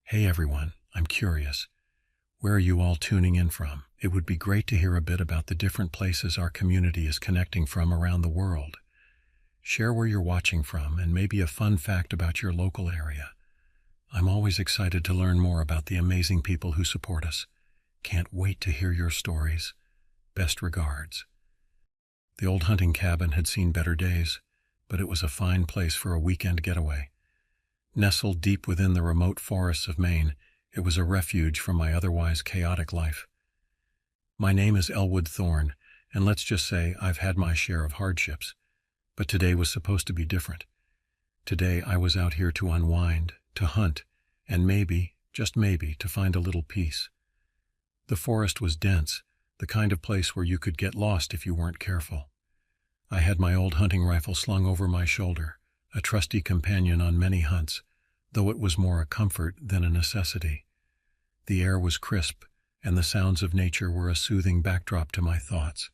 Hey everyone, I'm curious. Where are you all tuning in from? It would be great to hear a bit about the different places our community is connecting from around the world. Share where you're watching from and maybe a fun fact about your local area. I'm always excited to learn more about the amazing people who support us. Can't wait to hear your stories. Best regards. The old hunting cabin had seen better days, but it was a fine place for a weekend getaway. Nestled deep within the remote forests of Maine, it was a refuge from my otherwise chaotic life. My name is Elwood Thorne, and let's just say I've had my share of hardships. But today was supposed to be different. Today I was out here to unwind, to hunt, and maybe, just maybe, to find a little peace. The forest was dense, the kind of place where you could get lost if you weren't careful. I had my old hunting rifle slung over my shoulder, a trusty companion on many hunts, though it was more a comfort than a necessity. The air was crisp, and the sounds of nature were a soothing backdrop to my thoughts.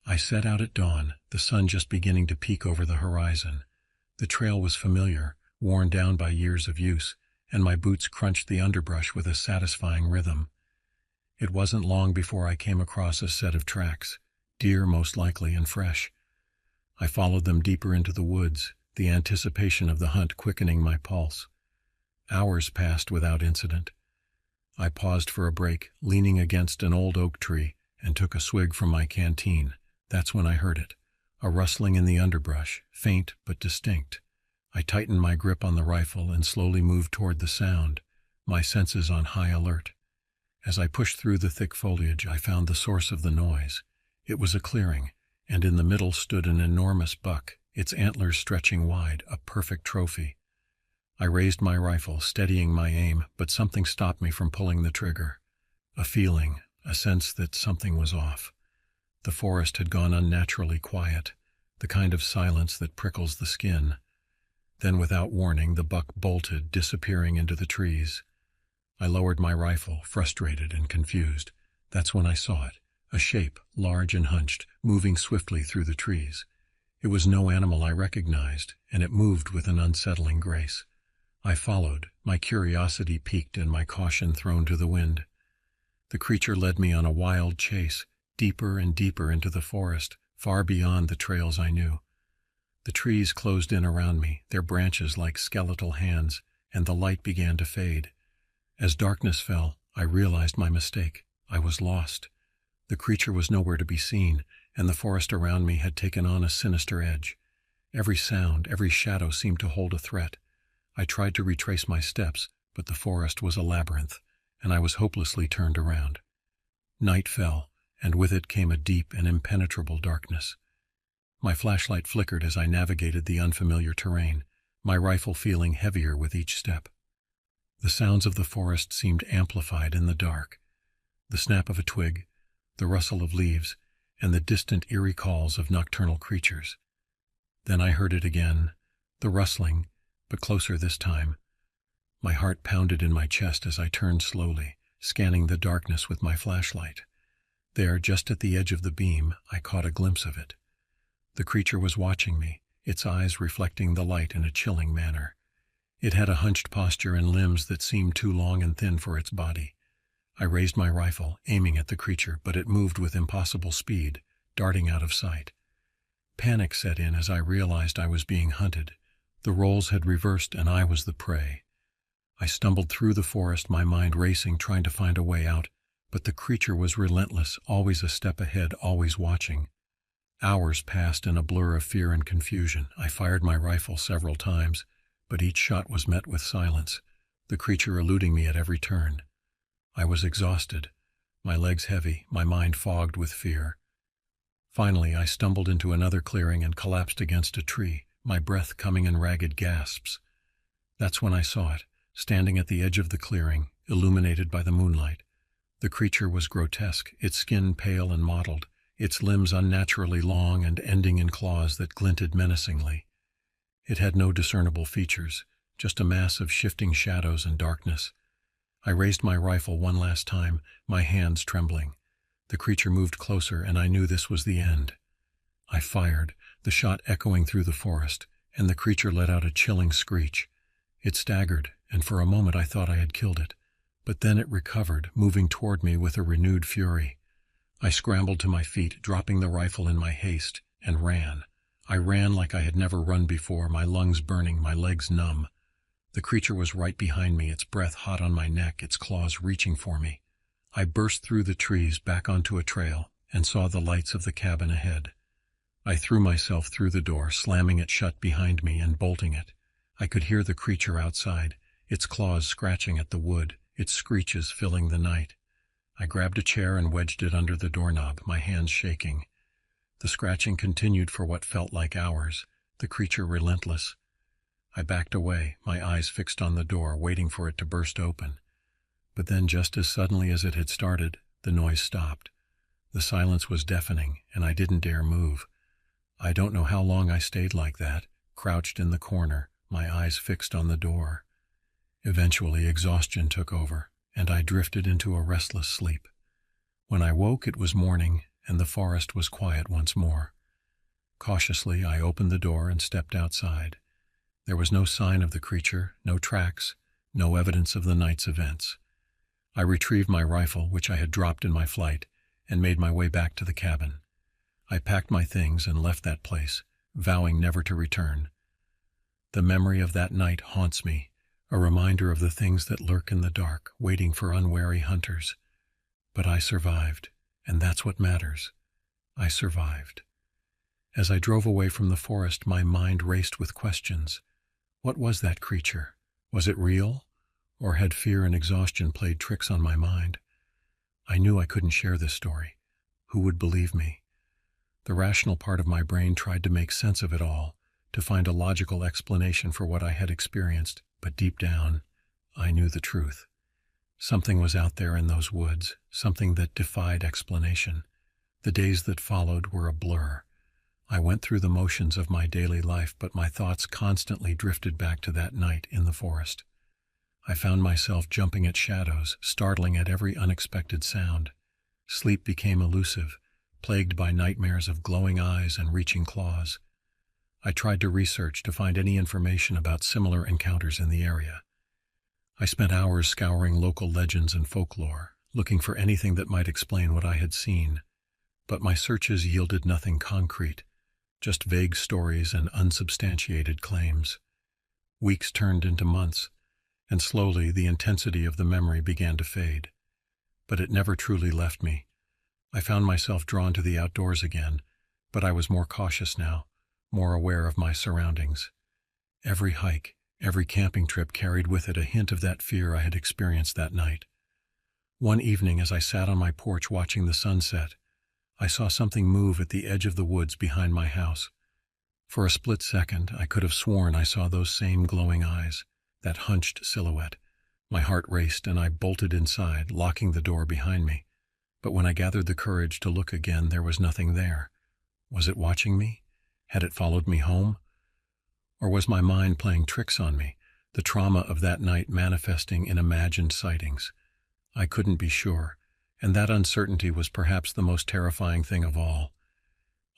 I set out at dawn, the sun just beginning to peek over the horizon. The trail was familiar, worn down by years of use, and my boots crunched the underbrush with a satisfying rhythm. It wasn't long before I came across a set of tracks, deer most likely and fresh. I followed them deeper into the woods, the anticipation of the hunt quickening my pulse. Hours passed without incident. I paused for a break, leaning against an old oak tree, and took a swig from my canteen. That's when I heard it, a rustling in the underbrush, faint but distinct. I tightened my grip on the rifle and slowly moved toward the sound, my senses on high alert. As I pushed through the thick foliage, I found the source of the noise. It was a clearing, and in the middle stood an enormous buck, its antlers stretching wide, a perfect trophy. I raised my rifle, steadying my aim, but something stopped me from pulling the trigger. A feeling, a sense that something was off. The forest had gone unnaturally quiet, the kind of silence that prickles the skin. Then without warning, the buck bolted, disappearing into the trees. I lowered my rifle, frustrated and confused. That's when I saw it, a shape, large and hunched, moving swiftly through the trees. It was no animal I recognized, and it moved with an unsettling grace. I followed, my curiosity piqued and my caution thrown to the wind. The creature led me on a wild chase, deeper and deeper into the forest, far beyond the trails I knew. The trees closed in around me, their branches like skeletal hands, and the light began to fade. As darkness fell, I realized my mistake. I was lost. The creature was nowhere to be seen, and the forest around me had taken on a sinister edge. Every sound, every shadow seemed to hold a threat. I tried to retrace my steps, but the forest was a labyrinth, and I was hopelessly turned around. Night fell, and with it came a deep and impenetrable darkness. My flashlight flickered as I navigated the unfamiliar terrain, my rifle feeling heavier with each step. The sounds of the forest seemed amplified in the dark. The snap of a twig, the rustle of leaves, and the distant eerie calls of nocturnal creatures. Then I heard it again, the rustling, but closer this time. My heart pounded in my chest as I turned slowly, scanning the darkness with my flashlight. There, just at the edge of the beam, I caught a glimpse of it. The creature was watching me, its eyes reflecting the light in a chilling manner. It had a hunched posture and limbs that seemed too long and thin for its body. I raised my rifle, aiming at the creature, but it moved with impossible speed, darting out of sight. Panic set in as I realized I was being hunted. The roles had reversed and I was the prey. I stumbled through the forest, my mind racing, trying to find a way out, but the creature was relentless, always a step ahead, always watching. Hours passed in a blur of fear and confusion. I fired my rifle several times, but each shot was met with silence, the creature eluding me at every turn. I was exhausted, my legs heavy, my mind fogged with fear. Finally, I stumbled into another clearing and collapsed against a tree, my breath coming in ragged gasps. That's when I saw it, standing at the edge of the clearing, illuminated by the moonlight. The creature was grotesque, its skin pale and mottled, its limbs unnaturally long and ending in claws that glinted menacingly. It had no discernible features, just a mass of shifting shadows and darkness. I raised my rifle one last time, my hands trembling. The creature moved closer, and I knew this was the end. I fired, the shot echoing through the forest, and the creature let out a chilling screech. It staggered, and for a moment I thought I had killed it. But then it recovered, moving toward me with a renewed fury. I scrambled to my feet, dropping the rifle in my haste, and ran. I ran like I had never run before, my lungs burning, my legs numb. The creature was right behind me, its breath hot on my neck, its claws reaching for me. I burst through the trees back onto a trail and saw the lights of the cabin ahead. I threw myself through the door, slamming it shut behind me and bolting it. I could hear the creature outside, its claws scratching at the wood, its screeches filling the night. I grabbed a chair and wedged it under the doorknob, my hands shaking. The scratching continued for what felt like hours, the creature relentless. I backed away, my eyes fixed on the door, waiting for it to burst open. But then, just as suddenly as it had started, the noise stopped. The silence was deafening, and I didn't dare move. I don't know how long I stayed like that, crouched in the corner, my eyes fixed on the door. Eventually, exhaustion took over, and I drifted into a restless sleep. When I woke, it was morning, and the forest was quiet once more. Cautiously, I opened the door and stepped outside. There was no sign of the creature, no tracks, no evidence of the night's events. I retrieved my rifle, which I had dropped in my flight, and made my way back to the cabin. I packed my things and left that place, vowing never to return. The memory of that night haunts me, a reminder of the things that lurk in the dark, waiting for unwary hunters. But I survived, and that's what matters. I survived. As I drove away from the forest, my mind raced with questions. What was that creature? Was it real? Or had fear and exhaustion played tricks on my mind? I knew I couldn't share this story. Who would believe me? The rational part of my brain tried to make sense of it all, to find a logical explanation for what I had experienced, but deep down, I knew the truth. Something was out there in those woods, something that defied explanation. The days that followed were a blur. I went through the motions of my daily life, but my thoughts constantly drifted back to that night in the forest. I found myself jumping at shadows, startling at every unexpected sound. Sleep became elusive, plagued by nightmares of glowing eyes and reaching claws. I tried to research to find any information about similar encounters in the area. I spent hours scouring local legends and folklore, looking for anything that might explain what I had seen. But my searches yielded nothing concrete, just vague stories and unsubstantiated claims. Weeks turned into months, and slowly the intensity of the memory began to fade. But it never truly left me. I found myself drawn to the outdoors again, but I was more cautious now, more aware of my surroundings. Every hike, every camping trip carried with it a hint of that fear I had experienced that night. One evening, as I sat on my porch watching the sunset, I saw something move at the edge of the woods behind my house. For a split second, I could have sworn I saw those same glowing eyes, that hunched silhouette. My heart raced, and I bolted inside, locking the door behind me. But when I gathered the courage to look again, there was nothing there. Was it watching me? Had it followed me home? Or was my mind playing tricks on me, the trauma of that night manifesting in imagined sightings? I couldn't be sure, and that uncertainty was perhaps the most terrifying thing of all.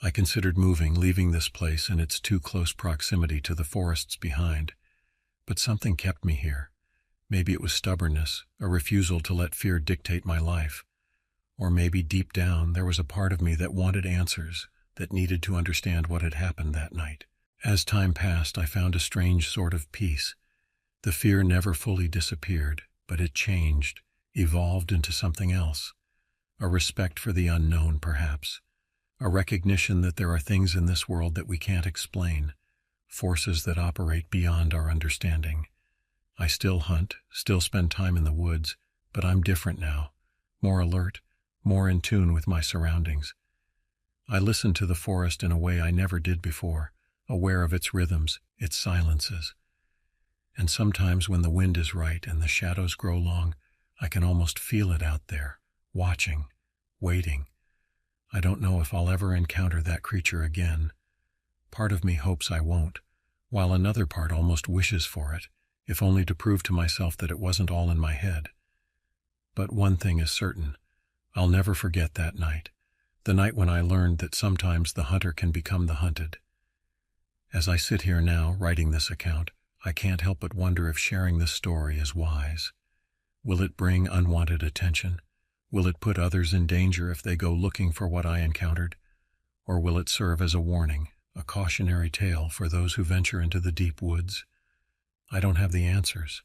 I considered moving, leaving this place in its too close proximity to the forests behind. But something kept me here. Maybe it was stubbornness, a refusal to let fear dictate my life. Or maybe deep down there was a part of me that wanted answers, that needed to understand what had happened that night. As time passed, I found a strange sort of peace. The fear never fully disappeared, but it changed, evolved into something else. A respect for the unknown, perhaps. A recognition that there are things in this world that we can't explain, forces that operate beyond our understanding. I still hunt, still spend time in the woods, but I'm different now, more alert, more in tune with my surroundings. I listen to the forest in a way I never did before, aware of its rhythms, its silences. And sometimes when the wind is right and the shadows grow long, I can almost feel it out there, watching, waiting. I don't know if I'll ever encounter that creature again. Part of me hopes I won't, while another part almost wishes for it, if only to prove to myself that it wasn't all in my head. But one thing is certain, I'll never forget that night, the night when I learned that sometimes the hunter can become the hunted. As I sit here now, writing this account, I can't help but wonder if sharing this story is wise. Will it bring unwanted attention? Will it put others in danger if they go looking for what I encountered? Or will it serve as a warning, a cautionary tale for those who venture into the deep woods? I don't have the answers.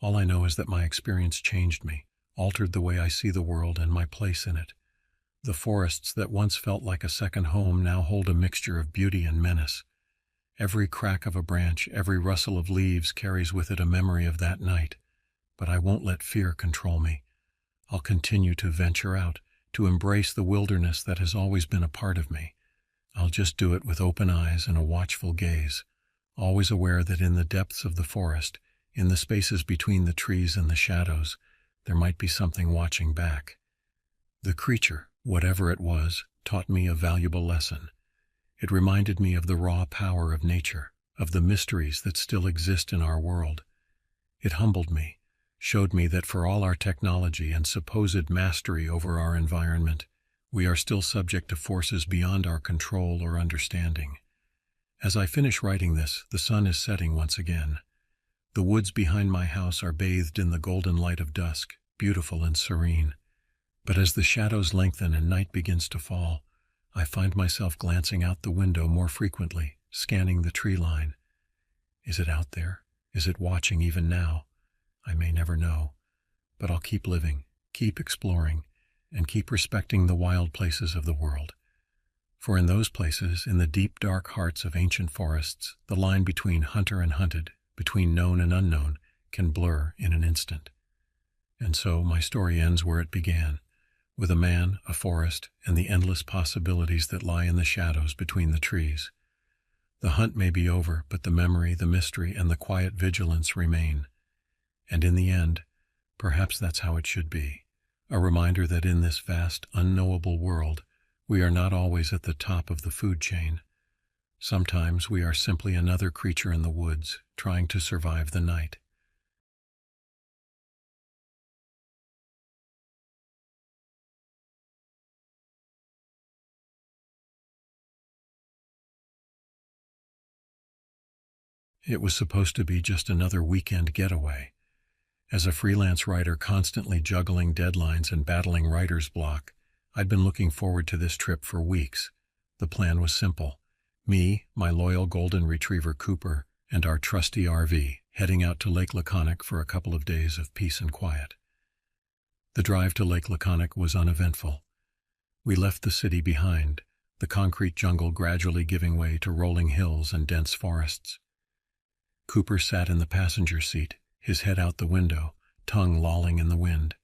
All I know is that my experience changed me, altered the way I see the world and my place in it. The forests that once felt like a second home now hold a mixture of beauty and menace. Every crack of a branch, every rustle of leaves carries with it a memory of that night. But I won't let fear control me. I'll continue to venture out, to embrace the wilderness that has always been a part of me. I'll just do it with open eyes and a watchful gaze, always aware that in the depths of the forest, in the spaces between the trees and the shadows, there might be something watching back. The creature, whatever it was, taught me a valuable lesson. It reminded me of the raw power of nature, of the mysteries that still exist in our world. It humbled me, showed me that for all our technology and supposed mastery over our environment, we are still subject to forces beyond our control or understanding. As I finish writing this, the sun is setting once again. The woods behind my house are bathed in the golden light of dusk, beautiful and serene. But as the shadows lengthen and night begins to fall, I find myself glancing out the window more frequently, scanning the tree line. Is it out there? Is it watching even now? I may never know, but I'll keep living, keep exploring, and keep respecting the wild places of the world. For in those places, in the deep dark hearts of ancient forests, the line between hunter and hunted, between known and unknown, can blur in an instant. And so my story ends where it began, with a man, a forest, and the endless possibilities that lie in the shadows between the trees. The hunt may be over, but the memory, the mystery, and the quiet vigilance remain. And in the end, perhaps that's how it should be, a reminder that in this vast, unknowable world, we are not always at the top of the food chain. Sometimes we are simply another creature in the woods, trying to survive the night. It was supposed to be just another weekend getaway. As a freelance writer constantly juggling deadlines and battling writer's block, I'd been looking forward to this trip for weeks. The plan was simple. Me, my loyal golden retriever Cooper, and our trusty RV, heading out to Lake Laconic for a couple of days of peace and quiet. The drive to Lake Laconic was uneventful. We left the city behind, the concrete jungle gradually giving way to rolling hills and dense forests. Cooper sat in the passenger seat, his head out the window, tongue lolling in the wind.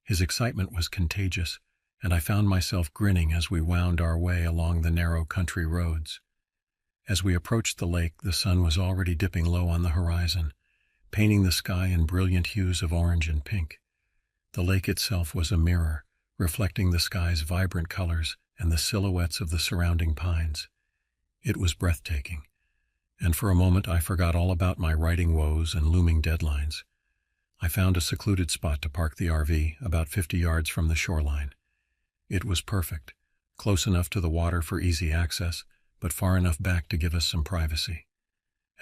His excitement was contagious, and I found myself grinning as we wound our way along the narrow country roads. As we approached the lake, the sun was already dipping low on the horizon, painting the sky in brilliant hues of orange and pink. The lake itself was a mirror, reflecting the sky's vibrant colors and the silhouettes of the surrounding pines. It was breathtaking, and for a moment I forgot all about my writing woes and looming deadlines. I found a secluded spot to park the RV, about 50 yards from the shoreline. It was perfect, close enough to the water for easy access, but far enough back to give us some privacy.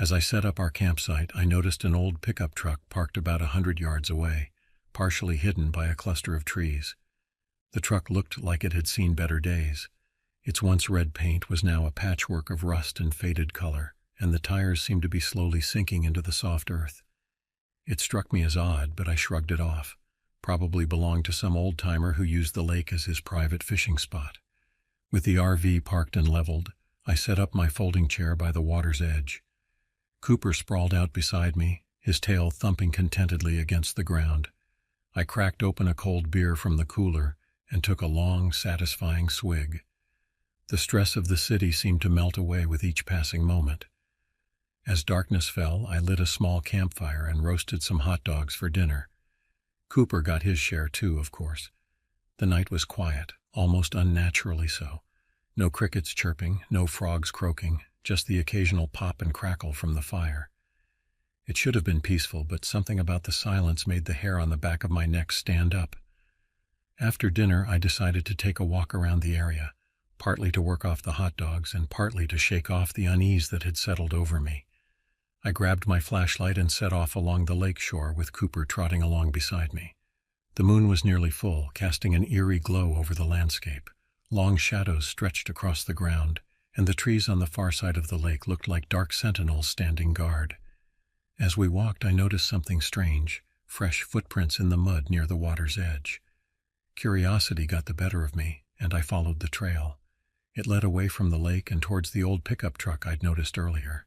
As I set up our campsite, I noticed an old pickup truck parked about 100 yards away, partially hidden by a cluster of trees. The truck looked like it had seen better days. Its once red paint was now a patchwork of rust and faded color, and the tires seemed to be slowly sinking into the soft earth. It struck me as odd, but I shrugged it off. Probably belonged to some old-timer who used the lake as his private fishing spot. With the RV parked and leveled, I set up my folding chair by the water's edge. Cooper sprawled out beside me, his tail thumping contentedly against the ground. I cracked open a cold beer from the cooler and took a long, satisfying swig. The stress of the city seemed to melt away with each passing moment. As darkness fell, I lit a small campfire and roasted some hot dogs for dinner. Cooper got his share too, of course. The night was quiet, almost unnaturally so. No crickets chirping, no frogs croaking, just the occasional pop and crackle from the fire. It should have been peaceful, but something about the silence made the hair on the back of my neck stand up. After dinner, I decided to take a walk around the area, partly to work off the hot dogs and partly to shake off the unease that had settled over me. I grabbed my flashlight and set off along the lake shore with Cooper trotting along beside me. The moon was nearly full, casting an eerie glow over the landscape. Long shadows stretched across the ground, and the trees on the far side of the lake looked like dark sentinels standing guard. As we walked, I noticed something strange, fresh footprints in the mud near the water's edge. Curiosity got the better of me, and I followed the trail. It led away from the lake and towards the old pickup truck I'd noticed earlier.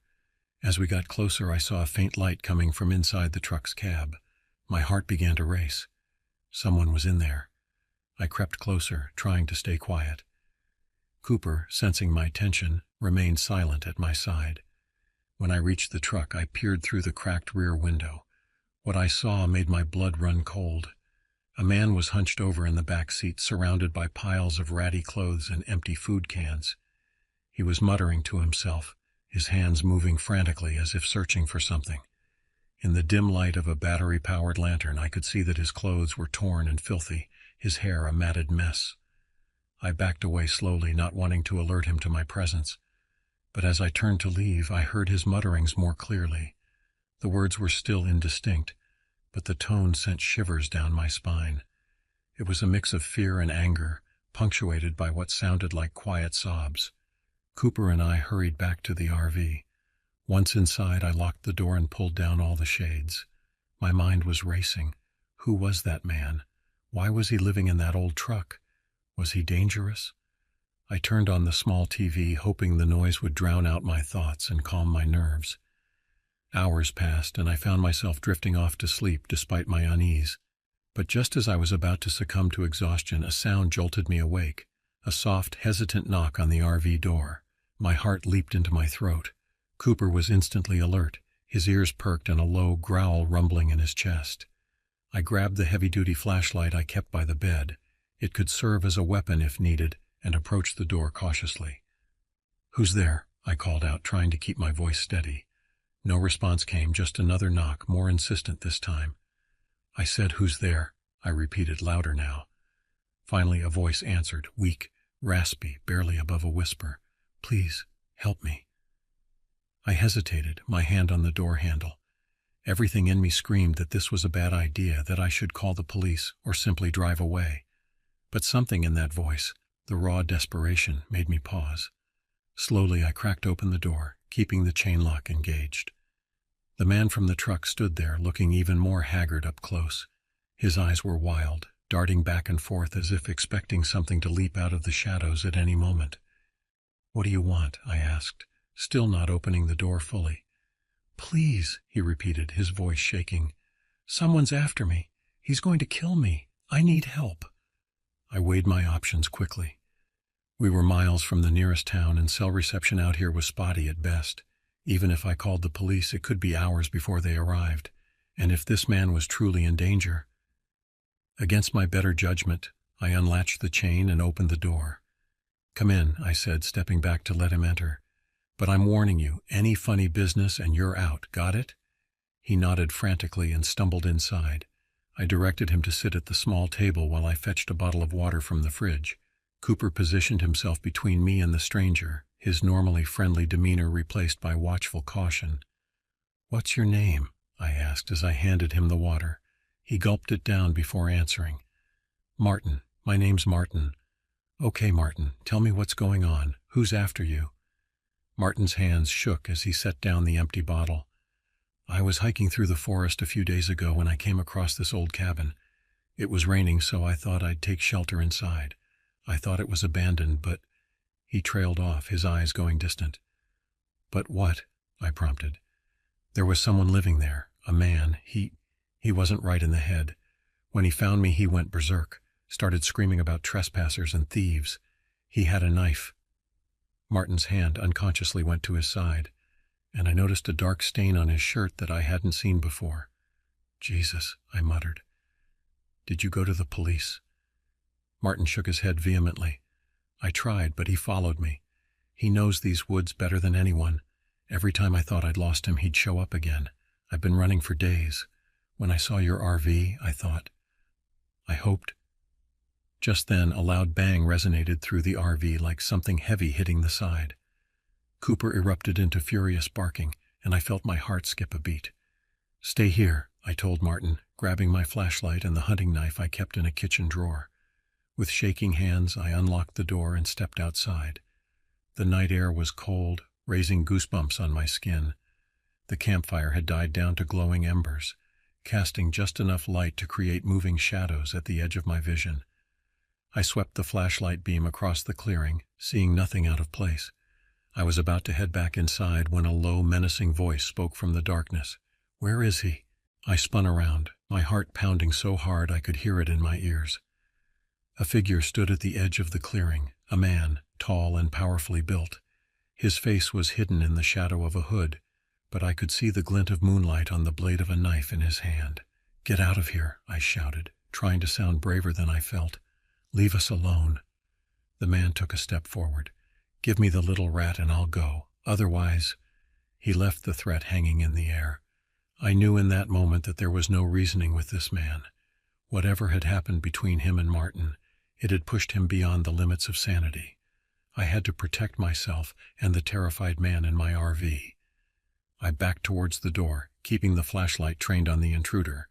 As we got closer, I saw a faint light coming from inside the truck's cab. My heart began to race. Someone was in there. I crept closer, trying to stay quiet. Cooper, sensing my tension, remained silent at my side. When I reached the truck, I peered through the cracked rear window. What I saw made my blood run cold. A man was hunched over in the back seat, surrounded by piles of ratty clothes and empty food cans. He was muttering to himself, his hands moving frantically as if searching for something. In the dim light of a battery-powered lantern, I could see that his clothes were torn and filthy, his hair a matted mess. I backed away slowly, not wanting to alert him to my presence. But as I turned to leave, I heard his mutterings more clearly. The words were still indistinct, but the tone sent shivers down my spine. It was a mix of fear and anger, punctuated by what sounded like quiet sobs. Cooper and I hurried back to the RV. Once inside, I locked the door and pulled down all the shades. My mind was racing. Who was that man? Why was he living in that old truck? Was he dangerous? I turned on the small TV, hoping the noise would drown out my thoughts and calm my nerves. Hours passed, and I found myself drifting off to sleep despite my unease. But just as I was about to succumb to exhaustion, a sound jolted me awake. A soft, hesitant knock on the RV door. My heart leaped into my throat. Cooper was instantly alert, his ears perked and a low growl rumbling in his chest. I grabbed the heavy-duty flashlight I kept by the bed. It could serve as a weapon if needed, and approached the door cautiously. "Who's there?" I called out, trying to keep my voice steady. No response came, just another knock, more insistent this time. I said, "Who's there?" I repeated louder now. Finally a voice answered, weak, raspy, barely above a whisper. "Please, help me." I hesitated, my hand on the door handle. Everything in me screamed that this was a bad idea, that I should call the police or simply drive away. But something in that voice, the raw desperation, made me pause. Slowly I cracked open the door, keeping the chain lock engaged. The man from the truck stood there, looking even more haggard up close. His eyes were wild, darting back and forth as if expecting something to leap out of the shadows at any moment. "What do you want?" I asked, still not opening the door fully. "Please," he repeated, his voice shaking. "Someone's after me. He's going to kill me. I need help." I weighed my options quickly. We were miles from the nearest town, and cell reception out here was spotty at best. Even if I called the police, it could be hours before they arrived. And if this man was truly in danger... Against my better judgment, I unlatched the chain and opened the door. "Come in," I said, stepping back to let him enter. "But I'm warning you, any funny business and you're out, got it?" He nodded frantically and stumbled inside. I directed him to sit at the small table while I fetched a bottle of water from the fridge. Cooper positioned himself between me and the stranger, his normally friendly demeanor replaced by watchful caution. "What's your name?" I asked as I handed him the water. He gulped it down before answering. "Martin. My name's Martin." "Okay, Martin, tell me what's going on. Who's after you?" Martin's hands shook as he set down the empty bottle. "I was hiking through the forest a few days ago when I came across this old cabin. It was raining, so I thought I'd take shelter inside. I thought it was abandoned, but..." He trailed off, his eyes going distant. "But what?" I prompted. "There was someone living there, a man. He wasn't right in the head. When he found me, he went berserk, started screaming about trespassers and thieves. He had a knife." Martin's hand unconsciously went to his side, and I noticed a dark stain on his shirt that I hadn't seen before. "Jesus," I muttered. "Did you go to the police?" Martin shook his head vehemently. "I tried, but he followed me. He knows these woods better than anyone. Every time I thought I'd lost him, he'd show up again. I've been running for days. When I saw your RV, I thought... I hoped..." Just then, a loud bang resonated through the RV like something heavy hitting the side. Cooper erupted into furious barking, and I felt my heart skip a beat. "Stay here," I told Martin, grabbing my flashlight and the hunting knife I kept in a kitchen drawer. With shaking hands, I unlocked the door and stepped outside. The night air was cold, raising goosebumps on my skin. The campfire had died down to glowing embers, casting just enough light to create moving shadows at the edge of my vision. I swept the flashlight beam across the clearing, seeing nothing out of place. I was about to head back inside when a low, menacing voice spoke from the darkness. "Where is he?" I spun around, my heart pounding so hard I could hear it in my ears. A figure stood at the edge of the clearing, a man, tall and powerfully built. His face was hidden in the shadow of a hood, but I could see the glint of moonlight on the blade of a knife in his hand. "Get out of here," I shouted, trying to sound braver than I felt. "Leave us alone." The man took a step forward. "Give me the little rat and I'll go. Otherwise—" He left the threat hanging in the air. I knew in that moment that there was no reasoning with this man. Whatever had happened between him and Martin, it had pushed him beyond the limits of sanity. I had to protect myself and the terrified man in my RV. I backed towards the door, keeping the flashlight trained on the intruder.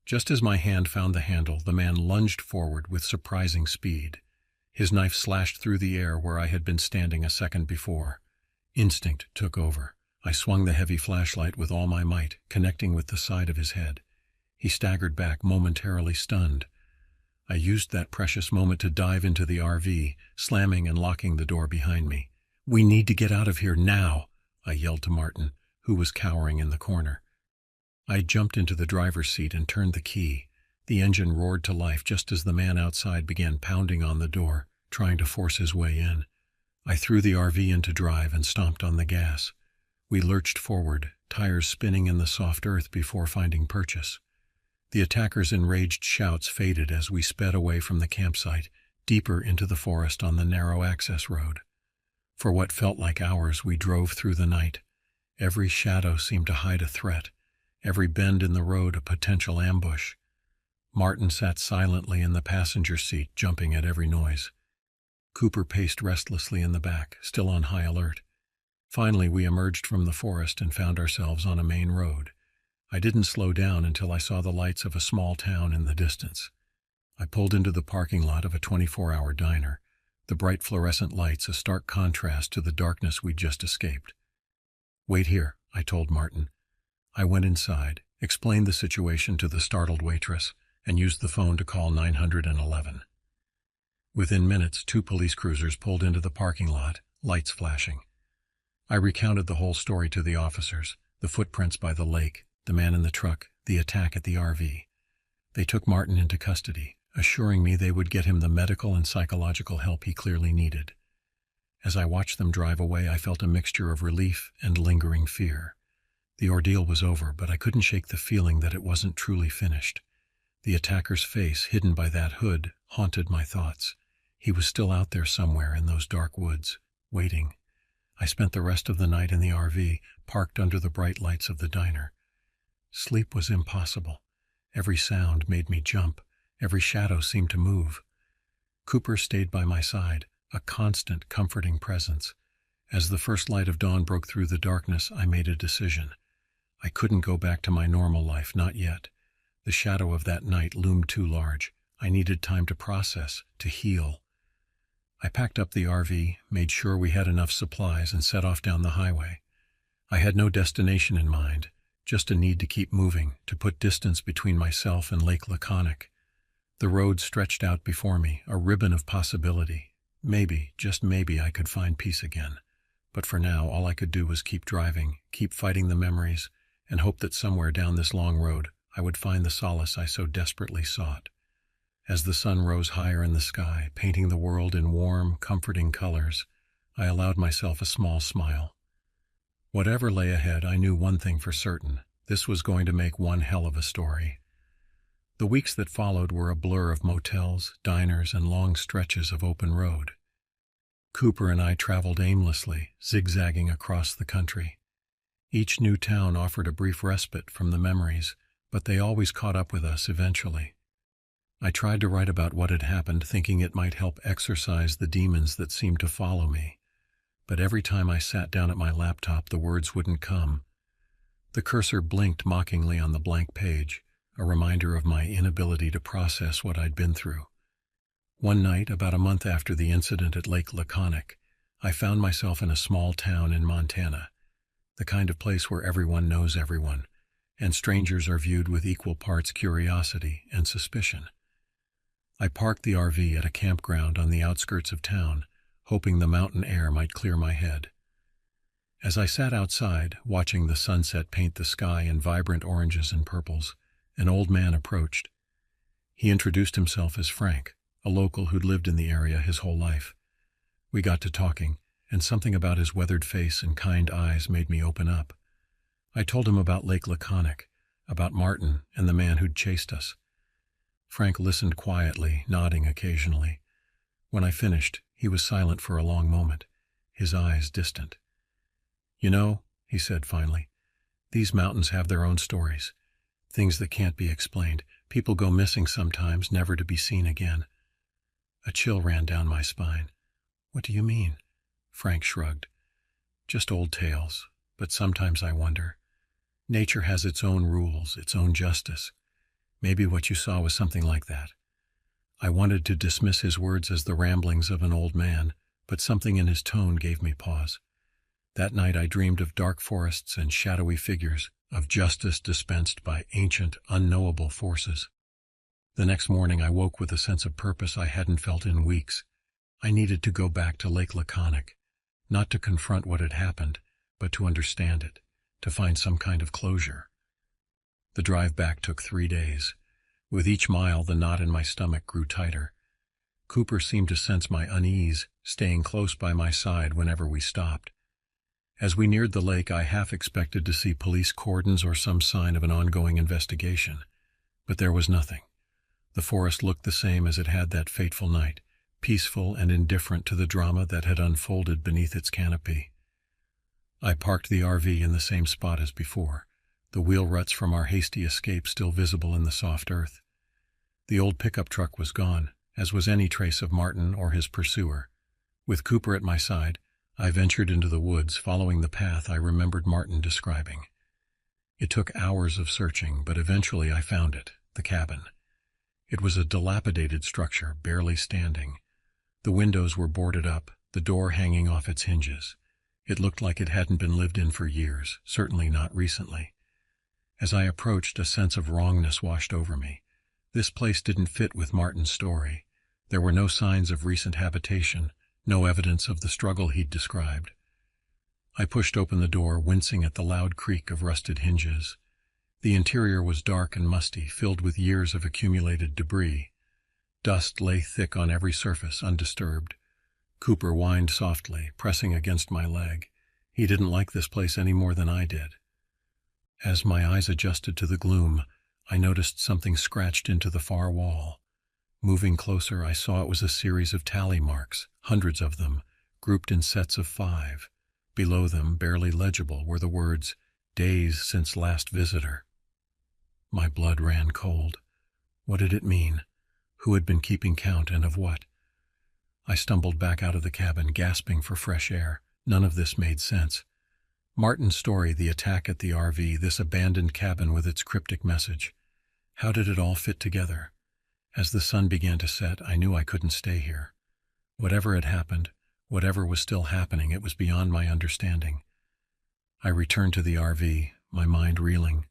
Just as my hand found the handle, the man lunged forward with surprising speed. His knife slashed through the air where I had been standing a second before. Instinct took over. I swung the heavy flashlight with all my might, connecting with the side of his head. He staggered back, momentarily stunned. I used that precious moment to dive into the RV, slamming and locking the door behind me. "We need to get out of here now," I yelled to Martin, who was cowering in the corner. I jumped into the driver's seat and turned the key. The engine roared to life just as the man outside began pounding on the door, trying to force his way in. I threw the RV into drive and stomped on the gas. We lurched forward, tires spinning in the soft earth before finding purchase. The attackers' enraged shouts faded as we sped away from the campsite, deeper into the forest on the narrow access road. For what felt like hours, we drove through the night. Every shadow seemed to hide a threat, every bend in the road a potential ambush. Martin sat silently in the passenger seat, jumping at every noise. Cooper paced restlessly in the back, still on high alert. Finally, we emerged from the forest and found ourselves on a main road. I didn't slow down until I saw the lights of a small town in the distance. I pulled into the parking lot of a 24-hour diner, the bright fluorescent lights a stark contrast to the darkness we'd just escaped. "Wait here," I told Martin. I went inside, explained the situation to the startled waitress, and used the phone to call 911. Within minutes, 2 police cruisers pulled into the parking lot, lights flashing. I recounted the whole story to the officers, the footprints by the lake, the man in the truck, the attack at the RV. They took Martin into custody, assuring me they would get him the medical and psychological help he clearly needed. As I watched them drive away, I felt a mixture of relief and lingering fear. The ordeal was over, but I couldn't shake the feeling that it wasn't truly finished. The attacker's face, hidden by that hood, haunted my thoughts. He was still out there somewhere in those dark woods, waiting. I spent the rest of the night in the RV, parked under the bright lights of the diner. Sleep was impossible. Every sound made me jump. Every shadow seemed to move. Cooper stayed by my side, a constant, comforting presence. As the first light of dawn broke through the darkness, I made a decision. I couldn't go back to my normal life, not yet. The shadow of that night loomed too large. I needed time to process, to heal. I packed up the RV, made sure we had enough supplies, and set off down the highway. I had no destination in mind, just a need to keep moving, to put distance between myself and Lake Laconic. The road stretched out before me, a ribbon of possibility. Maybe, just maybe, I could find peace again. But for now, all I could do was keep driving, keep fighting the memories, and hope that somewhere down this long road I would find the solace I so desperately sought. As the sun rose higher in the sky, painting the world in warm, comforting colors, I allowed myself a small smile. Whatever lay ahead, I knew one thing for certain. This was going to make one hell of a story. The weeks that followed were a blur of motels, diners, and long stretches of open road. Cooper and I traveled aimlessly, zigzagging across the country. Each new town offered a brief respite from the memories, but they always caught up with us eventually. I tried to write about what had happened, thinking it might help exorcise the demons that seemed to follow me. But every time I sat down at my laptop, the words wouldn't come. The cursor blinked mockingly on the blank page, a reminder of my inability to process what I'd been through. One night, about a month after the incident at Lake Laconic, I found myself in a small town in Montana, the kind of place where everyone knows everyone, and strangers are viewed with equal parts curiosity and suspicion. I parked the RV at a campground on the outskirts of town, hoping the mountain air might clear my head. As I sat outside, watching the sunset paint the sky in vibrant oranges and purples, an old man approached. He introduced himself as Frank, a local who'd lived in the area his whole life. We got to talking, and something about his weathered face and kind eyes made me open up. I told him about Lake Laconic, about Martin and the man who'd chased us. Frank listened quietly, nodding occasionally. When I finished, he was silent for a long moment, his eyes distant. "You know," he said finally, "these mountains have their own stories, things that can't be explained. People go missing sometimes, never to be seen again." A chill ran down my spine. "What do you mean?" Frank shrugged. "Just old tales, but sometimes I wonder. Nature has its own rules, its own justice. Maybe what you saw was something like that." I wanted to dismiss his words as the ramblings of an old man, but something in his tone gave me pause. That night I dreamed of dark forests and shadowy figures, of justice dispensed by ancient, unknowable forces. The next morning I woke with a sense of purpose I hadn't felt in weeks. I needed to go back to Lake Laconic, not to confront what had happened, but to understand it, to find some kind of closure. The drive back took 3 days. With each mile, the knot in my stomach grew tighter. Cooper seemed to sense my unease, staying close by my side whenever we stopped. As we neared the lake, I half expected to see police cordons or some sign of an ongoing investigation. But there was nothing. The forest looked the same as it had that fateful night, peaceful and indifferent to the drama that had unfolded beneath its canopy. I parked the RV in the same spot as before, the wheel ruts from our hasty escape still visible in the soft earth. The old pickup truck was gone, as was any trace of Martin or his pursuer. With Cooper at my side, I ventured into the woods, following the path I remembered Martin describing. It took hours of searching, but eventually I found it, the cabin. It was a dilapidated structure, barely standing. The windows were boarded up, the door hanging off its hinges. It looked like it hadn't been lived in for years, certainly not recently. As I approached, a sense of wrongness washed over me. This place didn't fit with Martin's story. There were no signs of recent habitation, no evidence of the struggle he'd described. I pushed open the door, wincing at the loud creak of rusted hinges. The interior was dark and musty, filled with years of accumulated debris. Dust lay thick on every surface, undisturbed. Cooper whined softly, pressing against my leg. He didn't like this place any more than I did. As my eyes adjusted to the gloom, I noticed something scratched into the far wall. Moving closer, I saw it was a series of tally marks, hundreds of them, grouped in sets of 5. Below them, barely legible, were the words, "Days since last visitor." My blood ran cold. What did it mean? Who had been keeping count, and of what? I stumbled back out of the cabin, gasping for fresh air. None of this made sense. Martin's story, the attack at the RV, this abandoned cabin with its cryptic message. How did it all fit together? As the sun began to set, I knew I couldn't stay here. Whatever had happened, whatever was still happening, it was beyond my understanding. I returned to the RV, my mind reeling.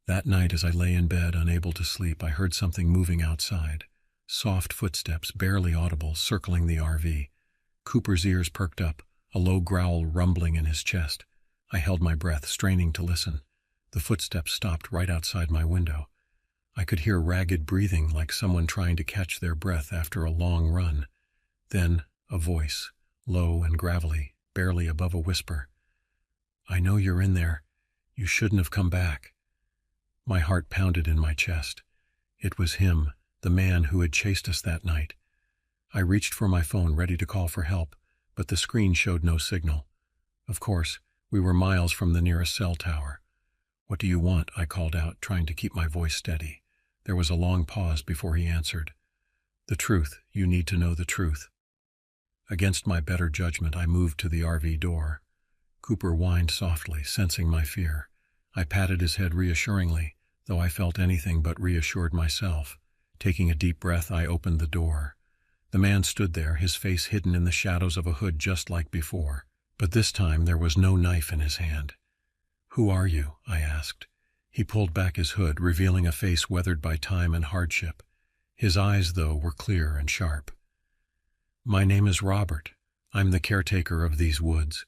That night, as I lay in bed, unable to sleep, I heard something moving outside. Soft footsteps, barely audible, circling the RV. Cooper's ears perked up, a low growl rumbling in his chest. I held my breath, straining to listen. The footsteps stopped right outside my window. I could hear ragged breathing, like someone trying to catch their breath after a long run. Then, a voice, low and gravelly, barely above a whisper. "I know you're in there. You shouldn't have come back." My heart pounded in my chest. It was him, the man who had chased us that night. I reached for my phone, ready to call for help, but the screen showed no signal. Of course, we were miles from the nearest cell tower. "What do you want?" I called out, trying to keep my voice steady. There was a long pause before he answered. "The truth. You need to know the truth." Against my better judgment, I moved to the RV door. Cooper whined softly, sensing my fear. I patted his head reassuringly, though I felt anything but reassured myself. Taking a deep breath, I opened the door. The man stood there, his face hidden in the shadows of a hood just like before, but this time there was no knife in his hand. "Who are you?" I asked. He pulled back his hood, revealing a face weathered by time and hardship. His eyes, though, were clear and sharp. "My name is Robert. I'm the caretaker of these woods."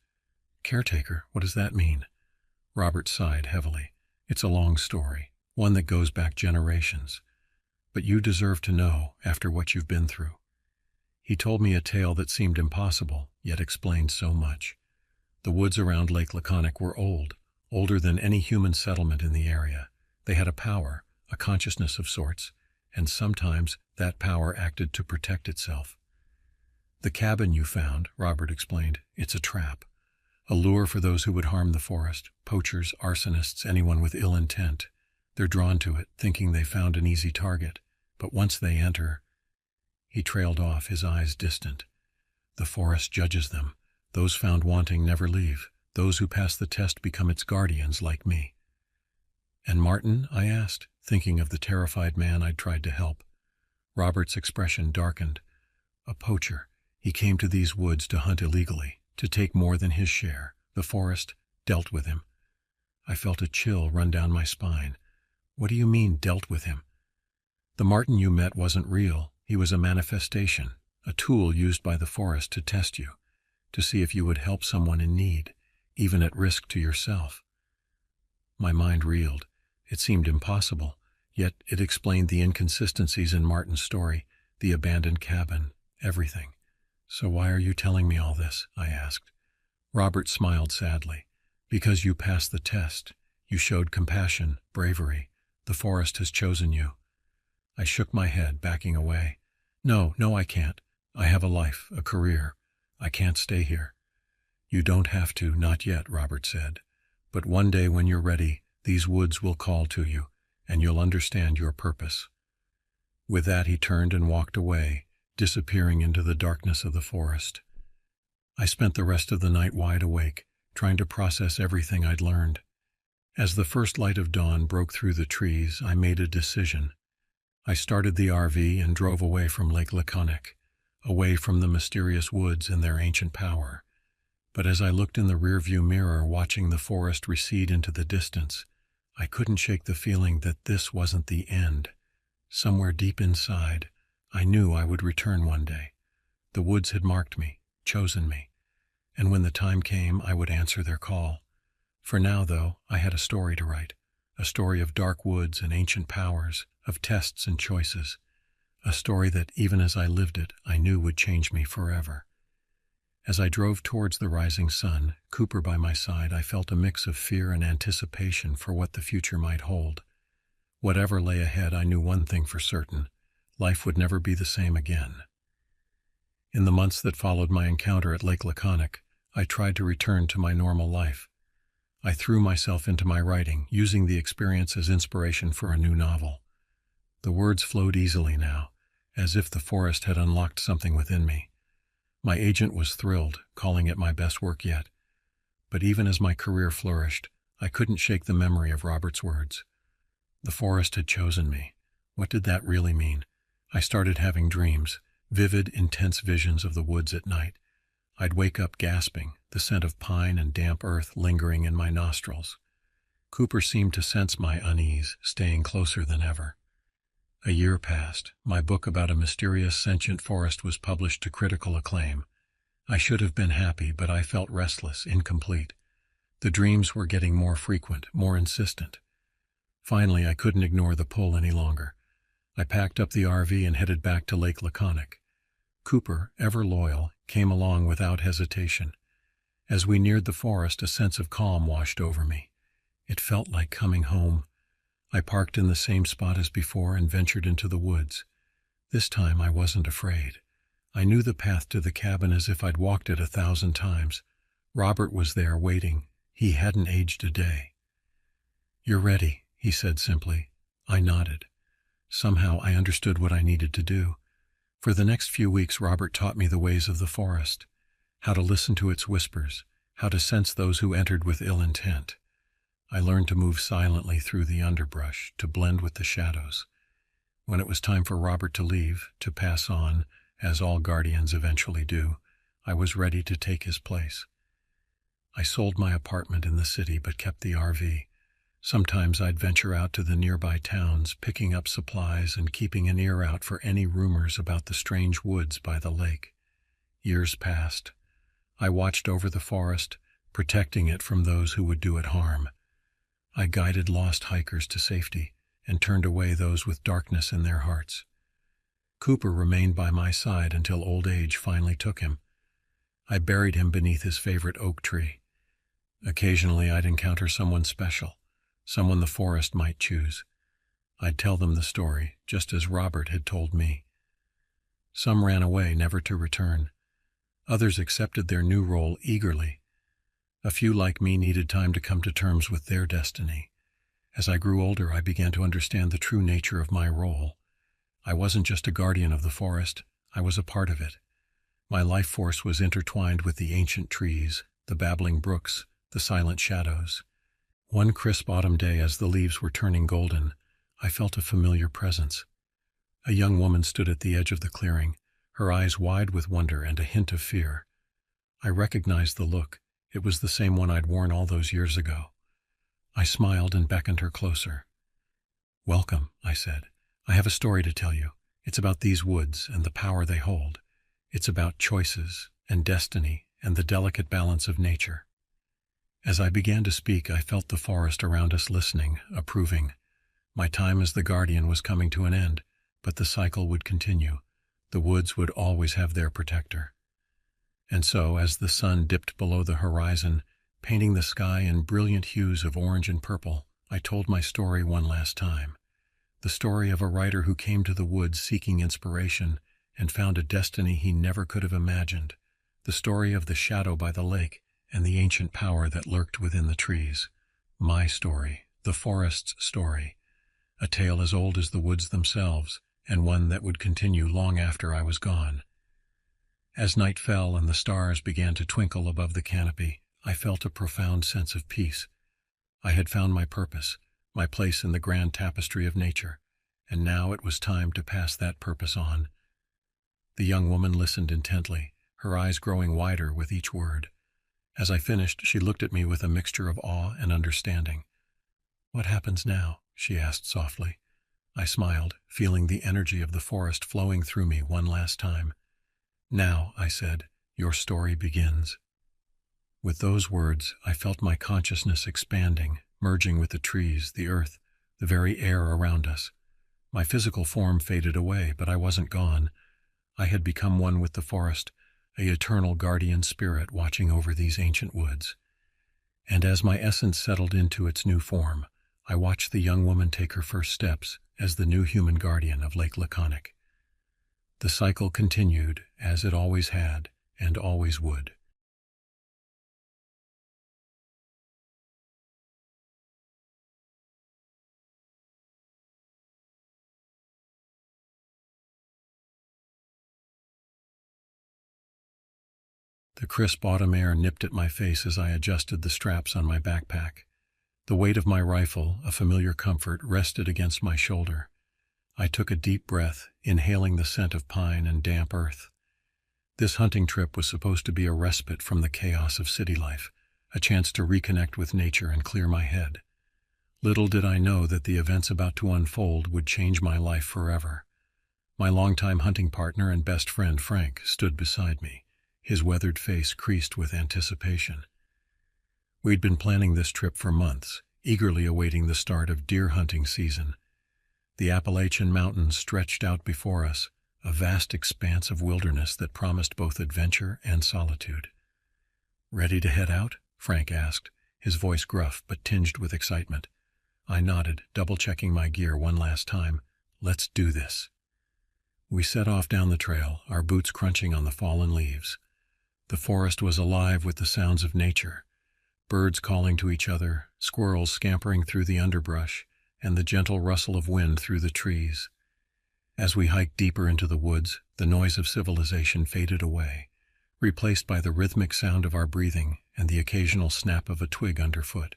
"Caretaker? What does that mean?" Robert sighed heavily. "It's a long story, one that goes back generations. But you deserve to know after what you've been through." He told me a tale that seemed impossible, yet explained so much. The woods around Lake Laconic were old, older than any human settlement in the area. They had a power, a consciousness of sorts, and sometimes that power acted to protect itself. "The cabin you found," Robert explained, "it's a trap. A lure for those who would harm the forest, poachers, arsonists, anyone with ill intent. They're drawn to it, thinking they found an easy target. But once they enter—" He trailed off, his eyes distant. "The forest judges them. Those found wanting never leave. Those who pass the test become its guardians, like me." "And Martin?" I asked, thinking of the terrified man I'd tried to help. Robert's expression darkened. "A poacher. He came to these woods to hunt illegally, to take more than his share. The forest dealt with him." I felt a chill run down my spine. "What do you mean, dealt with him?" "The Martin you met wasn't real. He was a manifestation, a tool used by the forest to test you, to see if you would help someone in need, even at risk to yourself." My mind reeled. It seemed impossible, yet it explained the inconsistencies in Martin's story, the abandoned cabin, everything. "So why are you telling me all this?" I asked. Robert smiled sadly. "Because you passed the test. You showed compassion, bravery. The forest has chosen you." I shook my head, backing away. No, I can't. I have a life, a career. I can't stay here." "You don't have to, not yet," Robert said. "But one day when you're ready, these woods will call to you, and you'll understand your purpose." With that, he turned and walked away, disappearing into the darkness of the forest. I spent the rest of the night wide awake, trying to process everything I'd learned. As the first light of dawn broke through the trees, I made a decision. I started the RV and drove away from Lake Laconic, away from the mysterious woods and their ancient power. But as I looked in the rearview mirror, watching the forest recede into the distance, I couldn't shake the feeling that this wasn't the end. Somewhere deep inside, I knew I would return one day. The woods had marked me, chosen me, and when the time came, I would answer their call. For now, though, I had a story to write, a story of dark woods and ancient powers, of tests and choices, a story that, even as I lived it, I knew would change me forever. As I drove towards the rising sun, Cooper by my side, I felt a mix of fear and anticipation for what the future might hold. Whatever lay ahead, I knew one thing for certain: life would never be the same again. In the months that followed my encounter at Lake Laconic, I tried to return to my normal life. I threw myself into my writing, using the experience as inspiration for a new novel. The words flowed easily now, as if the forest had unlocked something within me. My agent was thrilled, calling it my best work yet. But even as my career flourished, I couldn't shake the memory of Robert's words. The forest had chosen me. What did that really mean? I started having dreams, vivid, intense visions of the woods at night. I'd wake up gasping, the scent of pine and damp earth lingering in my nostrils. Cooper seemed to sense my unease, staying closer than ever. A year passed. My book about a mysterious sentient forest was published to critical acclaim. I should have been happy, but I felt restless, incomplete. The dreams were getting more frequent, more insistent. Finally, I couldn't ignore the pull any longer. I packed up the RV and headed back to Lake Laconic. Cooper, ever loyal, came along without hesitation. As we neared the forest, a sense of calm washed over me. It felt like coming home. I parked in the same spot as before and ventured into the woods. This time I wasn't afraid. I knew the path to the cabin as if I'd walked it 1,000 times. Robert was there waiting. He hadn't aged a day. "You're ready," he said simply. I nodded. Somehow I understood what I needed to do. For the next few weeks, Robert taught me the ways of the forest, how to listen to its whispers, how to sense those who entered with ill intent. I learned to move silently through the underbrush, to blend with the shadows. When it was time for Robert to leave, to pass on, as all guardians eventually do, I was ready to take his place. I sold my apartment in the city but kept the RV. Sometimes I'd venture out to the nearby towns, picking up supplies and keeping an ear out for any rumors about the strange woods by the lake. Years passed. I watched over the forest, protecting it from those who would do it harm. I guided lost hikers to safety and turned away those with darkness in their hearts. Cooper remained by my side until old age finally took him. I buried him beneath his favorite oak tree. Occasionally I'd encounter someone special, someone the forest might choose. I'd tell them the story, just as Robert had told me. Some ran away, never to return. Others accepted their new role eagerly. A few like me needed time to come to terms with their destiny. As I grew older, I began to understand the true nature of my role. I wasn't just a guardian of the forest, I was a part of it. My life force was intertwined with the ancient trees, the babbling brooks, the silent shadows. One crisp autumn day, as the leaves were turning golden, I felt a familiar presence. A young woman stood at the edge of the clearing, her eyes wide with wonder and a hint of fear. I recognized the look. It was the same one I'd worn all those years ago. I smiled and beckoned her closer. "Welcome," I said. "I have a story to tell you. It's about these woods and the power they hold. It's about choices and destiny and the delicate balance of nature." As I began to speak, I felt the forest around us listening, approving. My time as the guardian was coming to an end, but the cycle would continue. The woods would always have their protector. And so, as the sun dipped below the horizon, painting the sky in brilliant hues of orange and purple, I told my story one last time. The story of a writer who came to the woods seeking inspiration and found a destiny he never could have imagined. The story of the shadow by the lake and the ancient power that lurked within the trees. My story, the forest's story. A tale as old as the woods themselves, and one that would continue long after I was gone. As night fell and the stars began to twinkle above the canopy, I felt a profound sense of peace. I had found my purpose, my place in the grand tapestry of nature, and now it was time to pass that purpose on. The young woman listened intently, her eyes growing wider with each word. As I finished, she looked at me with a mixture of awe and understanding. "What happens now?" she asked softly. I smiled, feeling the energy of the forest flowing through me one last time. "Now," I said, "your story begins." With those words, I felt my consciousness expanding, merging with the trees, the earth, the very air around us. My physical form faded away, but I wasn't gone. I had become one with the forest, an eternal guardian spirit watching over these ancient woods. And as my essence settled into its new form, I watched the young woman take her first steps as the new human guardian of Lake Laconic. The cycle continued, as it always had, and always would. The crisp autumn air nipped at my face as I adjusted the straps on my backpack. The weight of my rifle, a familiar comfort, rested against my shoulder. I took a deep breath, inhaling the scent of pine and damp earth. This hunting trip was supposed to be a respite from the chaos of city life, a chance to reconnect with nature and clear my head. Little did I know that the events about to unfold would change my life forever. My longtime hunting partner and best friend, Frank, stood beside me, his weathered face creased with anticipation. We'd been planning this trip for months, eagerly awaiting the start of deer hunting season. The Appalachian Mountains stretched out before us, a vast expanse of wilderness that promised both adventure and solitude. "Ready to head out?" Frank asked, his voice gruff but tinged with excitement. I nodded, double-checking my gear one last time. "Let's do this." We set off down the trail, our boots crunching on the fallen leaves. The forest was alive with the sounds of nature, birds calling to each other, squirrels scampering through the underbrush, and the gentle rustle of wind through the trees. As we hiked deeper into the woods, the noise of civilization faded away, replaced by the rhythmic sound of our breathing and the occasional snap of a twig underfoot.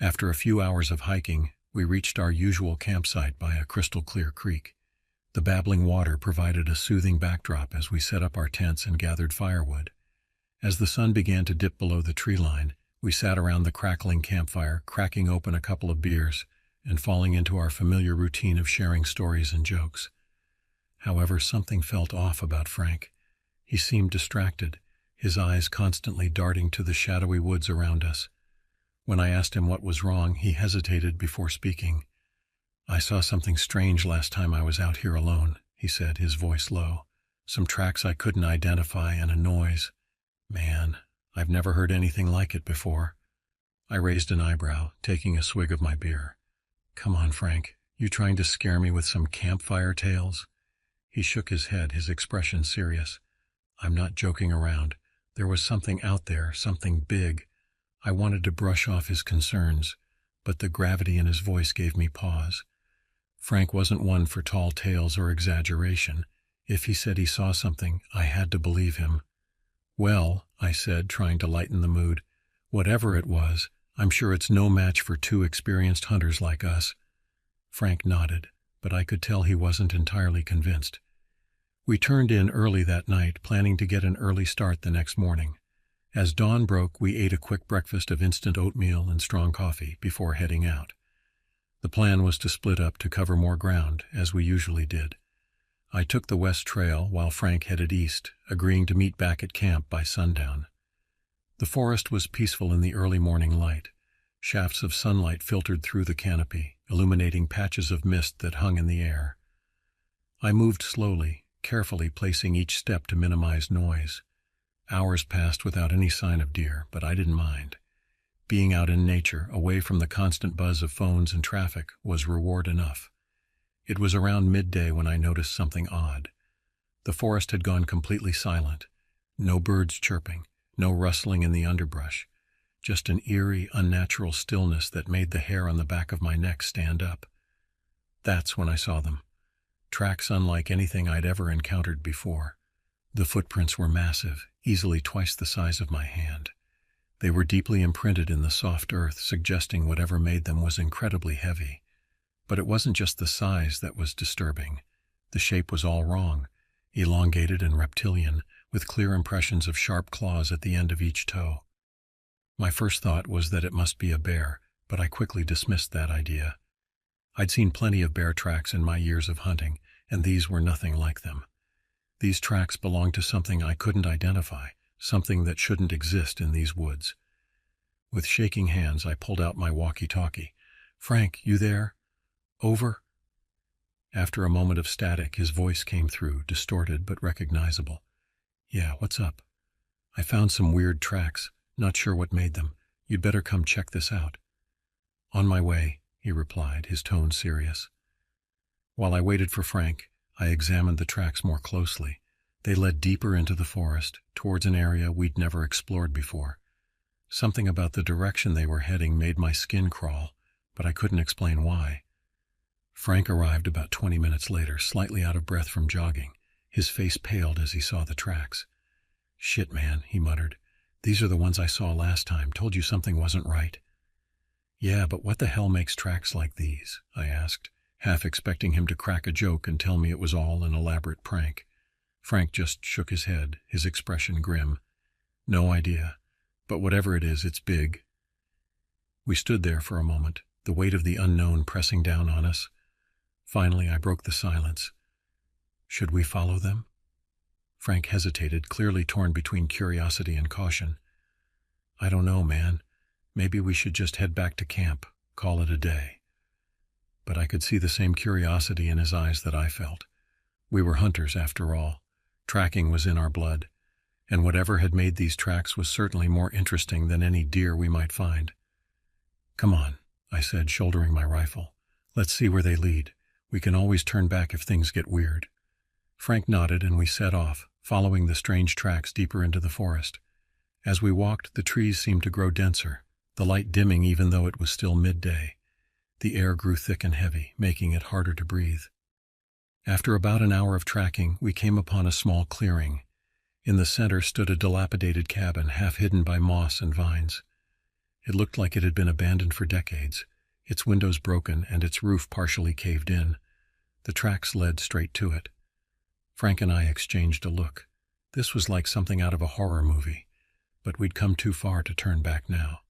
After a few hours of hiking, we reached our usual campsite by a crystal-clear creek. The babbling water provided a soothing backdrop as we set up our tents and gathered firewood. As the sun began to dip below the tree line, we sat around the crackling campfire, cracking open a couple of beers and falling into our familiar routine of sharing stories and jokes. However, something felt off about Frank. He seemed distracted, his eyes constantly darting to the shadowy woods around us. When I asked him what was wrong, he hesitated before speaking. "I saw something strange last time I was out here alone," he said, his voice low. "Some tracks I couldn't identify and a noise. Man, I've never heard anything like it before." I raised an eyebrow, taking a swig of my beer. "Come on, Frank, you trying to scare me with some campfire tales?" He shook his head, his expression serious. "I'm not joking around. There was something out there, something big." I wanted to brush off his concerns, but the gravity in his voice gave me pause. Frank wasn't one for tall tales or exaggeration. If he said he saw something, I had to believe him. "Well," I said, trying to lighten the mood, "whatever it was, I'm sure it's no match for two experienced hunters like us." Frank nodded, but I could tell he wasn't entirely convinced. We turned in early that night, planning to get an early start the next morning. As dawn broke, we ate a quick breakfast of instant oatmeal and strong coffee before heading out. The plan was to split up to cover more ground, as we usually did. I took the west trail while Frank headed east, agreeing to meet back at camp by sundown. The forest was peaceful in the early morning light. Shafts of sunlight filtered through the canopy, illuminating patches of mist that hung in the air. I moved slowly, carefully placing each step to minimize noise. Hours passed without any sign of deer, but I didn't mind. Being out in nature, away from the constant buzz of phones and traffic, was reward enough. It was around midday when I noticed something odd. The forest had gone completely silent. No birds chirping, no rustling in the underbrush. Just an eerie, unnatural stillness that made the hair on the back of my neck stand up. That's when I saw them. Tracks unlike anything I'd ever encountered before. The footprints were massive, easily twice the size of my hand. They were deeply imprinted in the soft earth, suggesting whatever made them was incredibly heavy. But it wasn't just the size that was disturbing. The shape was all wrong, elongated and reptilian, with clear impressions of sharp claws at the end of each toe. My first thought was that it must be a bear, but I quickly dismissed that idea. I'd seen plenty of bear tracks in my years of hunting, and these were nothing like them. These tracks belonged to something I couldn't identify, something that shouldn't exist in these woods. With shaking hands, I pulled out my walkie-talkie. "Frank, you there? Over?" After a moment of static, his voice came through, distorted but recognizable. "Yeah, what's up?" "I found some weird tracks. Not sure what made them. You'd better come check this out." "On my way," he replied, his tone serious. While I waited for Frank, I examined the tracks more closely. They led deeper into the forest, towards an area we'd never explored before. Something about the direction they were heading made my skin crawl, but I couldn't explain why. Frank arrived about 20 minutes later, slightly out of breath from jogging. His face paled as he saw the tracks. "Shit, man," he muttered. "These are the ones I saw last time. Told you something wasn't right." "Yeah, but what the hell makes tracks like these?" I asked, half expecting him to crack a joke and tell me it was all an elaborate prank. Frank just shook his head, his expression grim. "No idea. But whatever it is, it's big." We stood there for a moment, the weight of the unknown pressing down on us. Finally, I broke the silence. "Should we follow them?" Frank hesitated, clearly torn between curiosity and caution. "I don't know, man. Maybe we should just head back to camp, call it a day." But I could see the same curiosity in his eyes that I felt. We were hunters, after all. Tracking was in our blood, and whatever had made these tracks was certainly more interesting than any deer we might find. "Come on," I said, shouldering my rifle. "Let's see where they lead. We can always turn back if things get weird." Frank nodded, and we set off, following the strange tracks deeper into the forest. As we walked, the trees seemed to grow denser, the light dimming even though it was still midday. The air grew thick and heavy, making it harder to breathe. After about an hour of tracking, we came upon a small clearing. In the center stood a dilapidated cabin, half hidden by moss and vines. It looked like it had been abandoned for decades, its windows broken and its roof partially caved in. The tracks led straight to it. Frank and I exchanged a look. This was like something out of a horror movie, but we'd come too far to turn back now.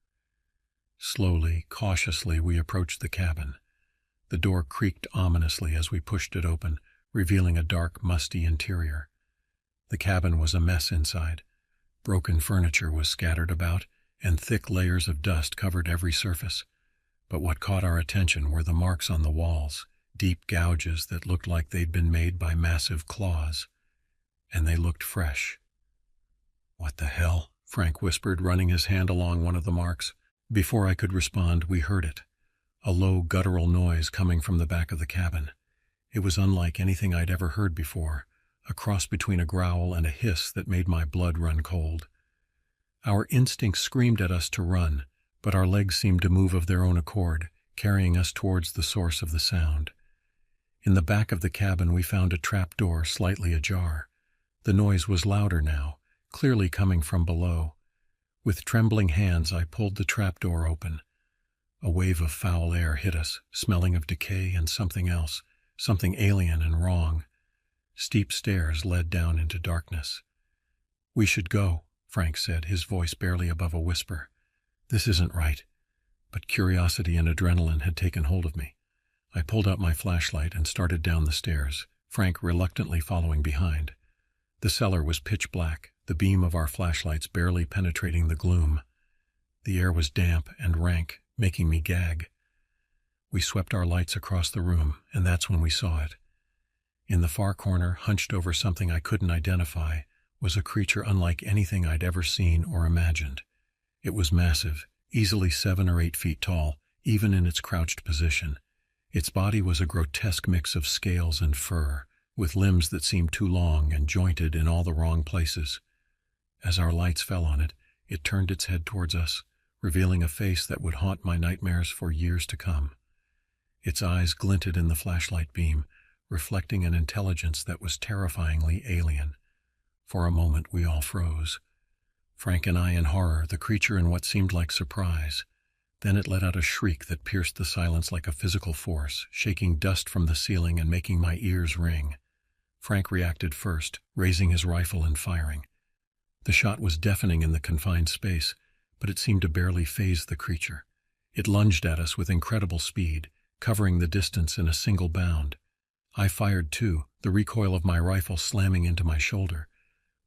Slowly, cautiously, we approached the cabin. The door creaked ominously as we pushed it open, revealing a dark, musty interior. The cabin was a mess inside. Broken furniture was scattered about, and thick layers of dust covered every surface. But what caught our attention were the marks on the walls, deep gouges that looked like they'd been made by massive claws. And they looked fresh. "What the hell?" Frank whispered, running his hand along one of the marks. Before I could respond, we heard it. A low, guttural noise coming from the back of the cabin. It was unlike anything I'd ever heard before, a cross between a growl and a hiss that made my blood run cold. Our instincts screamed at us to run, but our legs seemed to move of their own accord, carrying us towards the source of the sound. In the back of the cabin we found a trap door slightly ajar. The noise was louder now, clearly coming from below. With trembling hands I pulled the trap door open. A wave of foul air hit us, smelling of decay and something else, something alien and wrong. Steep stairs led down into darkness. "We should go," Frank said, his voice barely above a whisper. "This isn't right." But curiosity and adrenaline had taken hold of me. I pulled out my flashlight and started down the stairs, Frank reluctantly following behind. The cellar was pitch black, the beam of our flashlights barely penetrating the gloom. The air was damp and rank, making me gag. We swept our lights across the room, and that's when we saw it. In the far corner, hunched over something I couldn't identify, was a creature unlike anything I'd ever seen or imagined. It was massive, easily 7 or 8 feet tall, even in its crouched position. Its body was a grotesque mix of scales and fur, with limbs that seemed too long and jointed in all the wrong places. As our lights fell on it, it turned its head towards us, revealing a face that would haunt my nightmares for years to come. Its eyes glinted in the flashlight beam, reflecting an intelligence that was terrifyingly alien. For a moment we all froze. Frank and I in horror, the creature in what seemed like surprise. Then it let out a shriek that pierced the silence like a physical force, shaking dust from the ceiling and making my ears ring. Frank reacted first, raising his rifle and firing. The shot was deafening in the confined space, but it seemed to barely faze the creature. It lunged at us with incredible speed, covering the distance in a single bound. I fired too, the recoil of my rifle slamming into my shoulder.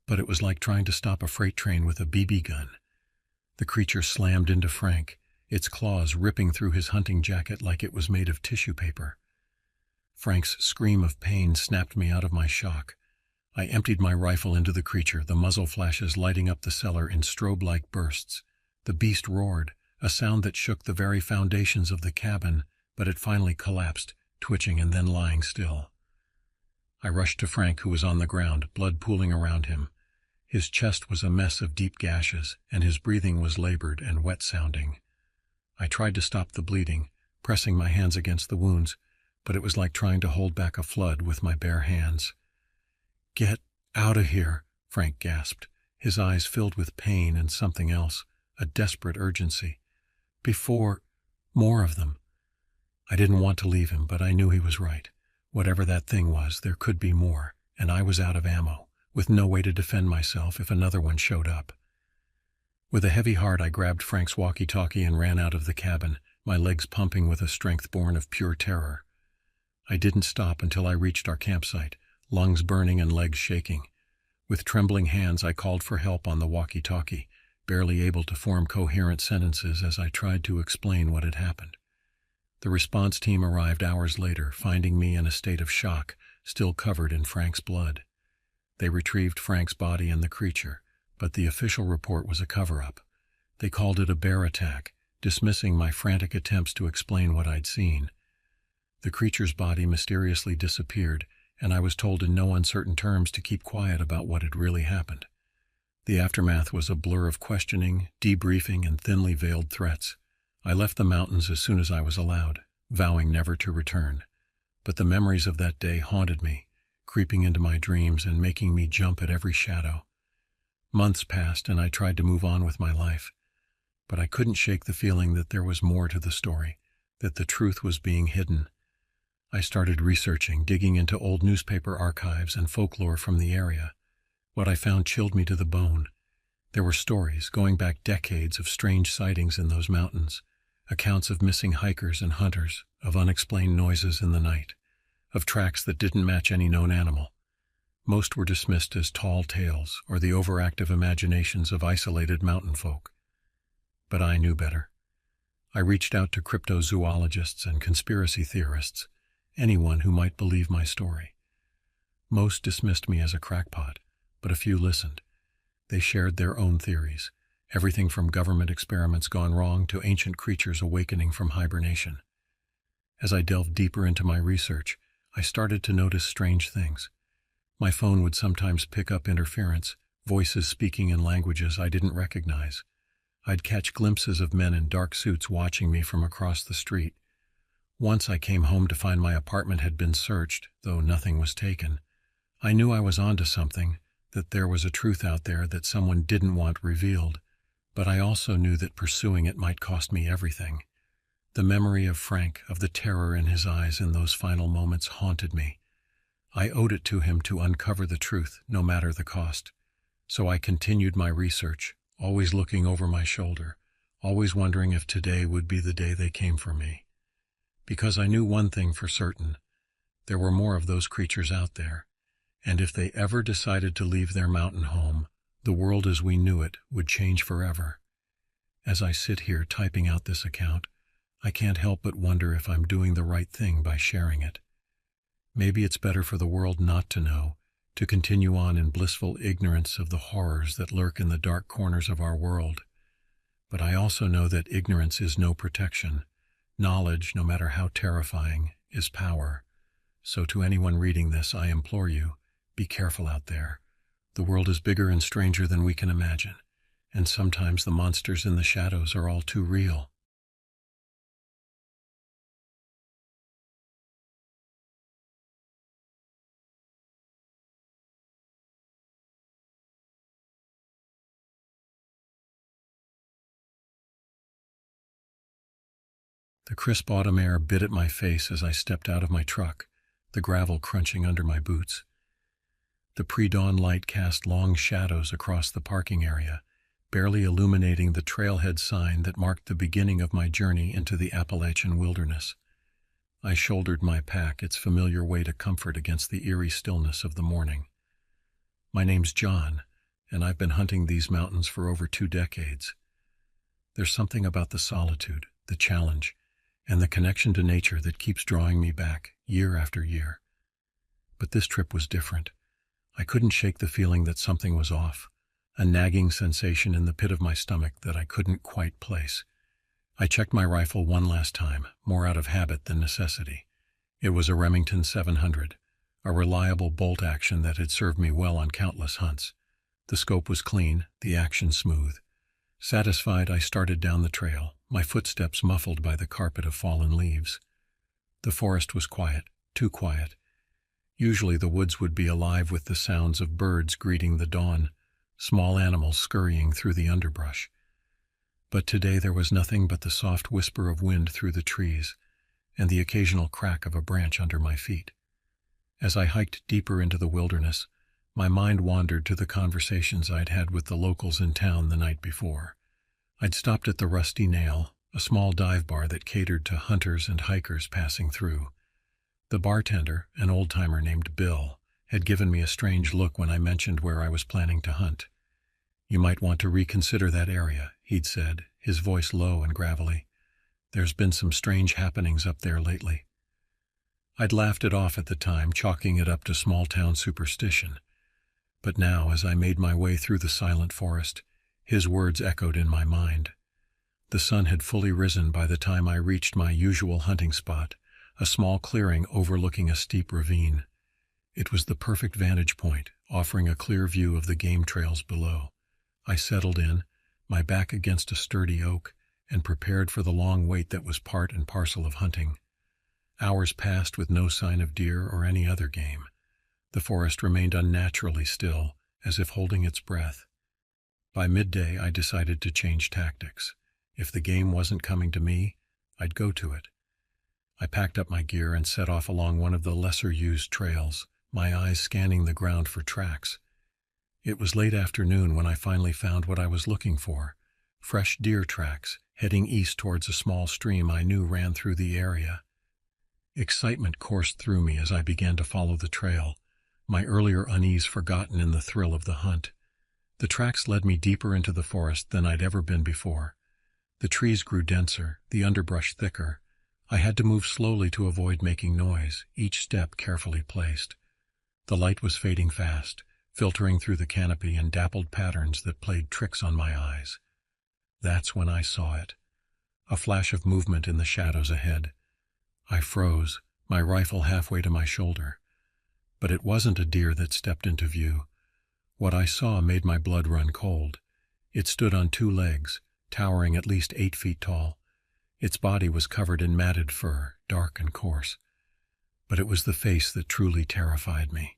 But it was like trying to stop a freight train with a BB gun. The creature slammed into Frank, its claws ripping through his hunting jacket like it was made of tissue paper. Frank's scream of pain snapped me out of my shock. I emptied my rifle into the creature, the muzzle flashes lighting up the cellar in strobe-like bursts. The beast roared, a sound that shook the very foundations of the cabin, but it finally collapsed, twitching and then lying still. I rushed to Frank, who was on the ground, blood pooling around him. His chest was a mess of deep gashes, and his breathing was labored and wet-sounding. I tried to stop the bleeding, pressing my hands against the wounds, but it was like trying to hold back a flood with my bare hands. "Get out of here," Frank gasped, his eyes filled with pain and something else, a desperate urgency. "Before more of them." I didn't want to leave him, but I knew he was right. Whatever that thing was, there could be more, and I was out of ammo, with no way to defend myself if another one showed up. With a heavy heart, I grabbed Frank's walkie-talkie and ran out of the cabin, my legs pumping with a strength born of pure terror. I didn't stop until I reached our campsite, lungs burning and legs shaking. With trembling hands, I called for help on the walkie-talkie, barely able to form coherent sentences as I tried to explain what had happened. The response team arrived hours later, finding me in a state of shock, still covered in Frank's blood. They retrieved Frank's body and the creature, but the official report was a cover-up. They called it a bear attack, dismissing my frantic attempts to explain what I'd seen. The creature's body mysteriously disappeared, and I was told in no uncertain terms to keep quiet about what had really happened. The aftermath was a blur of questioning, debriefing, and thinly veiled threats. I left the mountains as soon as I was allowed, vowing never to return. But the memories of that day haunted me, creeping into my dreams and making me jump at every shadow. Months passed, and I tried to move on with my life. but I couldn't shake the feeling that there was more to the story, that the truth was being hidden. I started researching, digging into old newspaper archives and folklore from the area. What I found chilled me to the bone. There were stories, going back decades, of strange sightings in those mountains, accounts of missing hikers and hunters, of unexplained noises in the night, of tracks that didn't match any known animal. Most were dismissed as tall tales or the overactive imaginations of isolated mountain folk. But I knew better. I reached out to cryptozoologists and conspiracy theorists, anyone who might believe my story. Most dismissed me as a crackpot, but a few listened. They shared their own theories, everything from government experiments gone wrong to ancient creatures awakening from hibernation. As I delved deeper into my research, I started to notice strange things. My phone would sometimes pick up interference, voices speaking in languages I didn't recognize. I'd catch glimpses of men in dark suits watching me from across the street. Once I came home to find my apartment had been searched, though nothing was taken. I knew I was onto something, that there was a truth out there that someone didn't want revealed, but I also knew that pursuing it might cost me everything. The memory of Frank, of the terror in his eyes in those final moments, haunted me. I owed it to him to uncover the truth, no matter the cost. So I continued my research, always looking over my shoulder, always wondering if today would be the day they came for me. Because I knew one thing for certain: there were more of those creatures out there, and if they ever decided to leave their mountain home, the world as we knew it would change forever. As I sit here typing out this account, I can't help but wonder if I'm doing the right thing by sharing it. Maybe it's better for the world not to know, to continue on in blissful ignorance of the horrors that lurk in the dark corners of our world. But I also know that ignorance is no protection. Knowledge, no matter how terrifying, is power. So to anyone reading this, I implore you, be careful out there. The world is bigger and stranger than we can imagine, and sometimes the monsters in the shadows are all too real. The crisp autumn air bit at my face as I stepped out of my truck, the gravel crunching under my boots. The pre-dawn light cast long shadows across the parking area, barely illuminating the trailhead sign that marked the beginning of my journey into the Appalachian wilderness. I shouldered my pack, its familiar weight a comfort against the eerie stillness of the morning. My name's John, and I've been hunting these mountains for over 2 decades. There's something about the solitude, the challenge, and the connection to nature that keeps drawing me back year after year. But this trip was different. I couldn't shake the feeling that something was off, a nagging sensation in the pit of my stomach that I couldn't quite place. I checked my rifle one last time, more out of habit than necessity. It was a Remington 700, a reliable bolt action that had served me well on countless hunts. The scope was clean, the action smooth. Satisfied, I started down the trail, my footsteps muffled by the carpet of fallen leaves. The forest was quiet, too quiet. Usually the woods would be alive with the sounds of birds greeting the dawn, small animals scurrying through the underbrush. But today there was nothing but the soft whisper of wind through the trees and the occasional crack of a branch under my feet. As I hiked deeper into the wilderness, my mind wandered to the conversations I'd had with the locals in town the night before. I'd stopped at the Rusty Nail, a small dive bar that catered to hunters and hikers passing through. The bartender, an old-timer named Bill, had given me a strange look when I mentioned where I was planning to hunt. "You might want to reconsider that area," he'd said, his voice low and gravelly. "There's been some strange happenings up there lately." I'd laughed it off at the time, chalking it up to small-town superstition. But now, as I made my way through the silent forest, his words echoed in my mind. The sun had fully risen by the time I reached my usual hunting spot, a small clearing overlooking a steep ravine. It was the perfect vantage point, offering a clear view of the game trails below. I settled in, my back against a sturdy oak, and prepared for the long wait that was part and parcel of hunting. Hours passed with no sign of deer or any other game. The forest remained unnaturally still, as if holding its breath. By midday, I decided to change tactics. If the game wasn't coming to me, I'd go to it. I packed up my gear and set off along one of the lesser-used trails, my eyes scanning the ground for tracks. It was late afternoon when I finally found what I was looking for: fresh deer tracks, heading east towards a small stream I knew ran through the area. Excitement coursed through me as I began to follow the trail, my earlier unease forgotten in the thrill of the hunt. The tracks led me deeper into the forest than I'd ever been before. The trees grew denser, the underbrush thicker. I had to move slowly to avoid making noise, each step carefully placed. The light was fading fast, filtering through the canopy in dappled patterns that played tricks on my eyes. That's when I saw it. A flash of movement in the shadows ahead. I froze, my rifle halfway to my shoulder. But it wasn't a deer that stepped into view. What I saw made my blood run cold. It stood on two legs, towering at least 8 feet tall. Its body was covered in matted fur, dark and coarse. But it was the face that truly terrified me.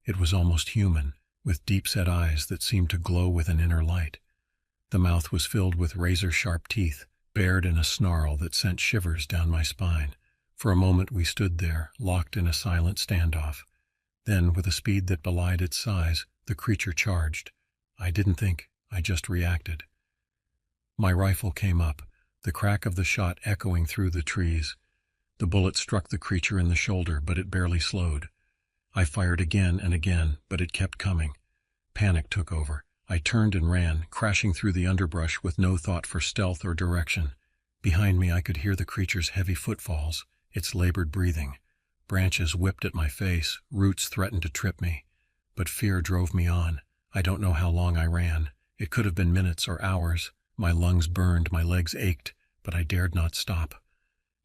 It was almost human, with deep-set eyes that seemed to glow with an inner light. The mouth was filled with razor-sharp teeth, bared in a snarl that sent shivers down my spine. For a moment we stood there, locked in a silent standoff. Then, with a speed that belied its size, the creature charged. I didn't think, I just reacted. My rifle came up, the crack of the shot echoing through the trees. The bullet struck the creature in the shoulder, but it barely slowed. I fired again and again, but it kept coming. Panic took over. I turned and ran, crashing through the underbrush with no thought for stealth or direction. Behind me I could hear the creature's heavy footfalls, its labored breathing. Branches whipped at my face, roots threatened to trip me. But fear drove me on. I don't know how long I ran. It could have been minutes or hours. My lungs burned, my legs ached, but I dared not stop.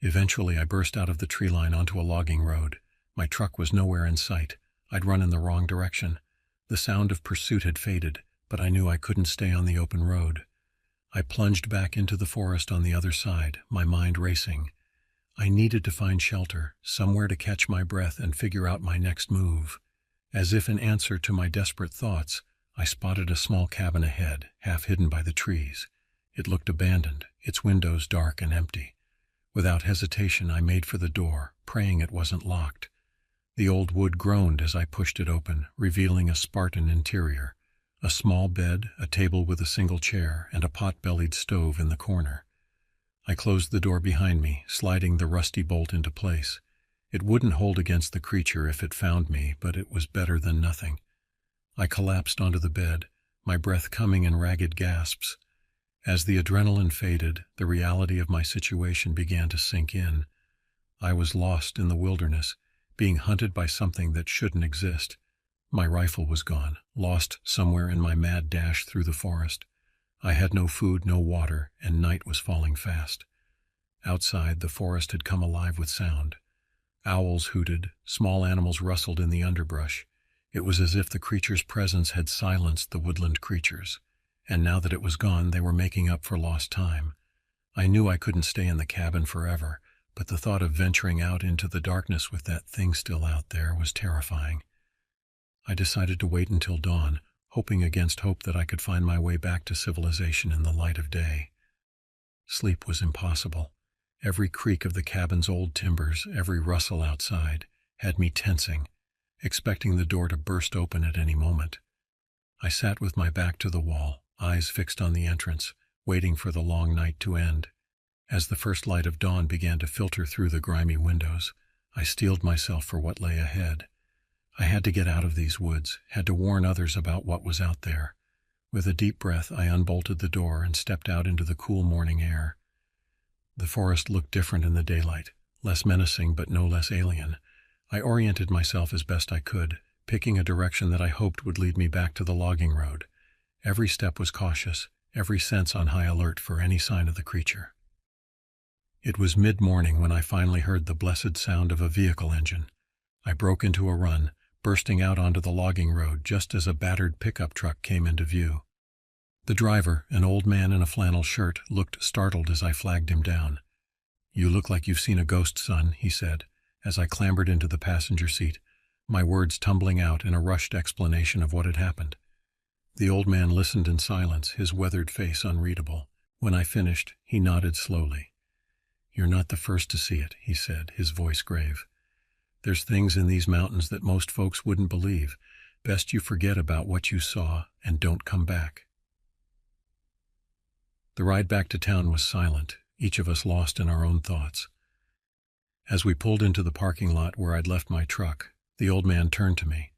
Eventually I burst out of the tree line onto a logging road. My truck was nowhere in sight. I'd run in the wrong direction. The sound of pursuit had faded, but I knew I couldn't stay on the open road. I plunged back into the forest on the other side, my mind racing. I needed to find shelter, somewhere to catch my breath and figure out my next move. As if in answer to my desperate thoughts, I spotted a small cabin ahead, half hidden by the trees. It looked abandoned, its windows dark and empty. Without hesitation, I made for the door, praying it wasn't locked. The old wood groaned as I pushed it open, revealing a Spartan interior. A small bed, a table with a single chair, and a pot-bellied stove in the corner. I closed the door behind me, sliding the rusty bolt into place. It wouldn't hold against the creature if it found me, but it was better than nothing. I collapsed onto the bed, my breath coming in ragged gasps. As the adrenaline faded, the reality of my situation began to sink in. I was lost in the wilderness, being hunted by something that shouldn't exist. My rifle was gone, lost somewhere in my mad dash through the forest. I had no food, no water, and night was falling fast. Outside, the forest had come alive with sound. Owls hooted, small animals rustled in the underbrush. It was as if the creature's presence had silenced the woodland creatures. And now that it was gone, they were making up for lost time. I knew I couldn't stay in the cabin forever, but the thought of venturing out into the darkness with that thing still out there was terrifying. I decided to wait until dawn, hoping against hope that I could find my way back to civilization in the light of day. Sleep was impossible. Every creak of the cabin's old timbers, every rustle outside, had me tensing, expecting the door to burst open at any moment. I sat with my back to the wall, eyes fixed on the entrance, waiting for the long night to end. As the first light of dawn began to filter through the grimy windows, I steeled myself for what lay ahead. I had to get out of these woods, had to warn others about what was out there. With a deep breath, I unbolted the door and stepped out into the cool morning air. The forest looked different in the daylight, less menacing but no less alien. I oriented myself as best I could, picking a direction that I hoped would lead me back to the logging road. Every step was cautious, every sense on high alert for any sign of the creature. It was mid-morning when I finally heard the blessed sound of a vehicle engine. I broke into a run, bursting out onto the logging road just as a battered pickup truck came into view. The driver, an old man in a flannel shirt, looked startled as I flagged him down. "You look like you've seen a ghost, son," he said, as I clambered into the passenger seat, my words tumbling out in a rushed explanation of what had happened. The old man listened in silence, his weathered face unreadable. When I finished, he nodded slowly. "You're not the first to see it," he said, his voice grave. "There's things in these mountains that most folks wouldn't believe. Best you forget about what you saw and don't come back." The ride back to town was silent, each of us lost in our own thoughts. As we pulled into the parking lot where I'd left my truck, the old man turned to me.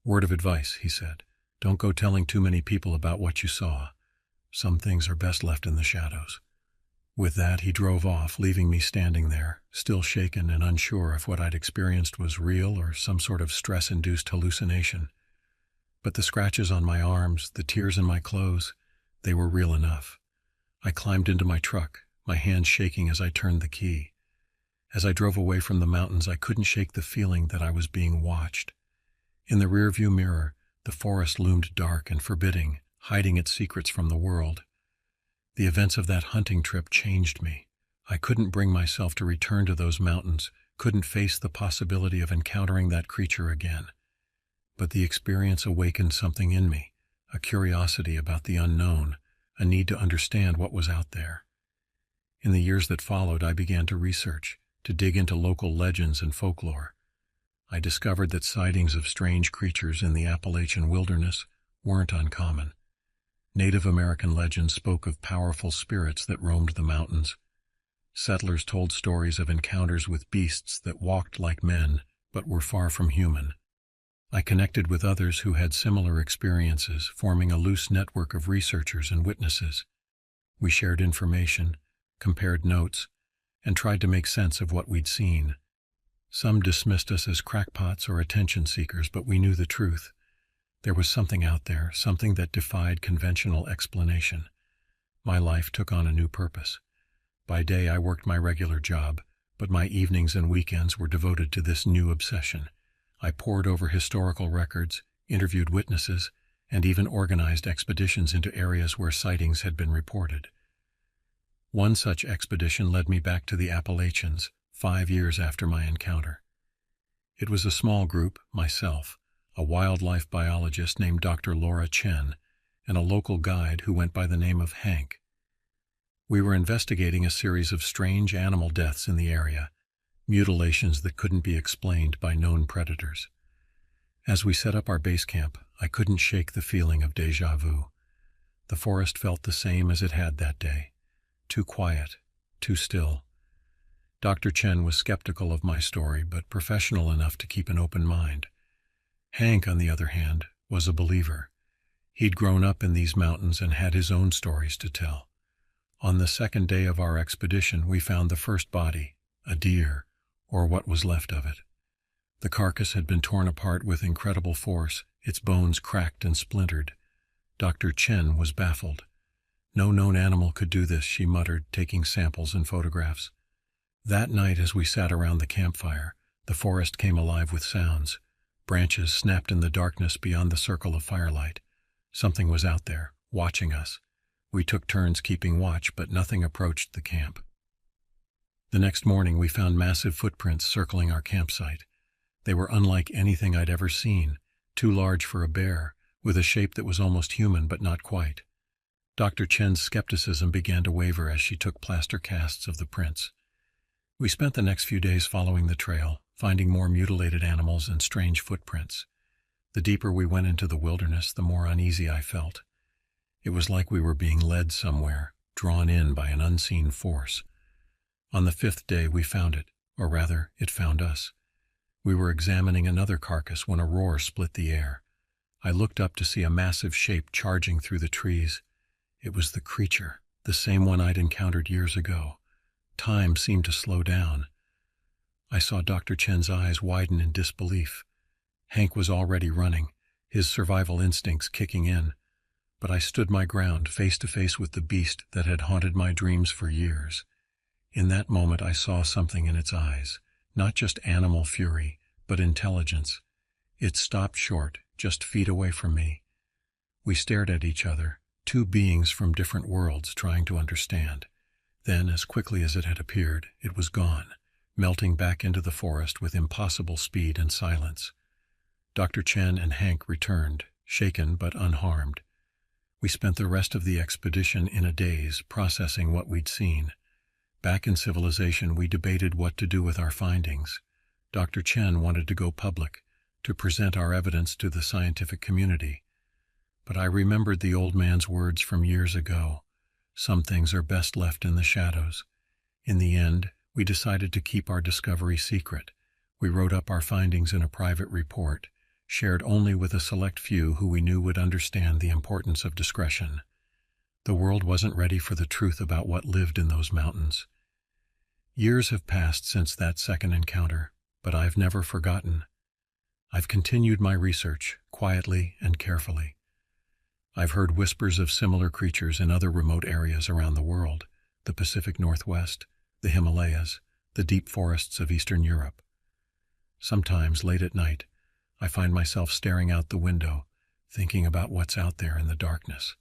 "Word of advice," he said. "Don't go telling too many people about what you saw. Some things are best left in the shadows." With that, he drove off, leaving me standing there, still shaken and unsure if what I'd experienced was real or some sort of stress-induced hallucination. But the scratches on my arms, the tears in my clothes, they were real enough. I climbed into my truck, my hands shaking as I turned the key. As I drove away from the mountains, I couldn't shake the feeling that I was being watched. In the rearview mirror, the forest loomed dark and forbidding, hiding its secrets from the world. The events of that hunting trip changed me. I couldn't bring myself to return to those mountains, couldn't face the possibility of encountering that creature again. But the experience awakened something in me, a curiosity about the unknown, a need to understand what was out there. In the years that followed, I began to research, to dig into local legends and folklore. I discovered that sightings of strange creatures in the Appalachian wilderness weren't uncommon. Native American legends spoke of powerful spirits that roamed the mountains. Settlers told stories of encounters with beasts that walked like men, but were far from human. I connected with others who had similar experiences, forming a loose network of researchers and witnesses. We shared information, compared notes, and tried to make sense of what we'd seen. Some dismissed us as crackpots or attention seekers, but we knew the truth. There was something out there, something that defied conventional explanation. My life took on a new purpose. By day, I worked my regular job, but my evenings and weekends were devoted to this new obsession. I pored over historical records, interviewed witnesses, and even organized expeditions into areas where sightings had been reported. One such expedition led me back to the Appalachians, 5 years after my encounter. It was a small group, myself, a wildlife biologist named Dr. Laura Chen, and a local guide who went by the name of Hank. We were investigating a series of strange animal deaths in the area, mutilations that couldn't be explained by known predators. As we set up our base camp, I couldn't shake the feeling of déjà vu. The forest felt the same as it had that day. Too quiet, too still. Dr. Chen was skeptical of my story, but professional enough to keep an open mind. Hank, on the other hand, was a believer. He'd grown up in these mountains and had his own stories to tell. On the second day of our expedition, we found the first body, a deer, or what was left of it. The carcass had been torn apart with incredible force, its bones cracked and splintered. Dr. Chen was baffled. "No known animal could do this," she muttered, taking samples and photographs. That night, as we sat around the campfire, the forest came alive with sounds. Branches snapped in the darkness beyond the circle of firelight. Something was out there, watching us. We took turns keeping watch, but nothing approached the camp. The next morning, we found massive footprints circling our campsite. They were unlike anything I'd ever seen, too large for a bear, with a shape that was almost human but not quite. Dr. Chen's skepticism began to waver as she took plaster casts of the prints. We spent the next few days following the trail, finding more mutilated animals and strange footprints. The deeper we went into the wilderness, the more uneasy I felt. It was like we were being led somewhere, drawn in by an unseen force. On the 5th day, we found it, or rather, it found us. We were examining another carcass when a roar split the air. I looked up to see a massive shape charging through the trees. It was the creature, the same one I'd encountered years ago. Time seemed to slow down. I saw Dr. Chen's eyes widen in disbelief. Hank was already running, his survival instincts kicking in. But I stood my ground, face to face with the beast that had haunted my dreams for years. In that moment, I saw something in its eyes, not just animal fury, but intelligence. It stopped short, just feet away from me. We stared at each other, two beings from different worlds trying to understand. Then, as quickly as it had appeared, it was gone, melting back into the forest with impossible speed and silence. Dr. Chen and Hank returned, shaken but unharmed. We spent the rest of the expedition in a daze, processing what we'd seen. Back in civilization, we debated what to do with our findings. Dr. Chen wanted to go public, to present our evidence to the scientific community. But I remembered the old man's words from years ago. Some things are best left in the shadows. In the end, we decided to keep our discovery secret. We wrote up our findings in a private report, shared only with a select few who we knew would understand the importance of discretion. The world wasn't ready for the truth about what lived in those mountains. Years have passed since that second encounter, but I've never forgotten. I've continued my research, quietly and carefully. I've heard whispers of similar creatures in other remote areas around the world, the Pacific Northwest, the Himalayas, the deep forests of Eastern Europe. Sometimes, late at night, I find myself staring out the window, thinking about what's out there in the darkness.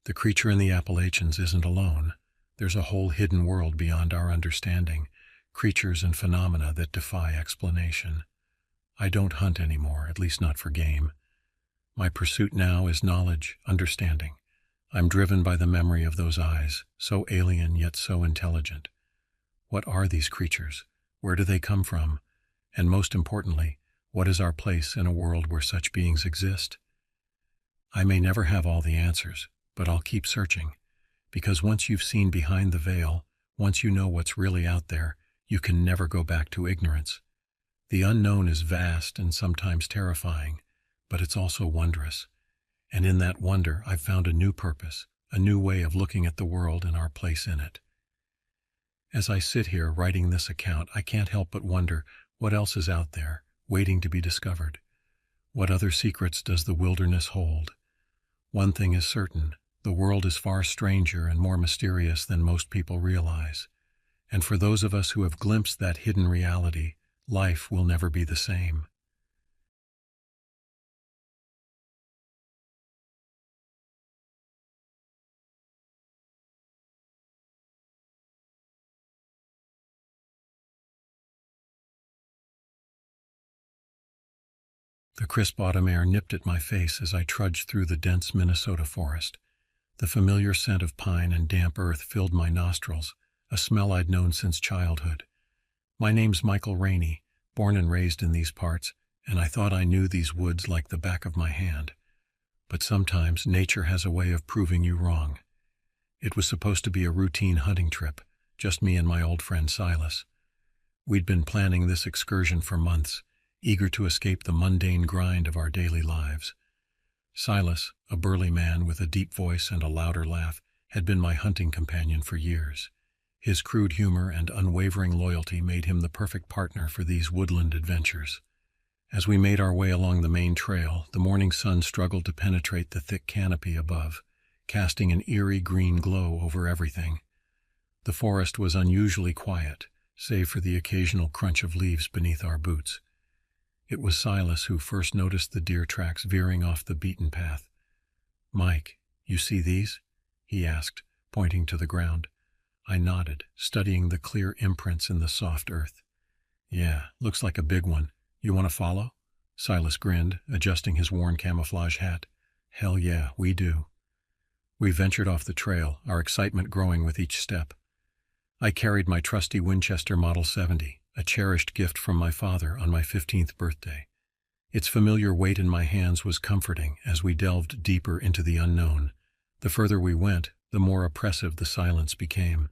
The creature in the Appalachians isn't alone. There's a whole hidden world beyond our understanding, creatures and phenomena that defy explanation. I don't hunt anymore, at least not for game. My pursuit now is knowledge, understanding. I'm driven by the memory of those eyes, so alien yet so intelligent. What are these creatures? Where do they come from? And most importantly, what is our place in a world where such beings exist? I may never have all the answers, but I'll keep searching. Because once you've seen behind the veil, once you know what's really out there, you can never go back to ignorance. The unknown is vast and sometimes terrifying, but it's also wondrous. And in that wonder, I've found a new purpose, a new way of looking at the world and our place in it. As I sit here writing this account, I can't help but wonder what else is out there, waiting to be discovered. What other secrets does the wilderness hold? One thing is certain, the world is far stranger and more mysterious than most people realize. And for those of us who have glimpsed that hidden reality, life will never be the same. The crisp autumn air nipped at my face as I trudged through the dense Minnesota forest. The familiar scent of pine and damp earth filled my nostrils, a smell I'd known since childhood. My name's Michael Rainey, born and raised in these parts, and I thought I knew these woods like the back of my hand. But sometimes nature has a way of proving you wrong. It was supposed to be a routine hunting trip, just me and my old friend Silas. We'd been planning this excursion for months, eager to escape the mundane grind of our daily lives. Silas, a burly man with a deep voice and a louder laugh, had been my hunting companion for years. His crude humor and unwavering loyalty made him the perfect partner for these woodland adventures. As we made our way along the main trail, the morning sun struggled to penetrate the thick canopy above, casting an eerie green glow over everything. The forest was unusually quiet, save for the occasional crunch of leaves beneath our boots. It was Silas who first noticed the deer tracks veering off the beaten path. "Mike, you see these?" he asked, pointing to the ground. I nodded, studying the clear imprints in the soft earth. "Yeah, looks like a big one. You want to follow?" Silas grinned, adjusting his worn camouflage hat. "Hell yeah, we do." We ventured off the trail, our excitement growing with each step. I carried my trusty Winchester Model 70, a cherished gift from my father on my 15th birthday. Its familiar weight in my hands was comforting as we delved deeper into the unknown. The further we went, the more oppressive the silence became.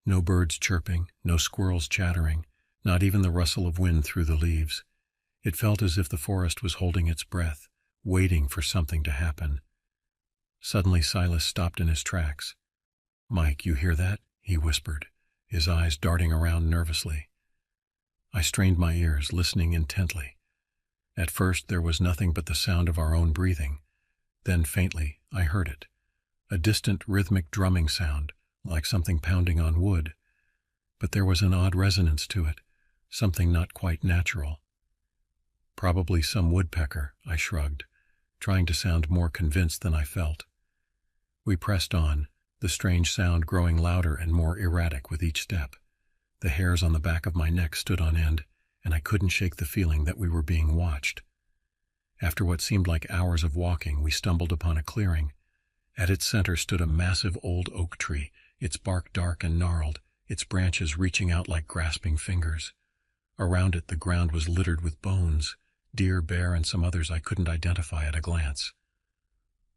No birds chirping, no squirrels chattering, not even the rustle of wind through the leaves. It felt as if the forest was holding its breath, waiting for something to happen. Suddenly Silas stopped in his tracks. "Mike, you hear that?" he whispered, his eyes darting around nervously. I strained my ears, listening intently. At first there was nothing but the sound of our own breathing. Then faintly, I heard it. A distant rhythmic drumming sound, like something pounding on wood. But there was an odd resonance to it, something not quite natural. "Probably some woodpecker," I shrugged, trying to sound more convinced than I felt. We pressed on, the strange sound growing louder and more erratic with each step. The hairs on the back of my neck stood on end, and I couldn't shake the feeling that we were being watched. After what seemed like hours of walking, we stumbled upon a clearing, At its center stood a massive old oak tree, its bark dark and gnarled, its branches reaching out like grasping fingers. Around it the ground was littered with bones, deer, bear, and some others I couldn't identify at a glance.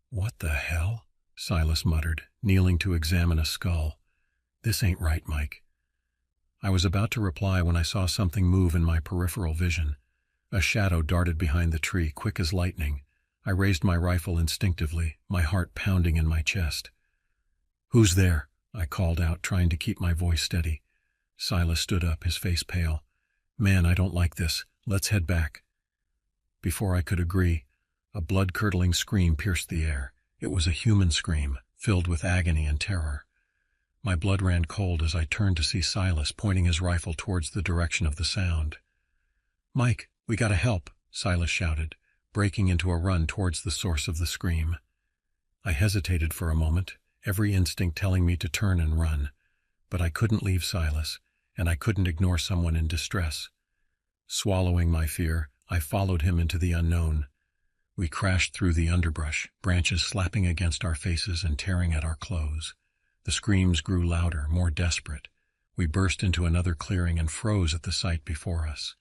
"What the hell?" Silas muttered, kneeling to examine a skull. "This ain't right, Mike." I was about to reply when I saw something move in my peripheral vision. A shadow darted behind the tree, quick as lightning. I raised my rifle instinctively, my heart pounding in my chest. "Who's there?" I called out, trying to keep my voice steady. Silas stood up, his face pale. "Man, I don't like this. Let's head back." Before I could agree, a blood-curdling scream pierced the air. It was a human scream, filled with agony and terror. My blood ran cold as I turned to see Silas pointing his rifle towards the direction of the sound. "Mike, we gotta help," Silas shouted, breaking into a run towards the source of the scream. I hesitated for a moment, every instinct telling me to turn and run. But I couldn't leave Silas, and I couldn't ignore someone in distress. Swallowing my fear, I followed him into the unknown. We crashed through the underbrush, branches slapping against our faces and tearing at our clothes. The screams grew louder, more desperate. We burst into another clearing and froze at the sight before us.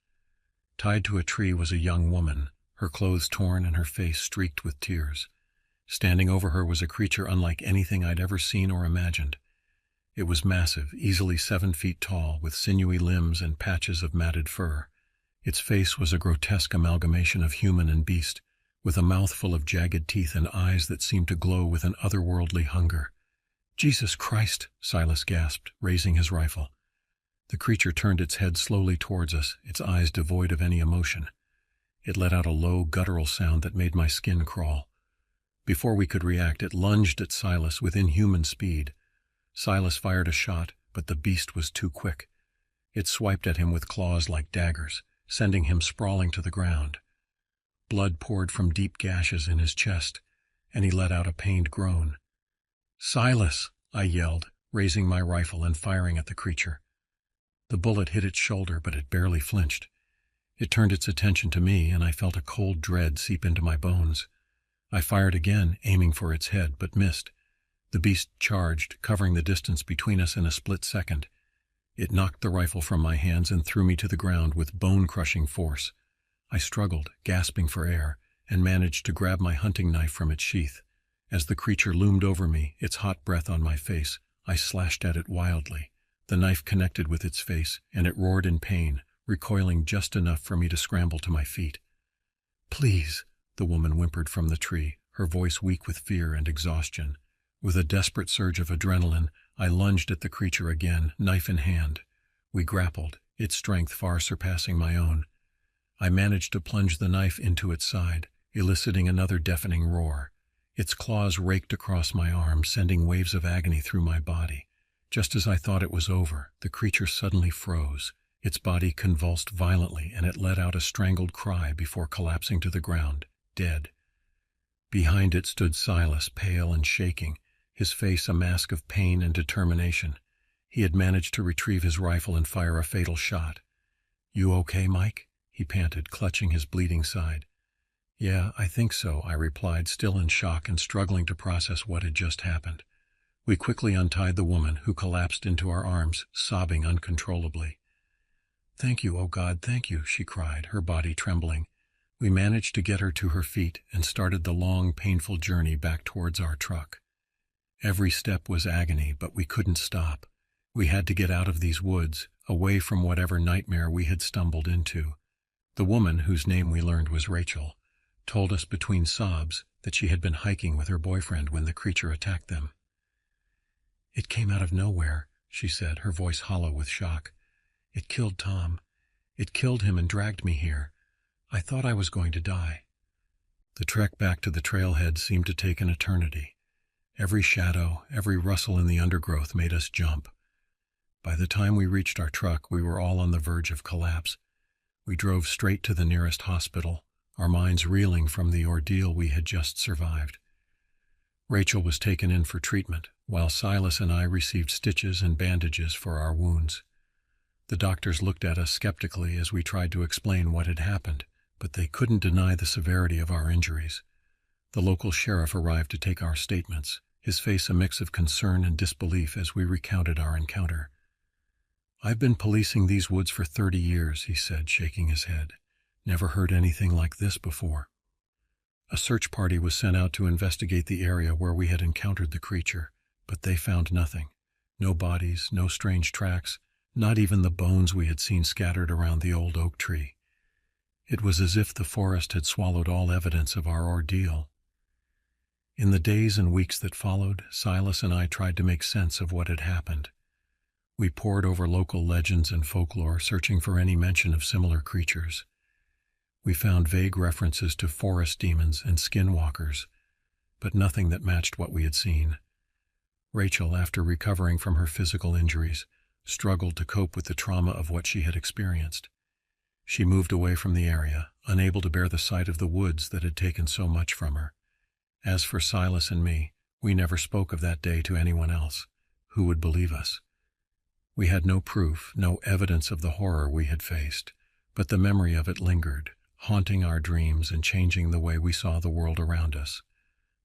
Tied to a tree was a young woman, her clothes torn and her face streaked with tears. Standing over her was a creature unlike anything I'd ever seen or imagined. It was massive, easily 7 feet tall, with sinewy limbs and patches of matted fur. Its face was a grotesque amalgamation of human and beast, with a mouth full of jagged teeth and eyes that seemed to glow with an otherworldly hunger. "Jesus Christ!" Silas gasped, raising his rifle. The creature turned its head slowly towards us, its eyes devoid of any emotion. It let out a low, guttural sound that made my skin crawl. Before we could react, it lunged at Silas with inhuman speed. Silas fired a shot, but the beast was too quick. It swiped at him with claws like daggers, sending him sprawling to the ground. Blood poured from deep gashes in his chest, and he let out a pained groan. "Silas!" I yelled, raising my rifle and firing at the creature. The bullet hit its shoulder, but it barely flinched. It turned its attention to me, and I felt a cold dread seep into my bones. I fired again, aiming for its head, but missed. The beast charged, covering the distance between us in a split second. It knocked the rifle from my hands and threw me to the ground with bone-crushing force. I struggled, gasping for air, and managed to grab my hunting knife from its sheath. As the creature loomed over me, its hot breath on my face, I slashed at it wildly. The knife connected with its face, and it roared in pain, recoiling just enough for me to scramble to my feet. "Please," the woman whimpered from the tree, her voice weak with fear and exhaustion. With a desperate surge of adrenaline, I lunged at the creature again, knife in hand. We grappled, its strength far surpassing my own. I managed to plunge the knife into its side, eliciting another deafening roar. Its claws raked across my arm, sending waves of agony through my body. Just as I thought it was over, the creature suddenly froze. Its body convulsed violently, and it let out a strangled cry before collapsing to the ground, dead. Behind it stood Silas, pale and shaking, his face a mask of pain and determination. He had managed to retrieve his rifle and fire a fatal shot. "You okay, Mike?" he panted, clutching his bleeding side. "Yeah, I think so," I replied, still in shock and struggling to process what had just happened. We quickly untied the woman, who collapsed into our arms, sobbing uncontrollably. "Thank you, oh God, thank you," she cried, her body trembling. We managed to get her to her feet and started the long, painful journey back towards our truck. Every step was agony, but we couldn't stop. We had to get out of these woods, away from whatever nightmare we had stumbled into. The woman, whose name we learned was Rachel, told us between sobs that she had been hiking with her boyfriend when the creature attacked them. "It came out of nowhere," she said, her voice hollow with shock. "It killed Tom. It killed him and dragged me here. I thought I was going to die." The trek back to the trailhead seemed to take an eternity. Every shadow, every rustle in the undergrowth made us jump. By the time we reached our truck, we were all on the verge of collapse. We drove straight to the nearest hospital, our minds reeling from the ordeal we had just survived. Rachel was taken in for treatment, while Silas and I received stitches and bandages for our wounds. The doctors looked at us skeptically as we tried to explain what had happened, but they couldn't deny the severity of our injuries. The local sheriff arrived to take our statements, his face a mix of concern and disbelief as we recounted our encounter. "I've been policing these woods for 30 years, he said, shaking his head. "Never heard anything like this before." A search party was sent out to investigate the area where we had encountered the creature, but they found nothing. No bodies, no strange tracks, not even the bones we had seen scattered around the old oak tree. It was as if the forest had swallowed all evidence of our ordeal. In the days and weeks that followed, Silas and I tried to make sense of what had happened. We pored over local legends and folklore, searching for any mention of similar creatures. We found vague references to forest demons and skinwalkers, but nothing that matched what we had seen. Rachel, after recovering from her physical injuries, struggled to cope with the trauma of what she had experienced. She moved away from the area, unable to bear the sight of the woods that had taken so much from her. As for Silas and me, we never spoke of that day to anyone else. Who would believe us? We had no proof, no evidence of the horror we had faced, but the memory of it lingered, haunting our dreams and changing the way we saw the world around us.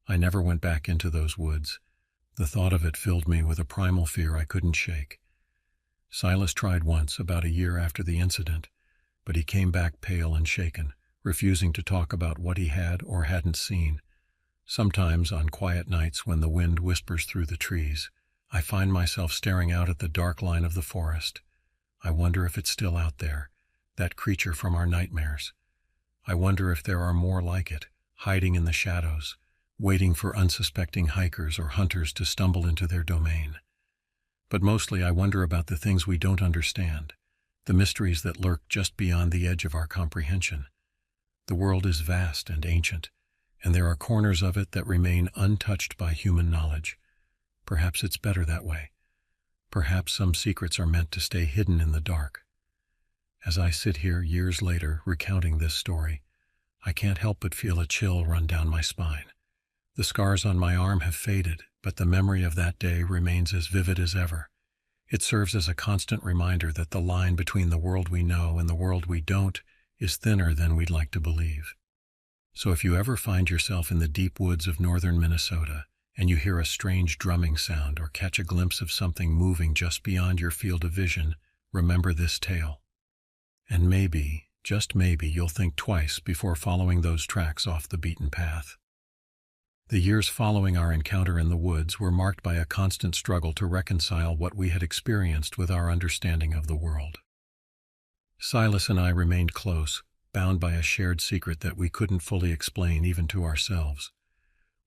I never went back into those woods. The thought of it filled me with a primal fear I couldn't shake. Silas tried once, about a year after the incident, but he came back pale and shaken, refusing to talk about what he had or hadn't seen. Sometimes, on quiet nights when the wind whispers through the trees, I find myself staring out at the dark line of the forest. I wonder if it's still out there, that creature from our nightmares. I wonder if there are more like it, hiding in the shadows, waiting for unsuspecting hikers or hunters to stumble into their domain. But mostly I wonder about the things we don't understand, the mysteries that lurk just beyond the edge of our comprehension. The world is vast and ancient, and there are corners of it that remain untouched by human knowledge. Perhaps it's better that way. Perhaps some secrets are meant to stay hidden in the dark. As I sit here years later recounting this story, I can't help but feel a chill run down my spine. The scars on my arm have faded, but the memory of that day remains as vivid as ever. It serves as a constant reminder that the line between the world we know and the world we don't is thinner than we'd like to believe. So if you ever find yourself in the deep woods of northern Minnesota, and you hear a strange drumming sound or catch a glimpse of something moving just beyond your field of vision, remember this tale. And maybe, just maybe, you'll think twice before following those tracks off the beaten path. The years following our encounter in the woods were marked by a constant struggle to reconcile what we had experienced with our understanding of the world. Silas and I remained close, bound by a shared secret that we couldn't fully explain even to ourselves.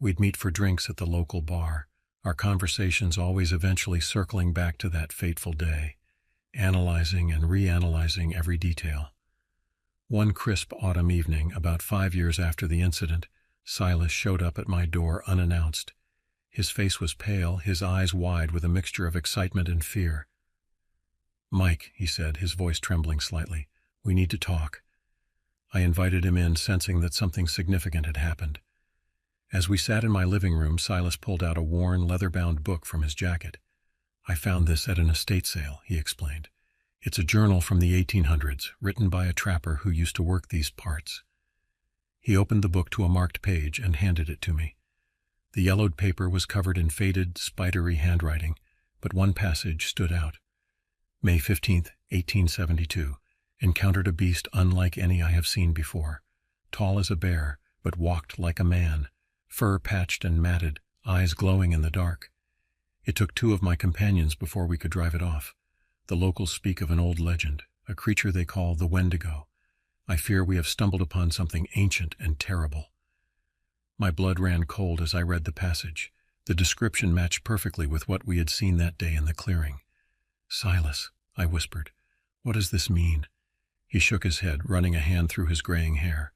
We'd meet for drinks at the local bar, our conversations always eventually circling back to that fateful day, analyzing and reanalyzing every detail. One crisp autumn evening, about 5 years after the incident, Silas showed up at my door unannounced. His face was pale, his eyes wide with a mixture of excitement and fear. "Mike," he said, his voice trembling slightly, "we need to talk." I invited him in, sensing that something significant had happened. As we sat in my living room, Silas pulled out a worn, leather-bound book from his jacket. "I found this at an estate sale," he explained. "It's a journal from the 1800s, written by a trapper who used to work these parts." He opened the book to a marked page and handed it to me. The yellowed paper was covered in faded, spidery handwriting, but one passage stood out. "May 15th, 1872. Encountered a beast unlike any I have seen before. Tall as a bear, but walked like a man. Fur patched and matted, eyes glowing in the dark. It took 2 of my companions before we could drive it off. The locals speak of an old legend, a creature they call the Wendigo. I fear we have stumbled upon something ancient and terrible." My blood ran cold as I read the passage. The description matched perfectly with what we had seen that day in the clearing. "Silas," I whispered, "what does this mean?" He shook his head, running a hand through his graying hair.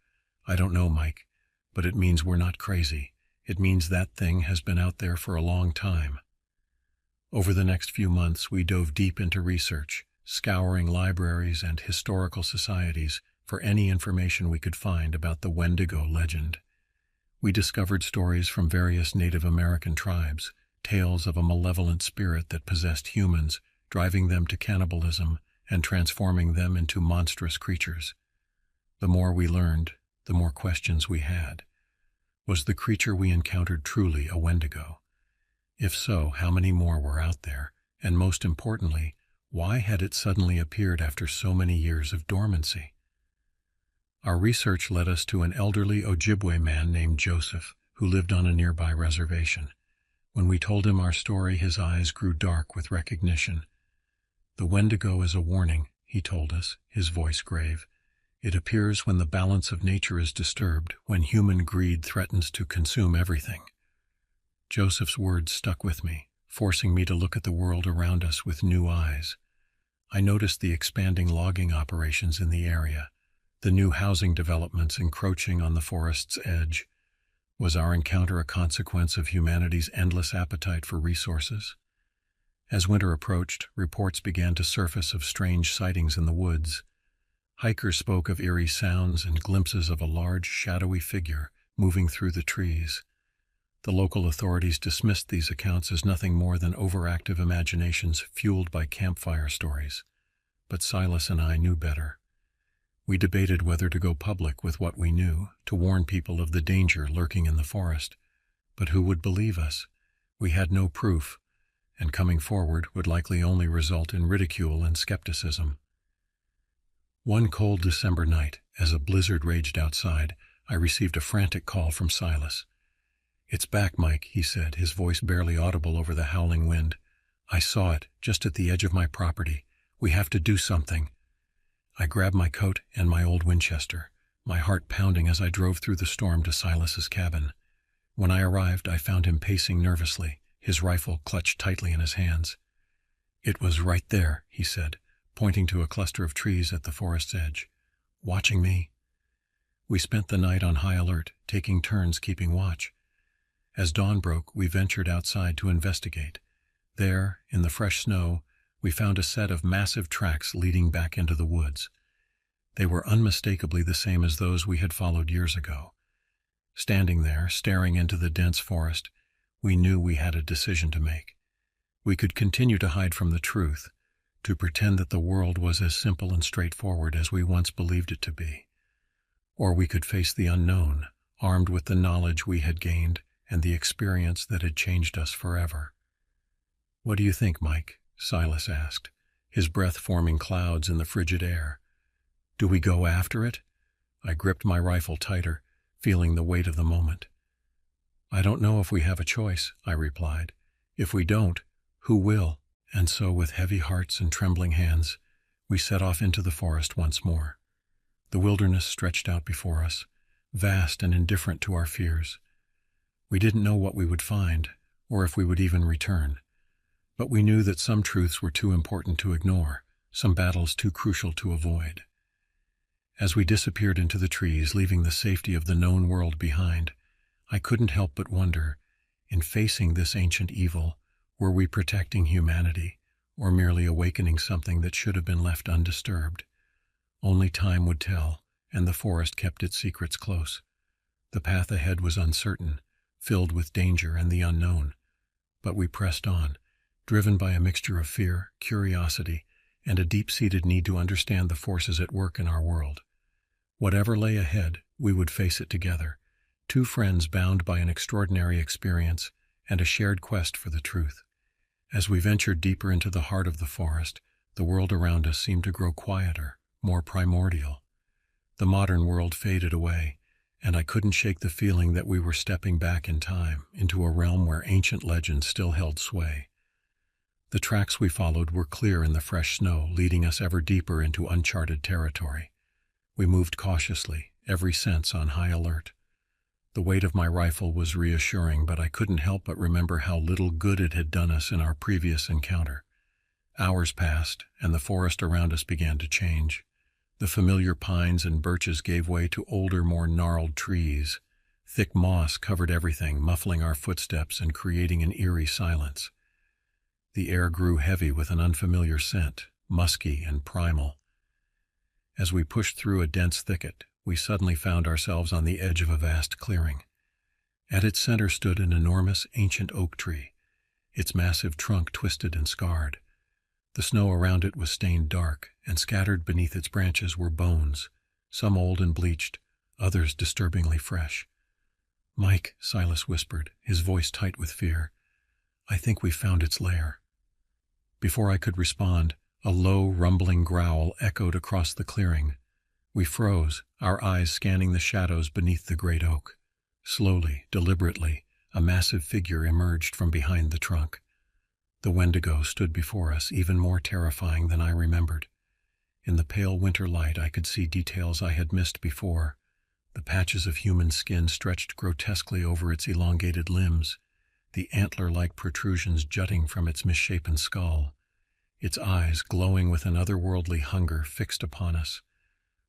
"I don't know, Mike, but it means we're not crazy. It means that thing has been out there for a long time." Over the next few months, we dove deep into research, scouring libraries and historical societies for any information we could find about the Wendigo legend. We discovered stories from various Native American tribes, tales of a malevolent spirit that possessed humans, driving them to cannibalism and transforming them into monstrous creatures. The more we learned, the more questions we had. Was the creature we encountered truly a Wendigo? If so, how many more were out there? And most importantly, why had it suddenly appeared after so many years of dormancy? Our research led us to an elderly Ojibwe man named Joseph, who lived on a nearby reservation. When we told him our story, his eyes grew dark with recognition. "The Wendigo is a warning," he told us, his voice grave. "It appears when the balance of nature is disturbed, when human greed threatens to consume everything." Joseph's words stuck with me, forcing me to look at the world around us with new eyes. I noticed the expanding logging operations in the area, the new housing developments encroaching on the forest's edge. Was our encounter a consequence of humanity's endless appetite for resources? As winter approached, reports began to surface of strange sightings in the woods. Hikers spoke of eerie sounds and glimpses of a large, shadowy figure moving through the trees. The local authorities dismissed these accounts as nothing more than overactive imaginations fueled by campfire stories. But Silas and I knew better. We debated whether to go public with what we knew, to warn people of the danger lurking in the forest. But who would believe us? We had no proof, and coming forward would likely only result in ridicule and skepticism. One cold December night, as a blizzard raged outside, I received a frantic call from Silas. "It's back, Mike," he said, his voice barely audible over the howling wind. "I saw it, just at the edge of my property. We have to do something." I grabbed my coat and my old Winchester, my heart pounding as I drove through the storm to Silas's cabin. When I arrived, I found him pacing nervously, his rifle clutched tightly in his hands. "It was right there," he said, pointing to a cluster of trees at the forest's edge. "Watching me." We spent the night on high alert, taking turns keeping watch. As dawn broke, we ventured outside to investigate. There, in the fresh snow, we found a set of massive tracks leading back into the woods. They were unmistakably the same as those we had followed years ago. Standing there, staring into the dense forest, we knew we had a decision to make. We could continue to hide from the truth, to pretend that the world was as simple and straightforward as we once believed it to be. Or we could face the unknown, armed with the knowledge we had gained and the experience that had changed us forever. "What do you think, Mike?" Silas asked, his breath forming clouds in the frigid air. "Do we go after it?" I gripped my rifle tighter, feeling the weight of the moment. "I don't know if we have a choice," I replied. "If we don't, who will?" And so, with heavy hearts and trembling hands, we set off into the forest once more. The wilderness stretched out before us, vast and indifferent to our fears. We didn't know what we would find, or if we would even return. But we knew that some truths were too important to ignore, some battles too crucial to avoid. As we disappeared into the trees, leaving the safety of the known world behind, I couldn't help but wonder, in facing this ancient evil, were we protecting humanity, or merely awakening something that should have been left undisturbed? Only time would tell, and the forest kept its secrets close. The path ahead was uncertain, filled with danger and the unknown. But we pressed on, driven by a mixture of fear, curiosity, and a deep-seated need to understand the forces at work in our world. Whatever lay ahead, we would face it together, two friends bound by an extraordinary experience and a shared quest for the truth. As we ventured deeper into the heart of the forest, the world around us seemed to grow quieter, more primordial. The modern world faded away, and I couldn't shake the feeling that we were stepping back in time, into a realm where ancient legends still held sway. The tracks we followed were clear in the fresh snow, leading us ever deeper into uncharted territory. We moved cautiously, every sense on high alert. The weight of my rifle was reassuring, but I couldn't help but remember how little good it had done us in our previous encounter. Hours passed, and the forest around us began to change. The familiar pines and birches gave way to older, more gnarled trees. Thick moss covered everything, muffling our footsteps and creating an eerie silence. The air grew heavy with an unfamiliar scent, musky and primal. As we pushed through a dense thicket, we suddenly found ourselves on the edge of a vast clearing. At its center stood an enormous ancient oak tree, its massive trunk twisted and scarred. The snow around it was stained dark, and scattered beneath its branches were bones, some old and bleached, others disturbingly fresh. "Mike," Silas whispered, his voice tight with fear, I think we found its lair." Before I could respond, a low, rumbling growl echoed across the clearing. We froze, our eyes scanning the shadows beneath the great oak. Slowly, deliberately, a massive figure emerged from behind the trunk. The Wendigo stood before us, even more terrifying than I remembered. In the pale winter light, I could see details I had missed before. The patches of human skin stretched grotesquely over its elongated limbs, the antler-like protrusions jutting from its misshapen skull. Its eyes, glowing with an otherworldly hunger, fixed upon us.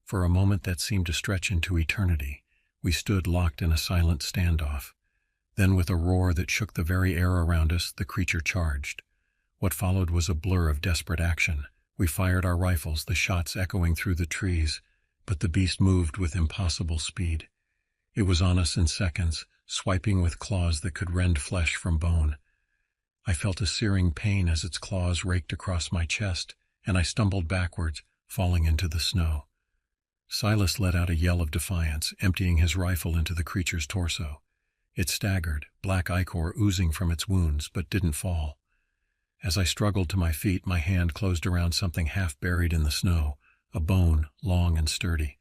For a moment that seemed to stretch into eternity, we stood locked in a silent standoff. Then, with a roar that shook the very air around us, the creature charged. What followed was a blur of desperate action. We fired our rifles, the shots echoing through the trees, but the beast moved with impossible speed. It was on us in seconds, swiping with claws that could rend flesh from bone. I felt a searing pain as its claws raked across my chest, and I stumbled backwards, falling into the snow. Silas let out a yell of defiance, emptying his rifle into the creature's torso. It staggered, black ichor oozing from its wounds, but didn't fall. As I struggled to my feet, my hand closed around something half buried in the snow, a bone, long and sturdy.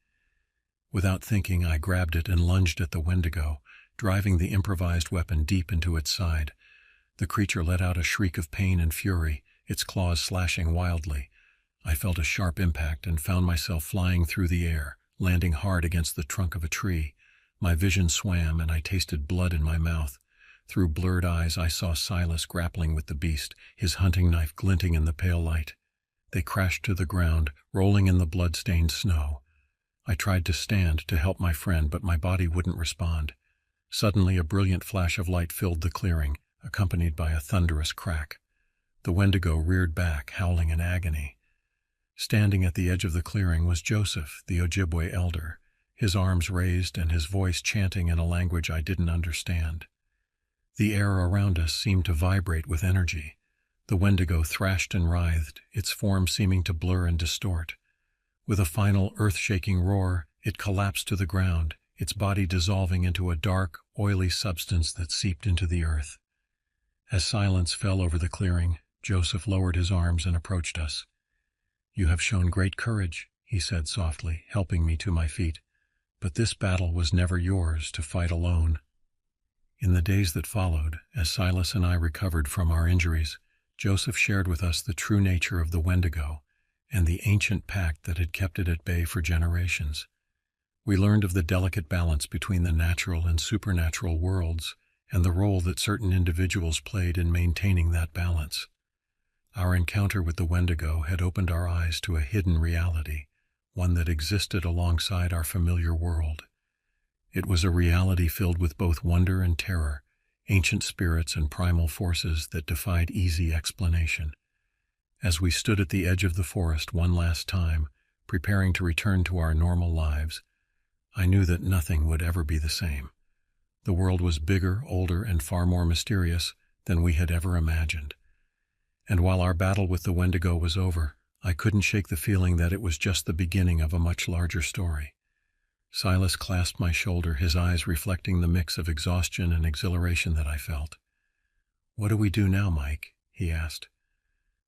Without thinking, I grabbed it and lunged at the Wendigo, driving the improvised weapon deep into its side. The creature let out a shriek of pain and fury, its claws slashing wildly. I felt a sharp impact and found myself flying through the air, landing hard against the trunk of a tree. My vision swam and I tasted blood in my mouth. Through blurred eyes, I saw Silas grappling with the beast, his hunting knife glinting in the pale light. They crashed to the ground, rolling in the blood-stained snow. I tried to stand to help my friend, but my body wouldn't respond. Suddenly, a brilliant flash of light filled the clearing, accompanied by a thunderous crack. The Wendigo reared back, howling in agony. Standing at the edge of the clearing was Joseph, the Ojibwe elder, his arms raised and his voice chanting in a language I didn't understand. The air around us seemed to vibrate with energy. The Wendigo thrashed and writhed, its form seeming to blur and distort. With a final earth-shaking roar, it collapsed to the ground, its body dissolving into a dark, oily substance that seeped into the earth. As silence fell over the clearing, Joseph lowered his arms and approached us. "You have shown great courage," he said softly, helping me to my feet. "But this battle was never yours to fight alone." In the days that followed, as Silas and I recovered from our injuries, Joseph shared with us the true nature of the Wendigo and the ancient pact that had kept it at bay for generations. We learned of the delicate balance between the natural and supernatural worlds and the role that certain individuals played in maintaining that balance. Our encounter with the Wendigo had opened our eyes to a hidden reality, one that existed alongside our familiar world. It was a reality filled with both wonder and terror, ancient spirits and primal forces that defied easy explanation. As we stood at the edge of the forest one last time, preparing to return to our normal lives, I knew that nothing would ever be the same. The world was bigger, older, and far more mysterious than we had ever imagined. And while our battle with the Wendigo was over, I couldn't shake the feeling that it was just the beginning of a much larger story. Silas clasped my shoulder, his eyes reflecting the mix of exhaustion and exhilaration that I felt. "What do we do now, Mike?" he asked.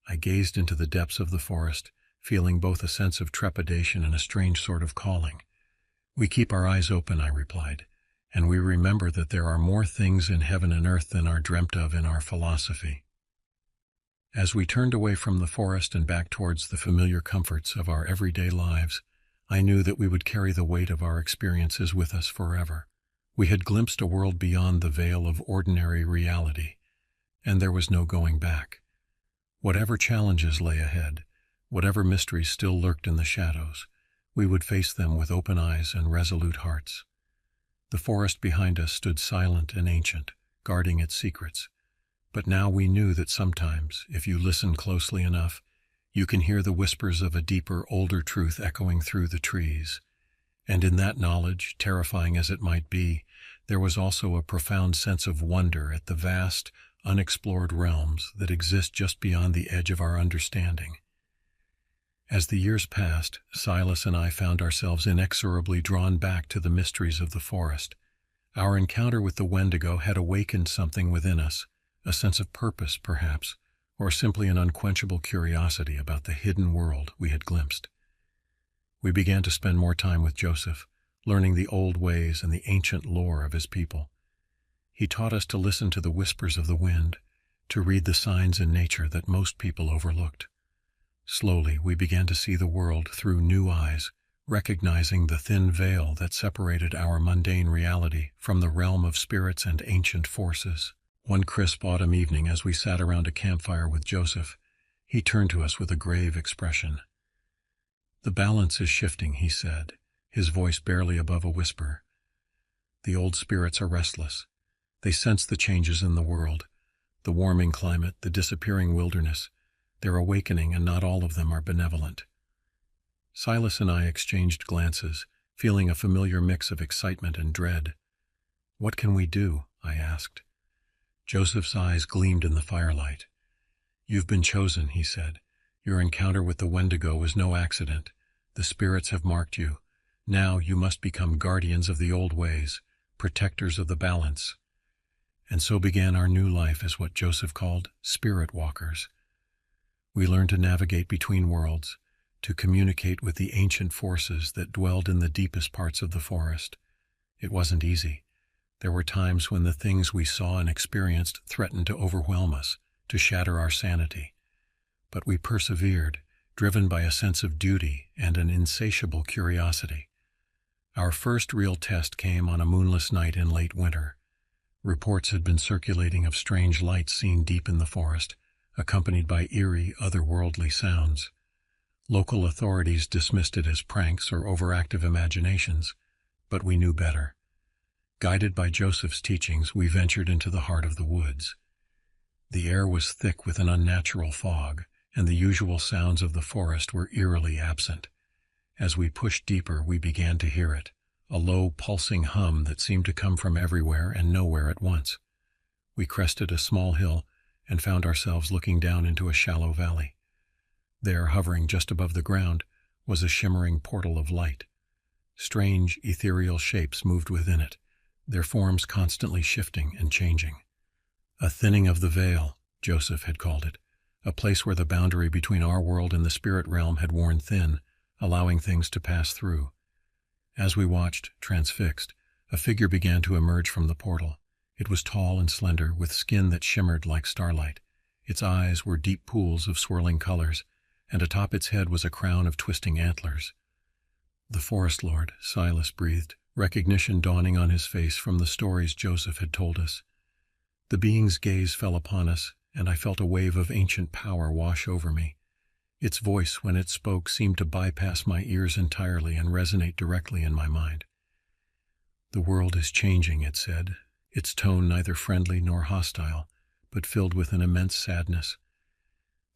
I gazed into the depths of the forest, feeling both a sense of trepidation and a strange sort of calling. "We keep our eyes open," I replied, "and we remember that there are more things in heaven and earth than are dreamt of in our philosophy." As we turned away from the forest and back towards the familiar comforts of our everyday lives, I knew that we would carry the weight of our experiences with us forever. We had glimpsed a world beyond the veil of ordinary reality, and there was no going back. Whatever challenges lay ahead, whatever mysteries still lurked in the shadows, we would face them with open eyes and resolute hearts. The forest behind us stood silent and ancient, guarding its secrets. But now we knew that sometimes, if you listen closely enough, you can hear the whispers of a deeper, older truth echoing through the trees. And in that knowledge, terrifying as it might be, there was also a profound sense of wonder at the vast, unexplored realms that exist just beyond the edge of our understanding. As the years passed, Silas and I found ourselves inexorably drawn back to the mysteries of the forest. Our encounter with the Wendigo had awakened something within us, a sense of purpose, perhaps, or simply an unquenchable curiosity about the hidden world we had glimpsed. We began to spend more time with Joseph, learning the old ways and the ancient lore of his people. He taught us to listen to the whispers of the wind, to read the signs in nature that most people overlooked. Slowly, we began to see the world through new eyes, recognizing the thin veil that separated our mundane reality from the realm of spirits and ancient forces. One crisp autumn evening, as we sat around a campfire with Joseph, he turned to us with a grave expression. "The balance is shifting," he said, his voice barely above a whisper. "The old spirits are restless. They sense the changes in the world, the warming climate, the disappearing wilderness. They're awakening, and not all of them are benevolent." Silas and I exchanged glances, feeling a familiar mix of excitement and dread. "What can we do?" I asked. Joseph's eyes gleamed in the firelight. "You've been chosen," he said. "Your encounter with the Wendigo was no accident. The spirits have marked you. Now you must become guardians of the old ways, protectors of the balance." And so began our new life as what Joseph called spirit walkers. We learned to navigate between worlds, to communicate with the ancient forces that dwelled in the deepest parts of the forest. It wasn't easy. There were times when the things we saw and experienced threatened to overwhelm us, to shatter our sanity. But we persevered, driven by a sense of duty and an insatiable curiosity. Our first real test came on a moonless night in late winter. Reports had been circulating of strange lights seen deep in the forest, accompanied by eerie, otherworldly sounds. Local authorities dismissed it as pranks or overactive imaginations, but we knew better. Guided by Joseph's teachings, we ventured into the heart of the woods. The air was thick with an unnatural fog, and the usual sounds of the forest were eerily absent. As we pushed deeper, we began to hear it, a low, pulsing hum that seemed to come from everywhere and nowhere at once. We crested a small hill and found ourselves looking down into a shallow valley. There, hovering just above the ground, was a shimmering portal of light. Strange, ethereal shapes moved within it, their forms constantly shifting and changing. A thinning of the veil, Joseph had called it, a place where the boundary between our world and the spirit realm had worn thin, allowing things to pass through. As we watched, transfixed, a figure began to emerge from the portal. It was tall and slender, with skin that shimmered like starlight. Its eyes were deep pools of swirling colors, and atop its head was a crown of twisting antlers. "The Forest Lord," Silas breathed, recognition dawning on his face from the stories Joseph had told us. The being's gaze fell upon us, and I felt a wave of ancient power wash over me. Its voice, when it spoke, seemed to bypass my ears entirely and resonate directly in my mind. "The world is changing," it said, its tone neither friendly nor hostile, but filled with an immense sadness.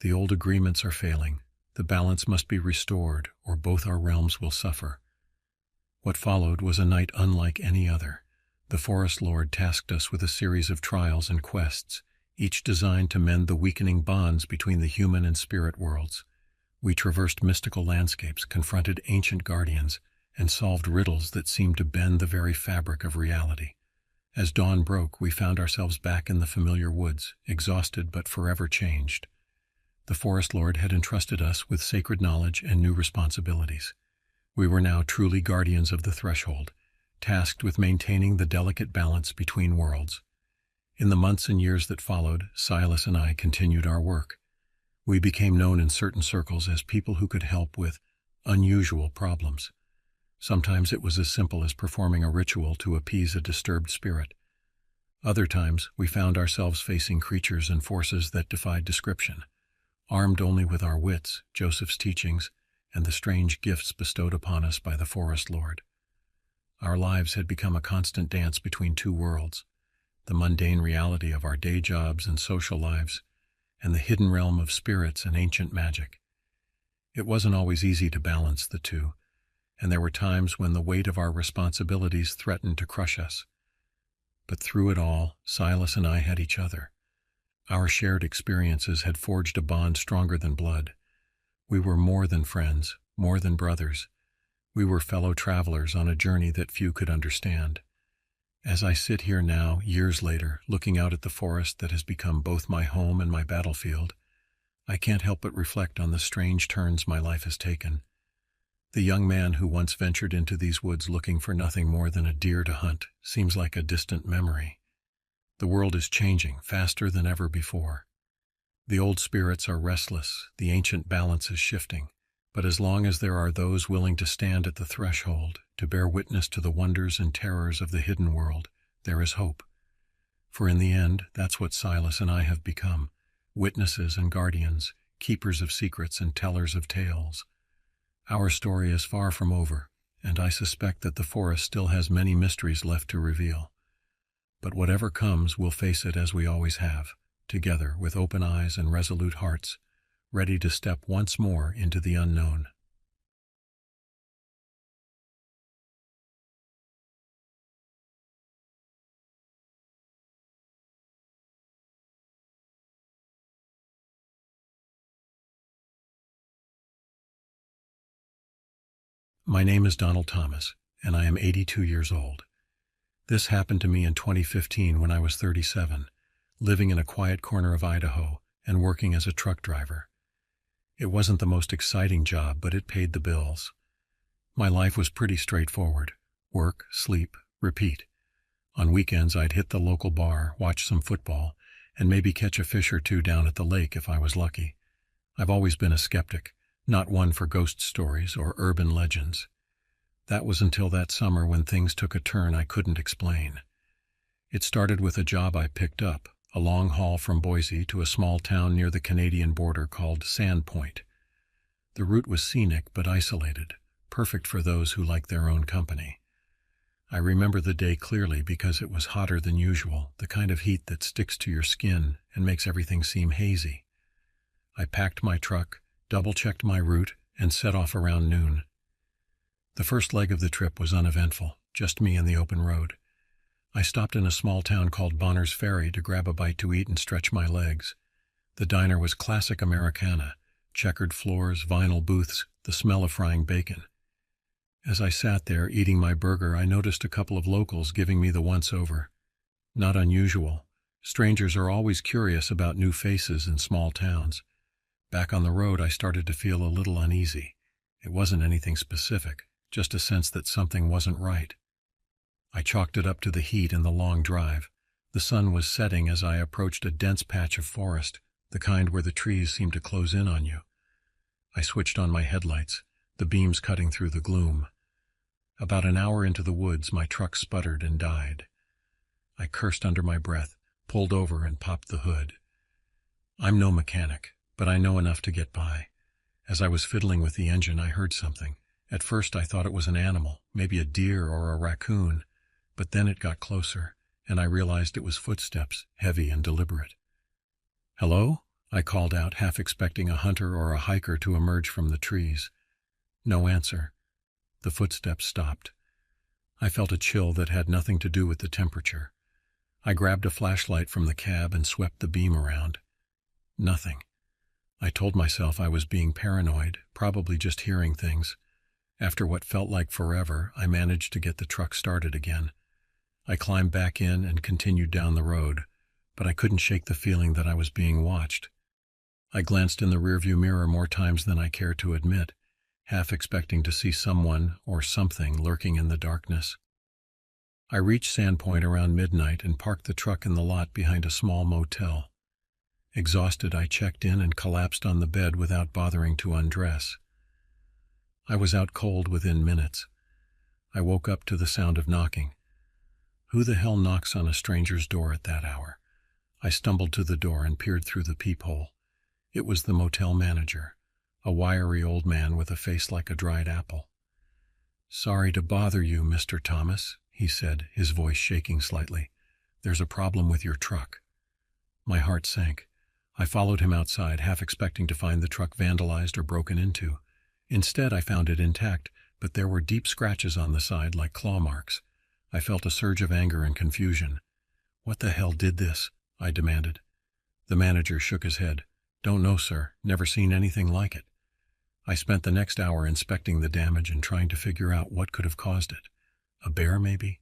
"The old agreements are failing. The balance must be restored, or both our realms will suffer." What followed was a night unlike any other. The Forest Lord tasked us with a series of trials and quests, each designed to mend the weakening bonds between the human and spirit worlds. We traversed mystical landscapes, confronted ancient guardians, and solved riddles that seemed to bend the very fabric of reality. As dawn broke, we found ourselves back in the familiar woods, exhausted but forever changed. The Forest Lord had entrusted us with sacred knowledge and new responsibilities. We were now truly guardians of the threshold, tasked with maintaining the delicate balance between worlds. In the months and years that followed, Silas and I continued our work. We became known in certain circles as people who could help with unusual problems. Sometimes it was as simple as performing a ritual to appease a disturbed spirit. Other times, we found ourselves facing creatures and forces that defied description. Armed only with our wits, Joseph's teachings, and the strange gifts bestowed upon us by the Forest Lord. Our lives had become a constant dance between two worlds, the mundane reality of our day jobs and social lives, and the hidden realm of spirits and ancient magic. It wasn't always easy to balance the two, and there were times when the weight of our responsibilities threatened to crush us. But through it all, Silas and I had each other. Our shared experiences had forged a bond stronger than blood. We were more than friends, more than brothers. We were fellow travelers on a journey that few could understand. As I sit here now, years later, looking out at the forest that has become both my home and my battlefield, I can't help but reflect on the strange turns my life has taken. The young man who once ventured into these woods looking for nothing more than a deer to hunt seems like a distant memory. The world is changing faster than ever before. The old spirits are restless, the ancient balance is shifting, but as long as there are those willing to stand at the threshold, to bear witness to the wonders and terrors of the hidden world, there is hope. For in the end, that's what Silas and I have become, witnesses and guardians, keepers of secrets and tellers of tales. Our story is far from over, and I suspect that the forest still has many mysteries left to reveal. But whatever comes, we'll face it as we always have, together with open eyes and resolute hearts, ready to step once more into the unknown. My name is Donald Thomas, and I am 82 years old. This happened to me in 2015 when I was 37, living in a quiet corner of Idaho and working as a truck driver. It wasn't the most exciting job, but it paid the bills. My life was pretty straightforward. Work, sleep, repeat. On weekends I'd hit the local bar, watch some football, and maybe catch a fish or two down at the lake if I was lucky. I've always been a skeptic, not one for ghost stories or urban legends. That was until that summer when things took a turn I couldn't explain. It started with a job I picked up, a long haul from Boise to a small town near the Canadian border called Sandpoint. The route was scenic but isolated, perfect for those who like their own company. I remember the day clearly because it was hotter than usual, the kind of heat that sticks to your skin and makes everything seem hazy. I packed my truck, double-checked my route, and set off around noon. The first leg of the trip was uneventful, just me and the open road. I stopped in a small town called Bonner's Ferry to grab a bite to eat and stretch my legs. The diner was classic Americana, checkered floors, vinyl booths, the smell of frying bacon. As I sat there eating my burger, I noticed a couple of locals giving me the once-over. Not unusual. Strangers are always curious about new faces in small towns. Back on the road, I started to feel a little uneasy. It wasn't anything specific, just a sense that something wasn't right. I chalked it up to the heat and the long drive. The sun was setting as I approached a dense patch of forest, the kind where the trees seem to close in on you. I switched on my headlights, the beams cutting through the gloom. About an hour into the woods, my truck sputtered and died. I cursed under my breath, pulled over, and popped the hood. I'm no mechanic, but I know enough to get by. As I was fiddling with the engine, I heard something. At first I thought it was an animal, maybe a deer or a raccoon, but then it got closer, and I realized it was footsteps, heavy and deliberate. "Hello?" I called out, half expecting a hunter or a hiker to emerge from the trees. No answer. The footsteps stopped. I felt a chill that had nothing to do with the temperature. I grabbed a flashlight from the cab and swept the beam around. Nothing. I told myself I was being paranoid, probably just hearing things. After what felt like forever, I managed to get the truck started again. I climbed back in and continued down the road, but I couldn't shake the feeling that I was being watched. I glanced in the rearview mirror more times than I cared to admit, half expecting to see someone or something lurking in the darkness. I reached Sandpoint around midnight and parked the truck in the lot behind a small motel. Exhausted, I checked in and collapsed on the bed without bothering to undress. I was out cold within minutes. I woke up to the sound of knocking. Who the hell knocks on a stranger's door at that hour? I stumbled to the door and peered through the peephole. It was the motel manager, a wiry old man with a face like a dried apple. "Sorry to bother you, Mr. Thomas," he said, his voice shaking slightly. "There's a problem with your truck." My heart sank. I followed him outside, half expecting to find the truck vandalized or broken into. Instead, I found it intact, but there were deep scratches on the side like claw marks. I felt a surge of anger and confusion. "What the hell did this?" I demanded. The manager shook his head. "Don't know, sir. Never seen anything like it." I spent the next hour inspecting the damage and trying to figure out what could have caused it. A bear, maybe?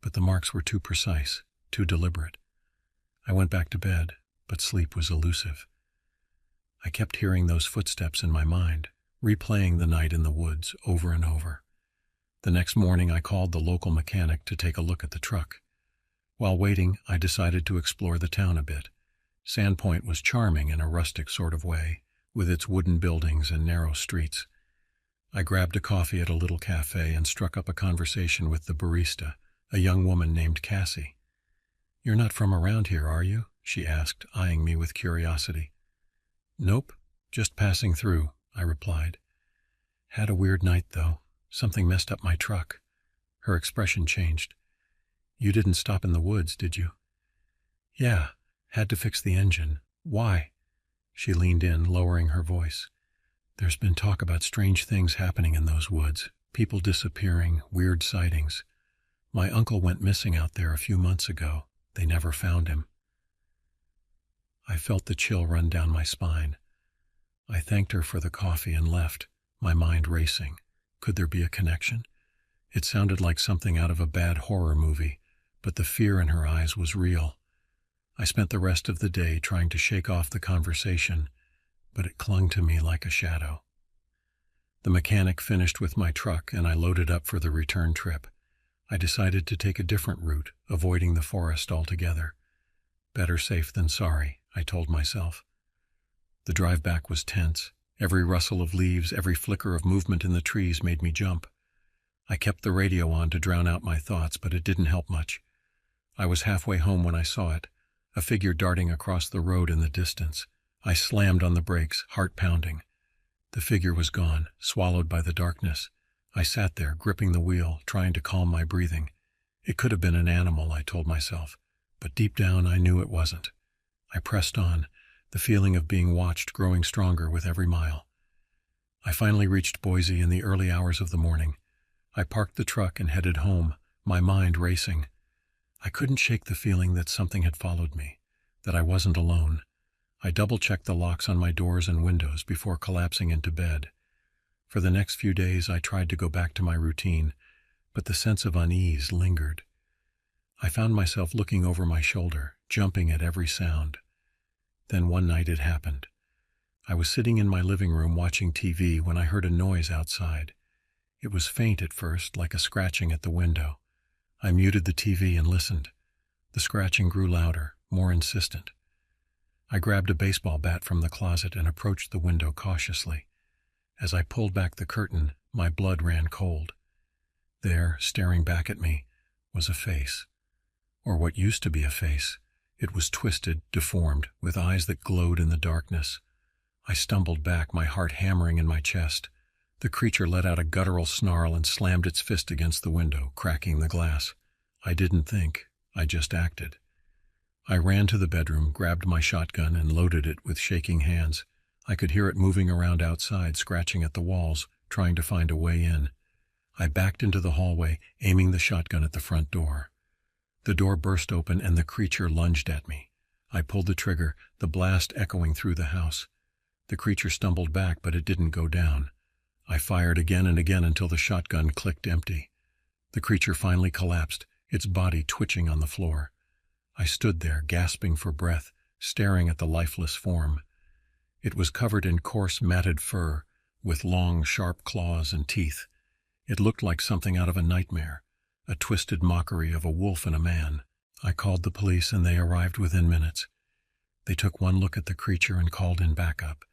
but the marks were too precise, too deliberate. I went back to bed, but sleep was elusive. I kept hearing those footsteps in my mind, replaying the night in the woods over and over. The next morning I called the local mechanic to take a look at the truck. While waiting, I decided to explore the town a bit. Sandpoint was charming in a rustic sort of way, with its wooden buildings and narrow streets. I grabbed a coffee at a little cafe and struck up a conversation with the barista, a young woman named Cassie. "You're not from around here, are you?" she asked, eyeing me with curiosity. "Nope, just passing through," I replied. "Had a weird night, though. Something messed up my truck." Her expression changed. "You didn't stop in the woods, did you?" "Yeah, had to fix the engine. Why?" She leaned in, lowering her voice. "There's been talk about strange things happening in those woods, people disappearing, weird sightings. My uncle went missing out there a few months ago. They never found him." I felt the chill run down my spine. I thanked her for the coffee and left, my mind racing. Could there be a connection? It sounded like something out of a bad horror movie, but the fear in her eyes was real. I spent the rest of the day trying to shake off the conversation, but it clung to me like a shadow. The mechanic finished with my truck and I loaded up for the return trip. I decided to take a different route, avoiding the forest altogether. Better safe than sorry, I told myself. The drive back was tense. Every rustle of leaves, every flicker of movement in the trees made me jump. I kept the radio on to drown out my thoughts, but it didn't help much. I was halfway home when I saw it, a figure darting across the road in the distance. I slammed on the brakes, heart pounding. The figure was gone, swallowed by the darkness. I sat there, gripping the wheel, trying to calm my breathing. It could have been an animal, I told myself, but deep down I knew it wasn't. I pressed on, the feeling of being watched growing stronger with every mile. I finally reached Boise in the early hours of the morning. I parked the truck and headed home, my mind racing. I couldn't shake the feeling that something had followed me, that I wasn't alone. I double-checked the locks on my doors and windows before collapsing into bed. For the next few days I tried to go back to my routine, but the sense of unease lingered. I found myself looking over my shoulder, jumping at every sound. Then one night it happened. I was sitting in my living room watching TV when I heard a noise outside. It was faint at first, like a scratching at the window. I muted the TV and listened. The scratching grew louder, more insistent. I grabbed a baseball bat from the closet and approached the window cautiously. As I pulled back the curtain, my blood ran cold. There, staring back at me, was a face. Or what used to be a face. It was twisted, deformed, with eyes that glowed in the darkness. I stumbled back, my heart hammering in my chest. The creature let out a guttural snarl and slammed its fist against the window, cracking the glass. I didn't think, I just acted. I ran to the bedroom, grabbed my shotgun, and loaded it with shaking hands. I could hear it moving around outside, scratching at the walls, trying to find a way in. I backed into the hallway, aiming the shotgun at the front door. The door burst open and the creature lunged at me. I pulled the trigger, the blast echoing through the house. The creature stumbled back, but it didn't go down. I fired again and again until the shotgun clicked empty. The creature finally collapsed, its body twitching on the floor. I stood there, gasping for breath, staring at the lifeless form. It was covered in coarse, matted fur, with long, sharp claws and teeth. It looked like something out of a nightmare, a twisted mockery of a wolf and a man. I called the police and they arrived within minutes. They took one look at the creature and called in backup.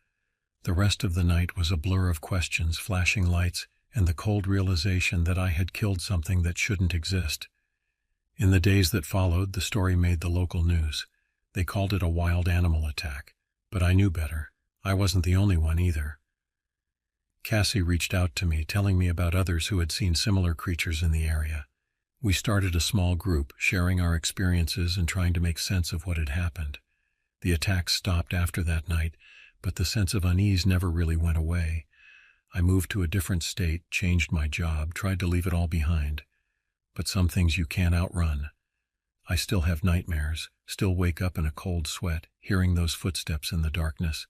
The rest of the night was a blur of questions, flashing lights, and the cold realization that I had killed something that shouldn't exist. In the days that followed, the story made the local news. They called it a wild animal attack, but I knew better. I wasn't the only one either. Cassie reached out to me, telling me about others who had seen similar creatures in the area. We started a small group, sharing our experiences and trying to make sense of what had happened. The attacks stopped after that night, but the sense of unease never really went away. I moved to a different state, changed my job, tried to leave it all behind. But some things you can't outrun. I still have nightmares, still wake up in a cold sweat, hearing those footsteps in the darkness.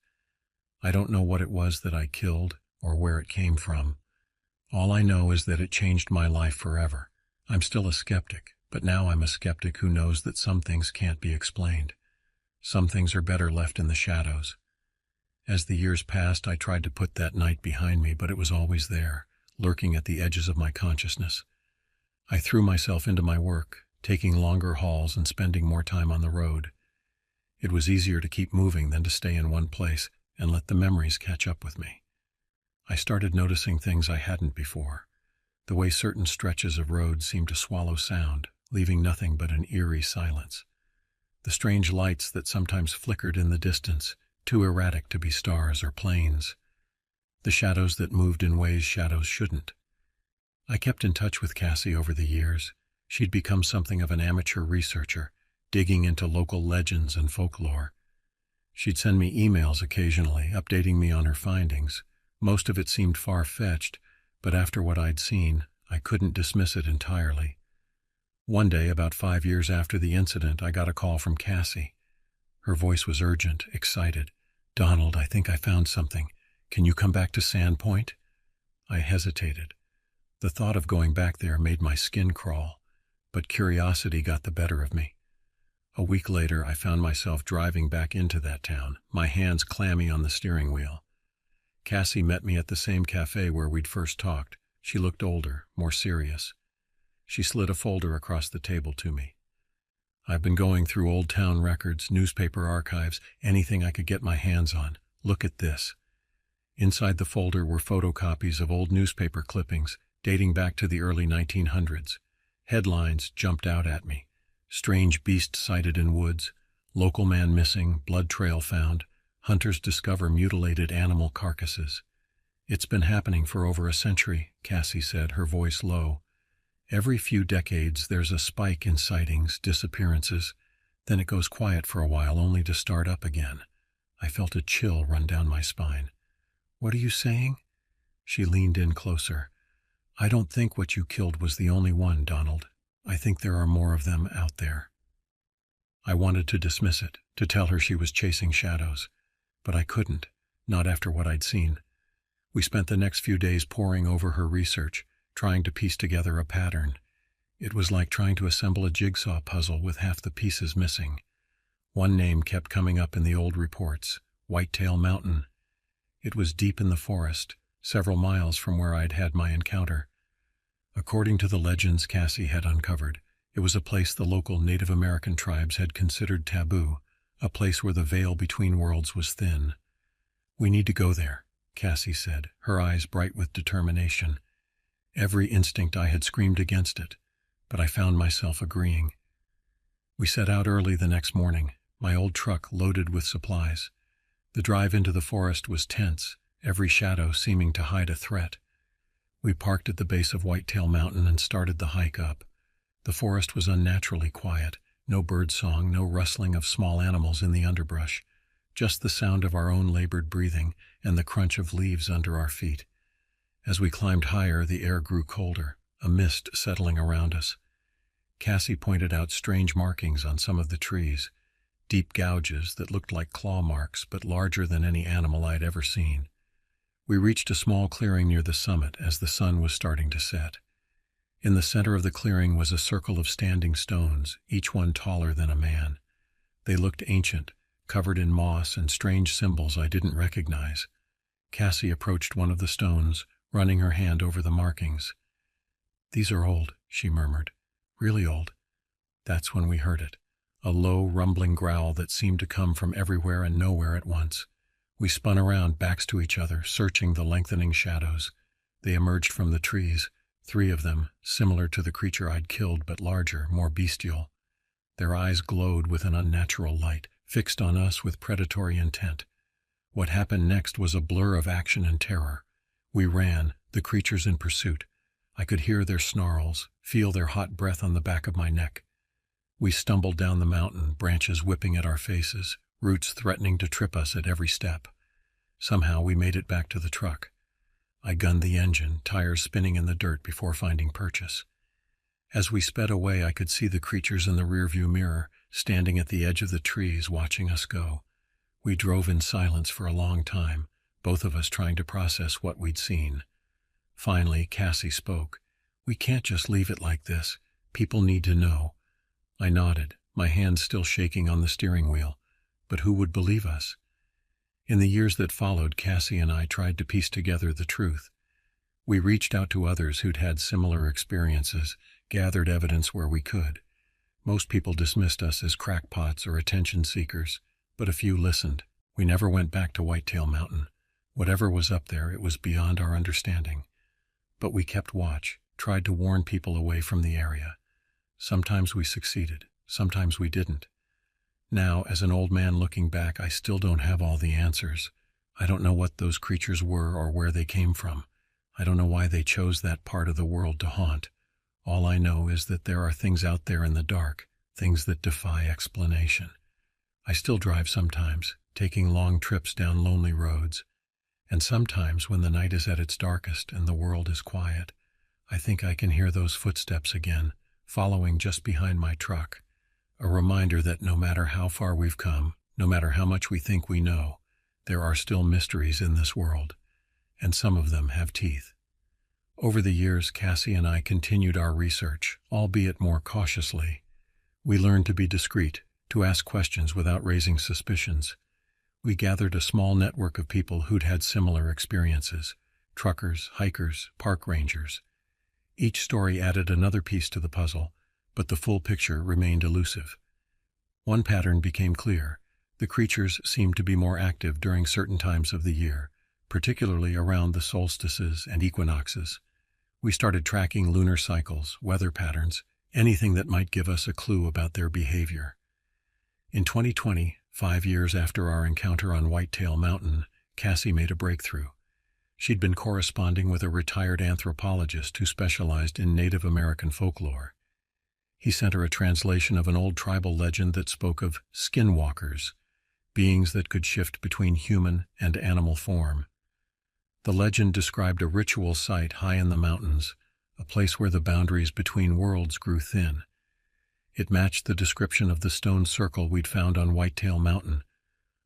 I don't know what it was that I killed or where it came from. All I know is that it changed my life forever. I'm still a skeptic, But now I'm a skeptic who knows that some things can't be explained. Some things are better left in the shadows. As the years passed, I tried to put that night behind me, but it was always there, lurking at the edges of my consciousness. I threw myself into my work, taking longer hauls and spending more time on the road. It was easier to keep moving than to stay in one place and let the memories catch up with me. I started noticing things I hadn't before. The way certain stretches of road seemed to swallow sound, leaving nothing but an eerie silence. The strange lights that sometimes flickered in the distance, too erratic to be stars or planes. The shadows that moved in ways shadows shouldn't. I kept in touch with Cassie over the years. She'd become something of an amateur researcher, digging into local legends and folklore. She'd send me emails occasionally, updating me on her findings. Most of it seemed far-fetched, but after what I'd seen, I couldn't dismiss it entirely. One day, about 5 years after the incident, I got a call from Cassie. Her voice was urgent, excited. "Donald, I think I found something. Can you come back to Sandpoint?" I hesitated. The thought of going back there made my skin crawl, but curiosity got the better of me. A week later, I found myself driving back into that town, my hands clammy on the steering wheel. Cassie met me at the same cafe where we'd first talked. She looked older, more serious. She slid a folder across the table to me. "I've been going through old town records, newspaper archives, anything I could get my hands on. Look at this." Inside the folder were photocopies of old newspaper clippings dating back to the early 1900s. Headlines jumped out at me. "Strange beast sighted in woods," "Local man missing, blood trail found," "Hunters discover mutilated animal carcasses." "It's been happening for over a century," Cassie said, her voice low. "Every few decades there's a spike in sightings, disappearances, then it goes quiet for a while only to start up again." I felt a chill run down my spine. "What are you saying?" She leaned in closer. "I don't think what you killed was the only one, Donald. I think there are more of them out there." I wanted to dismiss it, to tell her she was chasing shadows. But I couldn't, not after what I'd seen. We spent the next few days poring over her research, trying to piece together a pattern. It was like trying to assemble a jigsaw puzzle with half the pieces missing. One name kept coming up in the old reports, Whitetail Mountain. It was deep in the forest, several miles from where I'd had my encounter. According to the legends Cassie had uncovered, it was a place the local Native American tribes had considered taboo, a place where the veil between worlds was thin. "We need to go there," Cassie said, her eyes bright with determination. Every instinct I had screamed against it, but I found myself agreeing. We set out early the next morning, my old truck loaded with supplies. The drive into the forest was tense, every shadow seeming to hide a threat. We parked at the base of Whitetail Mountain and started the hike up. The forest was unnaturally quiet. No birdsong, no rustling of small animals in the underbrush, just the sound of our own labored breathing and the crunch of leaves under our feet. As we climbed higher, the air grew colder, a mist settling around us. Cassie pointed out strange markings on some of the trees, deep gouges that looked like claw marks but larger than any animal I'd ever seen. We reached a small clearing near the summit as the sun was starting to set. In the center of the clearing was a circle of standing stones, each one taller than a man. They looked ancient, covered in moss and strange symbols I didn't recognize. Cassie approached one of the stones, running her hand over the markings. "These are old," she murmured. "Really old." That's when we heard it, a low, rumbling growl that seemed to come from everywhere and nowhere at once. We spun around, backs to each other, searching the lengthening shadows. They emerged from the trees. 3 of them, similar to the creature I'd killed but larger, more bestial. Their eyes glowed with an unnatural light, fixed on us with predatory intent. What happened next was a blur of action and terror. We ran, the creatures in pursuit. I could hear their snarls, feel their hot breath on the back of my neck. We stumbled down the mountain, branches whipping at our faces, roots threatening to trip us at every step. Somehow we made it back to the truck. I gunned the engine, tires spinning in the dirt before finding purchase. As we sped away, I could see the creatures in the rearview mirror, standing at the edge of the trees, watching us go. We drove in silence for a long time, both of us trying to process what we'd seen. Finally, Cassie spoke. "We can't just leave it like this. People need to know. I nodded, my hands still shaking on the steering wheel. But who would believe us? In the years that followed, Cassie and I tried to piece together the truth. We reached out to others who'd had similar experiences, gathered evidence where we could. Most people dismissed us as crackpots or attention seekers, but a few listened. We never went back to Whitetail Mountain. Whatever was up there, it was beyond our understanding. But we kept watch, tried to warn people away from the area. Sometimes we succeeded, sometimes we didn't. Now, as an old man looking back, I still don't have all the answers. I don't know what those creatures were or where they came from. I don't know why they chose that part of the world to haunt. All I know is that there are things out there in the dark, things that defy explanation. I still drive sometimes, taking long trips down lonely roads. And sometimes, when the night is at its darkest and the world is quiet, I think I can hear those footsteps again, following just behind my truck. A reminder that no matter how far we've come, no matter how much we think we know, there are still mysteries in this world, and some of them have teeth. Over the years, Cassie and I continued our research, albeit more cautiously. We learned to be discreet, to ask questions without raising suspicions. We gathered a small network of people who'd had similar experiences: truckers, hikers, park rangers. Each story added another piece to the puzzle, but the full picture remained elusive. One pattern became clear. The creatures seemed to be more active during certain times of the year, particularly around the solstices and equinoxes. We started tracking lunar cycles, weather patterns, anything that might give us a clue about their behavior. In 2020, 5 years after our encounter on Whitetail Mountain, Cassie made a breakthrough. She'd been corresponding with a retired anthropologist who specialized in Native American folklore. He sent her a translation of an old tribal legend that spoke of skinwalkers, beings that could shift between human and animal form. The legend described a ritual site high in the mountains, a place where the boundaries between worlds grew thin. It matched the description of the stone circle we'd found on Whitetail Mountain.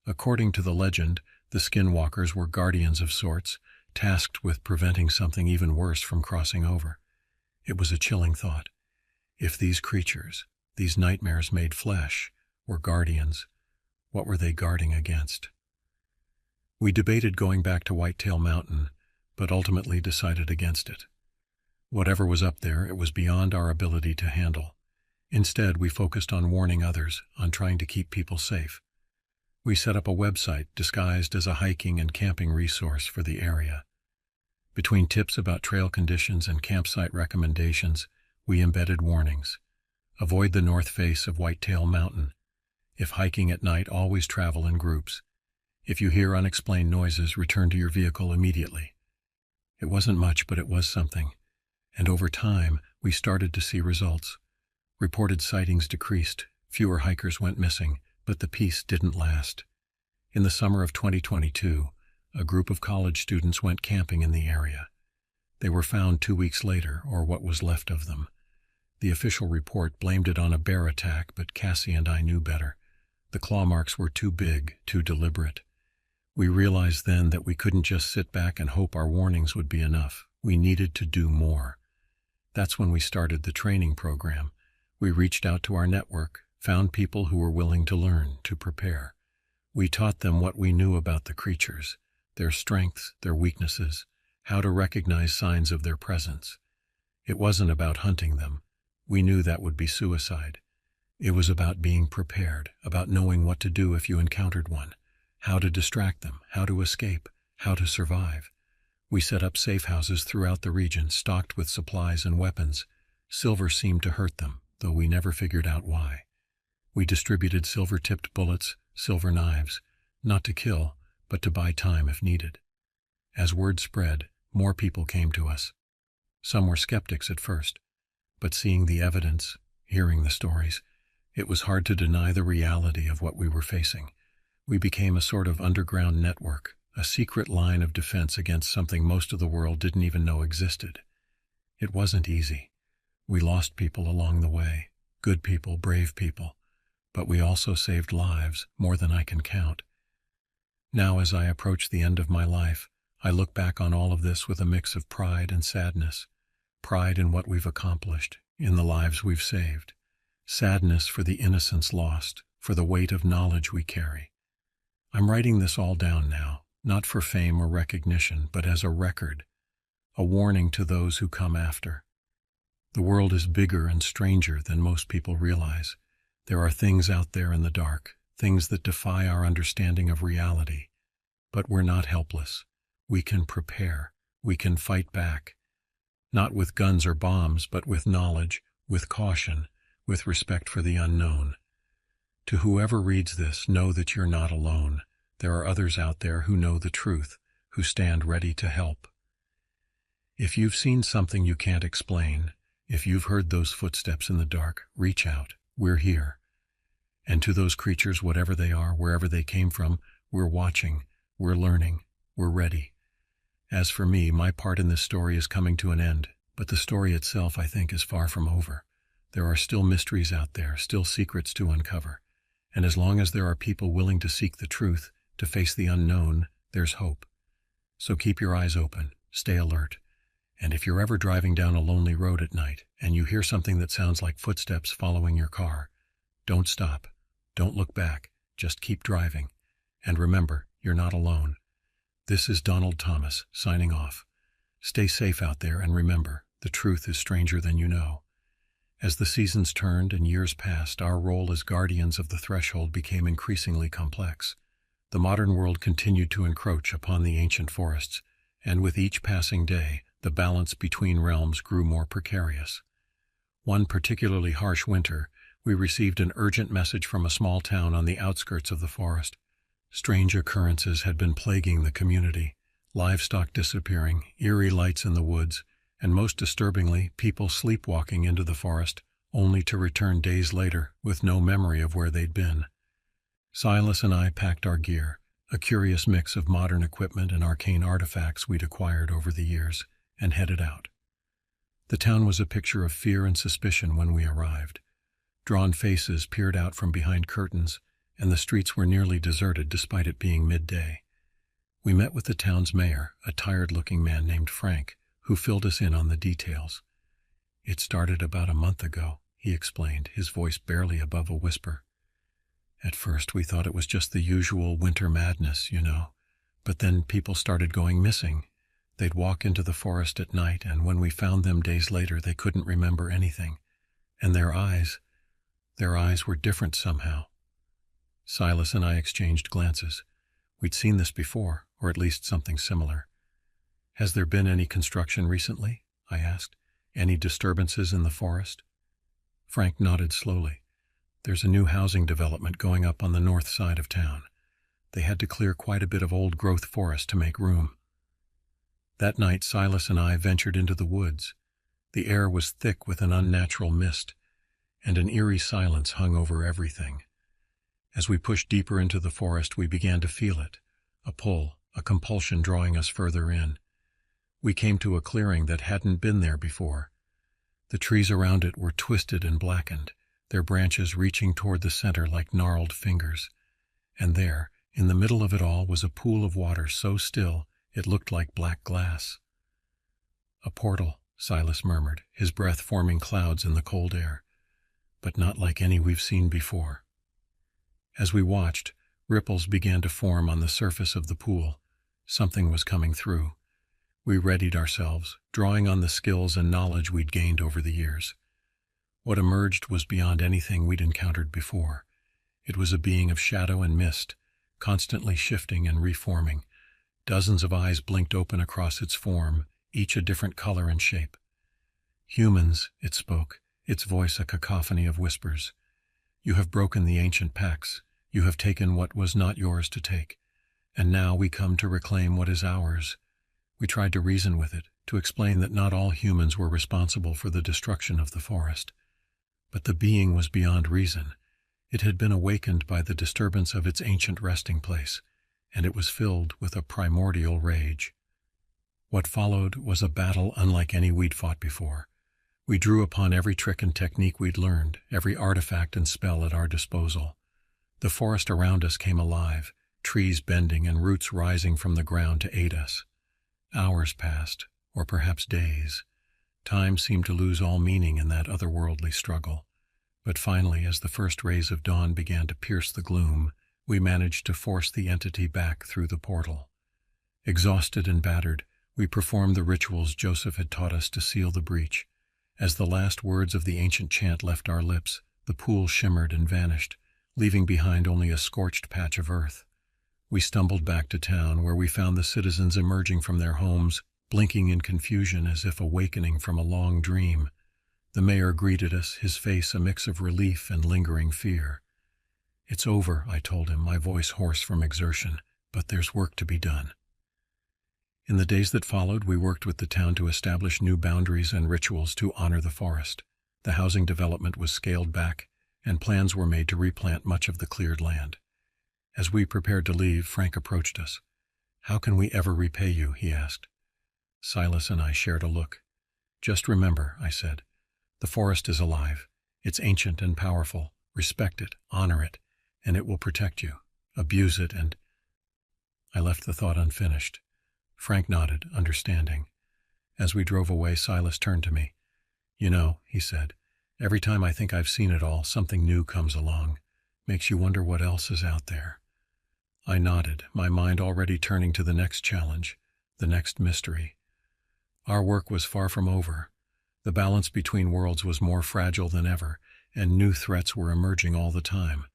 According to the legend, the skinwalkers were guardians of sorts, tasked with preventing something even worse from crossing over. It was a chilling thought. If these creatures, these nightmares made flesh, were guardians, what were they guarding against? We debated going back to Whitetail Mountain, but ultimately decided against it. Whatever was up there, it was beyond our ability to handle. Instead, we focused on warning others, on trying to keep people safe. We set up a website disguised as a hiking and camping resource for the area. Between tips about trail conditions and campsite recommendations, we embedded warnings. Avoid the north face of Whitetail Mountain. If hiking at night, always travel in groups. If you hear unexplained noises, return to your vehicle immediately. It wasn't much, but it was something. And over time, we started to see results. Reported sightings decreased, fewer hikers went missing, but the peace didn't last. In the summer of 2022, a group of college students went camping in the area. They were found 2 weeks later, or what was left of them. The official report blamed it on a bear attack, but Cassie and I knew better. The claw marks were too big, too deliberate. We realized then that we couldn't just sit back and hope our warnings would be enough. We needed to do more. That's when we started the training program. We reached out to our network, found people who were willing to learn, to prepare. We taught them what we knew about the creatures, their strengths, their weaknesses, how to recognize signs of their presence. It wasn't about hunting them. We knew that would be suicide. It was about being prepared, about knowing what to do if you encountered one, how to distract them, how to escape, how to survive. We set up safe houses throughout the region, stocked with supplies and weapons. Silver seemed to hurt them, though we never figured out why. We distributed silver-tipped bullets, silver knives, not to kill, but to buy time if needed. As word spread, more people came to us. Some were skeptics at first, but seeing the evidence, hearing the stories, it was hard to deny the reality of what we were facing. We became a sort of underground network, a secret line of defense against something most of the world didn't even know existed. It wasn't easy. We lost people along the way, good people, brave people, but we also saved lives, more than I can count. Now, as I approach the end of my life, I look back on all of this with a mix of pride and sadness. Pride in what we've accomplished, in the lives we've saved, sadness for the innocence lost, for the weight of knowledge we carry. I'm writing this all down now, not for fame or recognition, but as a record, a warning to those who come after. The world is bigger and stranger than most people realize. There are things out there in the dark, things that defy our understanding of reality. But we're not helpless. We can prepare. We can fight back. Not with guns or bombs, but with knowledge, with caution, with respect for the unknown. To whoever reads this, know that you're not alone. There are others out there who know the truth, who stand ready to help. If you've seen something you can't explain, if you've heard those footsteps in the dark, reach out. We're here. And to those creatures, whatever they are, wherever they came from, we're watching, we're learning, we're ready. As for me, my part in this story is coming to an end, but the story itself, I think, is far from over. There are still mysteries out there, still secrets to uncover. And as long as there are people willing to seek the truth, to face the unknown, there's hope. So keep your eyes open, stay alert. And if you're ever driving down a lonely road at night and you hear something that sounds like footsteps following your car, don't stop. Don't look back. Just keep driving. And remember, you're not alone. This is Donald Thomas, signing off. Stay safe out there, and remember, the truth is stranger than you know. As the seasons turned and years passed, our role as guardians of the threshold became increasingly complex. The modern world continued to encroach upon the ancient forests, and with each passing day, the balance between realms grew more precarious. One particularly harsh winter, we received an urgent message from a small town on the outskirts of the forest. Strange occurrences had been plaguing the community, livestock disappearing, eerie lights in the woods, and most disturbingly, people sleepwalking into the forest, only to return days later with no memory of where they'd been. Silas and I packed our gear, a curious mix of modern equipment and arcane artifacts we'd acquired over the years, and headed out. The town was a picture of fear and suspicion when we arrived. Drawn faces peered out from behind curtains, and the streets were nearly deserted despite it being midday. We met with the town's mayor, a tired-looking man named Frank, who filled us in on the details. "It started about a month ago," he explained, his voice barely above a whisper. "At first we thought it was just the usual winter madness, but then people started going missing. They'd walk into the forest at night, and when we found them days later, they couldn't remember anything. And their eyes were different somehow." Silas and I exchanged glances. We'd seen this before, or at least something similar. "Has there been any construction recently?" I asked. "Any disturbances in the forest?" Frank nodded slowly. "There's a new housing development going up on the north side of town. They had to clear quite a bit of old-growth forest to make room." That night, Silas and I ventured into the woods. The air was thick with an unnatural mist, and an eerie silence hung over everything. As we pushed deeper into the forest, we began to feel it, a pull, a compulsion drawing us further in. We came to a clearing that hadn't been there before. The trees around it were twisted and blackened, their branches reaching toward the center like gnarled fingers. And there, in the middle of it all, was a pool of water so still it looked like black glass. "A portal," Silas murmured, his breath forming clouds in the cold air. "But not like any we've seen before." As we watched, ripples began to form on the surface of the pool. Something was coming through. We readied ourselves, drawing on the skills and knowledge we'd gained over the years. What emerged was beyond anything we'd encountered before. It was a being of shadow and mist, constantly shifting and reforming. Dozens of eyes blinked open across its form, each a different color and shape. "Humans," it spoke, its voice a cacophony of whispers. "You have broken the ancient pacts. You have taken what was not yours to take. And now we come to reclaim what is ours." We tried to reason with it, to explain that not all humans were responsible for the destruction of the forest. But the being was beyond reason. It had been awakened by the disturbance of its ancient resting place, and it was filled with a primordial rage. What followed was a battle unlike any we'd fought before. We drew upon every trick and technique we'd learned, every artifact and spell at our disposal. The forest around us came alive, trees bending and roots rising from the ground to aid us. Hours passed, or perhaps days. Time seemed to lose all meaning in that otherworldly struggle. But finally, as the first rays of dawn began to pierce the gloom, we managed to force the entity back through the portal. Exhausted and battered, we performed the rituals Joseph had taught us to seal the breach. As the last words of the ancient chant left our lips, the pool shimmered and vanished, leaving behind only a scorched patch of earth. We stumbled back to town, where we found the citizens emerging from their homes, blinking in confusion as if awakening from a long dream. The mayor greeted us, his face a mix of relief and lingering fear. "It's over," I told him, my voice hoarse from exertion, "but there's work to be done." In the days that followed, we worked with the town to establish new boundaries and rituals to honor the forest. The housing development was scaled back, and plans were made to replant much of the cleared land. As we prepared to leave, Frank approached us. "How can we ever repay you?" he asked. Silas and I shared a look. "Just remember," I said, "the forest is alive. It's ancient and powerful. Respect it, honor it, and it will protect you. Abuse it and—" I left the thought unfinished. Frank nodded, understanding. As we drove away, Silas turned to me. "You know," he said, "every time I think I've seen it all, something new comes along. Makes you wonder what else is out there." I nodded, my mind already turning to the next challenge, the next mystery. Our work was far from over. The balance between worlds was more fragile than ever, and new threats were emerging all the time.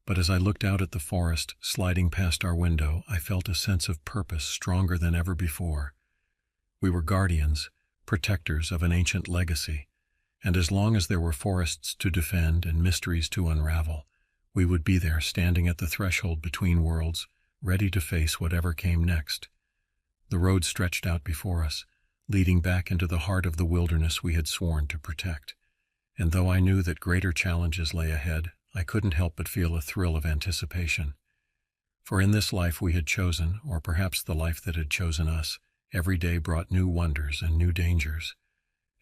But as I looked out at the forest, sliding past our window, I felt a sense of purpose stronger than ever before. We were guardians, protectors of an ancient legacy, and as long as there were forests to defend and mysteries to unravel, we would be there standing at the threshold between worlds, ready to face whatever came next. The road stretched out before us, leading back into the heart of the wilderness we had sworn to protect. And though I knew that greater challenges lay ahead, I couldn't help but feel a thrill of anticipation. For in this life we had chosen, or perhaps the life that had chosen us, every day brought new wonders and new dangers.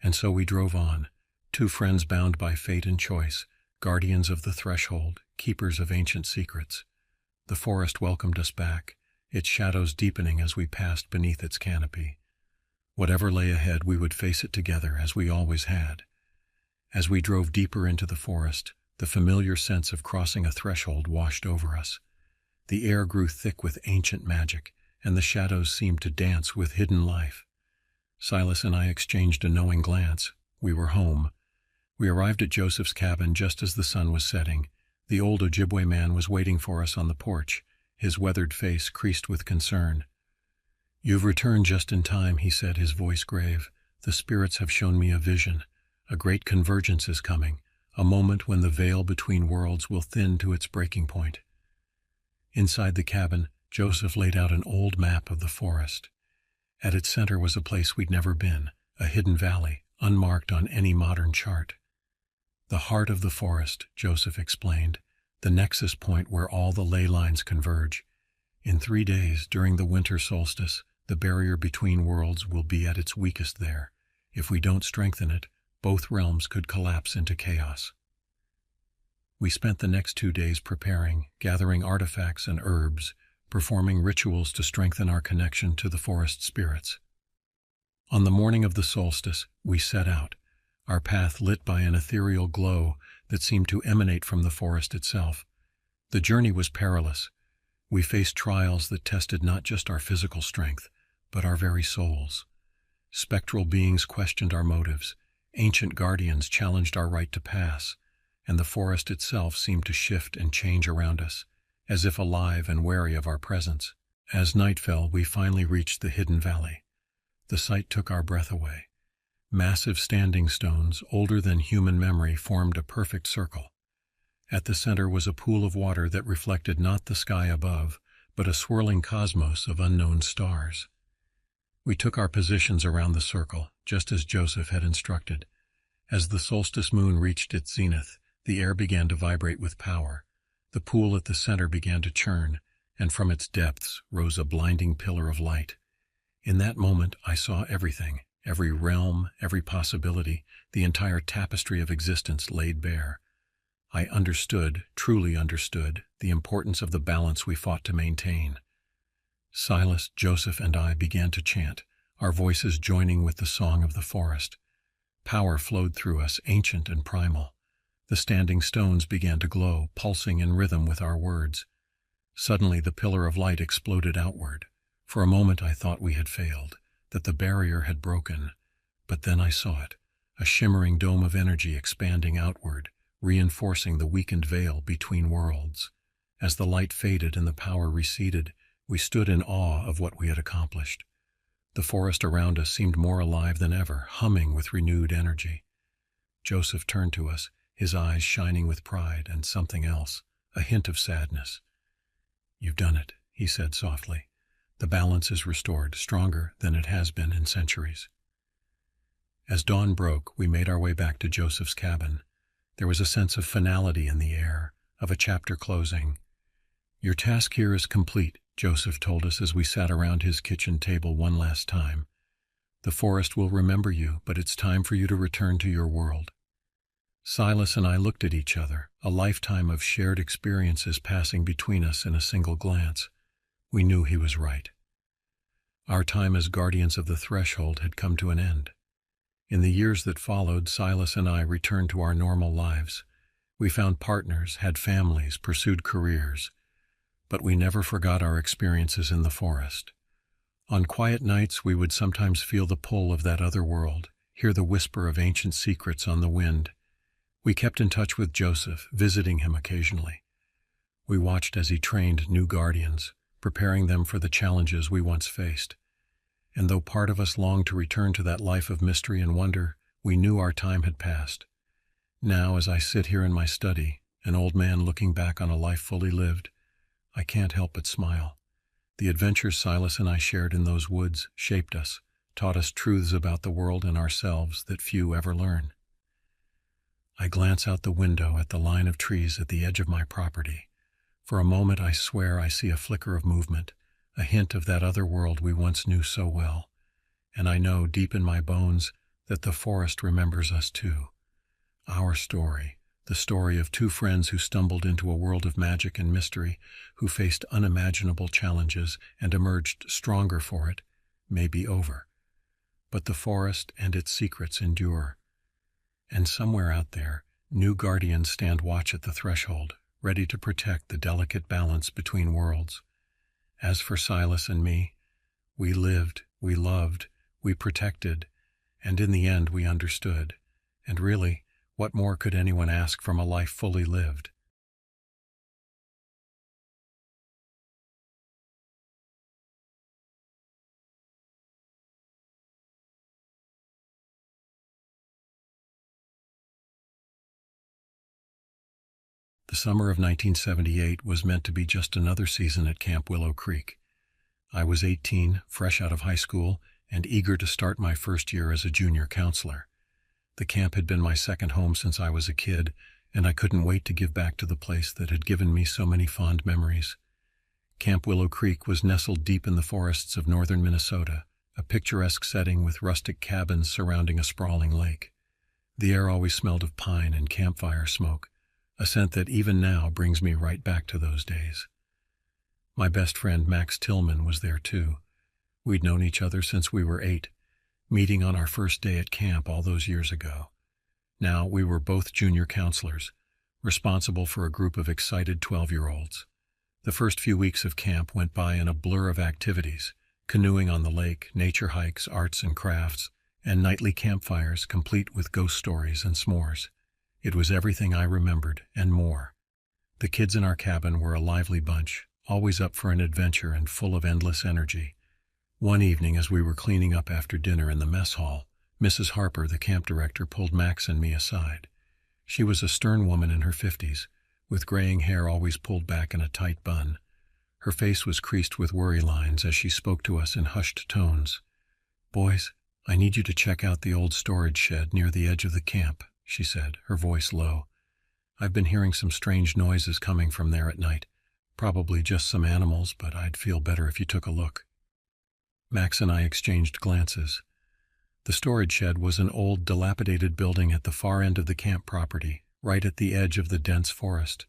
And so we drove on, two friends bound by fate and choice, guardians of the threshold, keepers of ancient secrets. The forest welcomed us back, its shadows deepening as we passed beneath its canopy. Whatever lay ahead, we would face it together as we always had. As we drove deeper into the forest, the familiar sense of crossing a threshold washed over us. The air grew thick with ancient magic, and the shadows seemed to dance with hidden life. Silas and I exchanged a knowing glance. We were home. We arrived at Joseph's cabin just as the sun was setting. The old Ojibwe man was waiting for us on the porch, his weathered face creased with concern. "You've returned just in time," he said, his voice grave. "The spirits have shown me a vision. A great convergence is coming, a moment when the veil between worlds will thin to its breaking point." Inside the cabin, Joseph laid out an old map of the forest. At its center was a place we'd never been, a hidden valley, unmarked on any modern chart. "The heart of the forest," Joseph explained, "the nexus point where all the ley lines converge. In 3 days, during the winter solstice, the barrier between worlds will be at its weakest there. If we don't strengthen it, both realms could collapse into chaos." We spent the next 2 days preparing, gathering artifacts and herbs, performing rituals to strengthen our connection to the forest spirits. On the morning of the solstice, we set out, our path lit by an ethereal glow that seemed to emanate from the forest itself. The journey was perilous. We faced trials that tested not just our physical strength, but our very souls. Spectral beings questioned our motives, ancient guardians challenged our right to pass, and the forest itself seemed to shift and change around us, as if alive and wary of our presence. As night fell, we finally reached the hidden valley. The sight took our breath away. Massive standing stones, older than human memory, formed a perfect circle. At the center was a pool of water that reflected not the sky above, but a swirling cosmos of unknown stars. We took our positions around the circle, just as Joseph had instructed. As the solstice moon reached its zenith, the air began to vibrate with power. The pool at the center began to churn, and from its depths rose a blinding pillar of light. In that moment, I saw everything, every realm, every possibility, the entire tapestry of existence laid bare. I understood, truly understood, the importance of the balance we fought to maintain. Silas, Joseph, and I began to chant, our voices joining with the song of the forest. Power flowed through us, ancient and primal. The standing stones began to glow, pulsing in rhythm with our words. Suddenly the pillar of light exploded outward. For a moment I thought we had failed, that the barrier had broken. But then I saw it, a shimmering dome of energy expanding outward, reinforcing the weakened veil between worlds. As the light faded and the power receded, we stood in awe of what we had accomplished. The forest around us seemed more alive than ever, humming with renewed energy. Joseph turned to us, his eyes shining with pride and something else, a hint of sadness. "You've done it," he said softly. "The balance is restored, stronger than it has been in centuries." As dawn broke, we made our way back to Joseph's cabin. There was a sense of finality in the air, of a chapter closing. "Your task here is complete," Joseph told us as we sat around his kitchen table one last time. "The forest will remember you, but it's time for you to return to your world." Silas and I looked at each other, a lifetime of shared experiences passing between us in a single glance. We knew he was right. Our time as guardians of the threshold had come to an end. In the years that followed, Silas and I returned to our normal lives. We found partners, had families, pursued careers. But we never forgot our experiences in the forest. On quiet nights, we would sometimes feel the pull of that other world, hear the whisper of ancient secrets on the wind. We kept in touch with Joseph, visiting him occasionally. We watched as he trained new guardians, preparing them for the challenges we once faced. And though part of us longed to return to that life of mystery and wonder, we knew our time had passed. Now, as I sit here in my study, an old man looking back on a life fully lived, I can't help but smile. The adventures Silas and I shared in those woods shaped us, taught us truths about the world and ourselves that few ever learn. I glance out the window at the line of trees at the edge of my property. For a moment I swear I see a flicker of movement, a hint of that other world we once knew so well. And I know deep in my bones that the forest remembers us too. Our story, the story of two friends who stumbled into a world of magic and mystery, who faced unimaginable challenges and emerged stronger for it, may be over. But the forest and its secrets endure. And somewhere out there, new guardians stand watch at the threshold, ready to protect the delicate balance between worlds. As for Silas and me, we lived, we loved, we protected, and in the end we understood. And really, what more could anyone ask from a life fully lived? The summer of 1978 was meant to be just another season at Camp Willow Creek. I was 18, fresh out of high school, and eager to start my first year as a junior counselor. The camp had been my second home since I was a kid, and I couldn't wait to give back to the place that had given me so many fond memories. Camp Willow Creek was nestled deep in the forests of northern Minnesota, a picturesque setting with rustic cabins surrounding a sprawling lake. The air always smelled of pine and campfire smoke, a scent that even now brings me right back to those days. My best friend Max Tillman was there too. We'd known each other since we were 8, meeting on our first day at camp all those years ago. Now we were both junior counselors, responsible for a group of excited 12-year-olds. The first few weeks of camp went by in a blur of activities: canoeing on the lake, nature hikes, arts and crafts, and nightly campfires complete with ghost stories and s'mores. It was everything I remembered, and more. The kids in our cabin were a lively bunch, always up for an adventure and full of endless energy. One evening, as we were cleaning up after dinner in the mess hall, Mrs. Harper, the camp director, pulled Max and me aside. She was a stern woman in her 50s, with graying hair always pulled back in a tight bun. Her face was creased with worry lines as she spoke to us in hushed tones. "Boys, I need you to check out the old storage shed near the edge of the camp," she said, her voice low. "I've been hearing some strange noises coming from there at night. Probably just some animals, but I'd feel better if you took a look." Max and I exchanged glances. The storage shed was an old, dilapidated building at the far end of the camp property, right at the edge of the dense forest.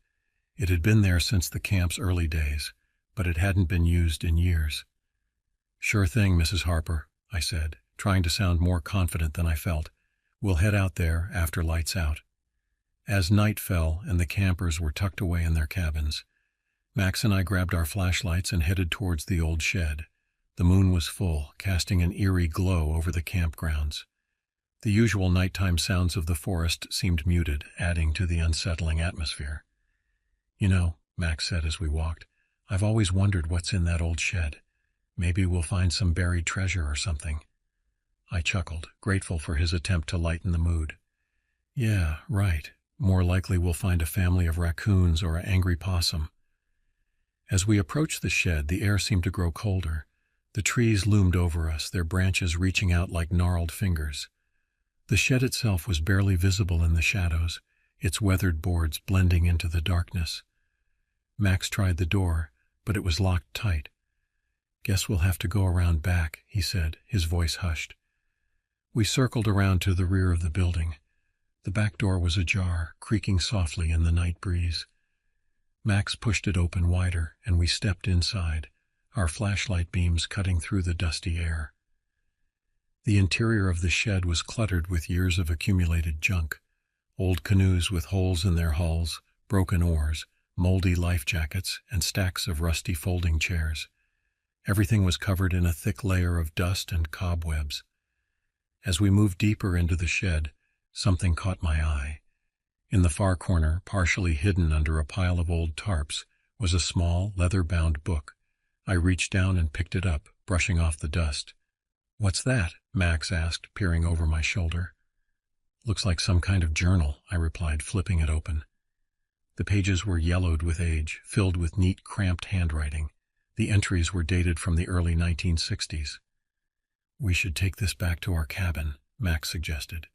It had been there since the camp's early days, but it hadn't been used in years. "Sure thing, Mrs. Harper," I said, trying to sound more confident than I felt. We'll head out there after lights out. As night fell and the campers were tucked away in their cabins, Max and I grabbed our flashlights and headed towards the old shed. The moon was full, casting an eerie glow over the campgrounds. The usual nighttime sounds of the forest seemed muted, adding to the unsettling atmosphere. "You know," Max said as we walked, "I've always wondered what's in that old shed. Maybe we'll find some buried treasure or something." I chuckled, grateful for his attempt to lighten the mood. "Yeah, right. More likely we'll find a family of raccoons or an angry possum." As we approached the shed, the air seemed to grow colder. The trees loomed over us, their branches reaching out like gnarled fingers. The shed itself was barely visible in the shadows, its weathered boards blending into the darkness. Max tried the door, but it was locked tight. "Guess we'll have to go around back," he said, his voice hushed. We circled around to the rear of the building. The back door was ajar, creaking softly in the night breeze. Max pushed it open wider, and we stepped inside, our flashlight beams cutting through the dusty air. The interior of the shed was cluttered with years of accumulated junk: old canoes with holes in their hulls, broken oars, moldy life jackets, and stacks of rusty folding chairs. Everything was covered in a thick layer of dust and cobwebs. As we moved deeper into the shed, something caught my eye. In the far corner, partially hidden under a pile of old tarps, was a small, leather-bound book. I reached down and picked it up, brushing off the dust. "What's that?" Max asked, peering over my shoulder. "Looks like some kind of journal," I replied, flipping it open. The pages were yellowed with age, filled with neat, cramped handwriting. The entries were dated from the early 1960s. "We should take this back to our cabin," Max suggested.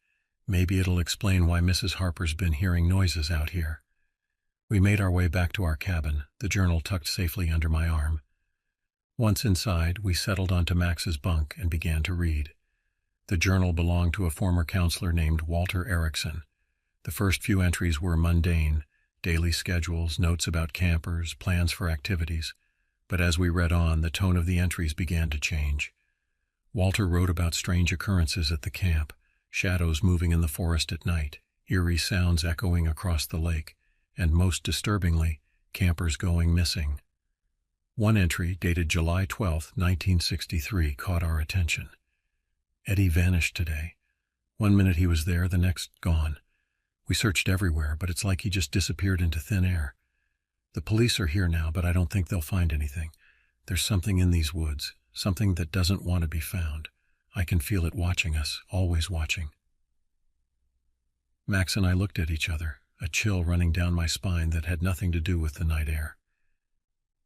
"Maybe it'll explain why Mrs. Harper's been hearing noises out here." We made our way back to our cabin, the journal tucked safely under my arm. Once inside, we settled onto Max's bunk and began to read. The journal belonged to a former counselor named Walter Erickson. The first few entries were mundane: daily schedules, notes about campers, plans for activities. But as we read on, the tone of the entries began to change. Walter wrote about strange occurrences at the camp: shadows moving in the forest at night, eerie sounds echoing across the lake, and most disturbingly, campers going missing. One entry, dated July 12, 1963, caught our attention. "Eddie vanished today. One minute he was there, the next gone. We searched everywhere, but it's like he just disappeared into thin air. The police are here now, but I don't think they'll find anything. There's something in these woods, something that doesn't want to be found. I can feel it watching us, always watching." Max and I looked at each other, a chill running down my spine that had nothing to do with the night air.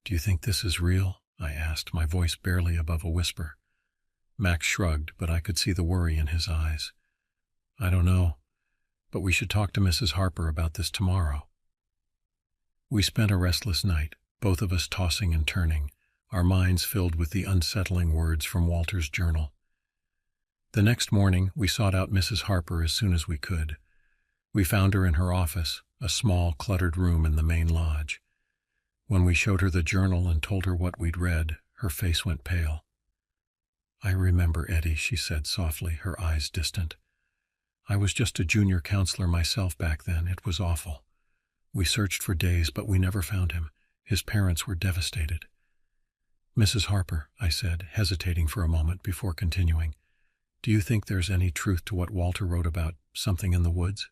"Do you think this is real?" I asked, my voice barely above a whisper. Max shrugged, but I could see the worry in his eyes. "I don't know, but we should talk to Mrs. Harper about this tomorrow." We spent a restless night, both of us tossing and turning, our minds filled with the unsettling words from Walter's journal. The next morning, we sought out Mrs. Harper as soon as we could. We found her in her office, a small, cluttered room in the main lodge. When we showed her the journal and told her what we'd read, her face went pale. "I remember Eddie," she said softly, her eyes distant. "I was just a junior counselor myself back then. It was awful. We searched for days, but we never found him. His parents were devastated." "Mrs. Harper," I said, hesitating for a moment before continuing, "do you think there's any truth to what Walter wrote about something in the woods?"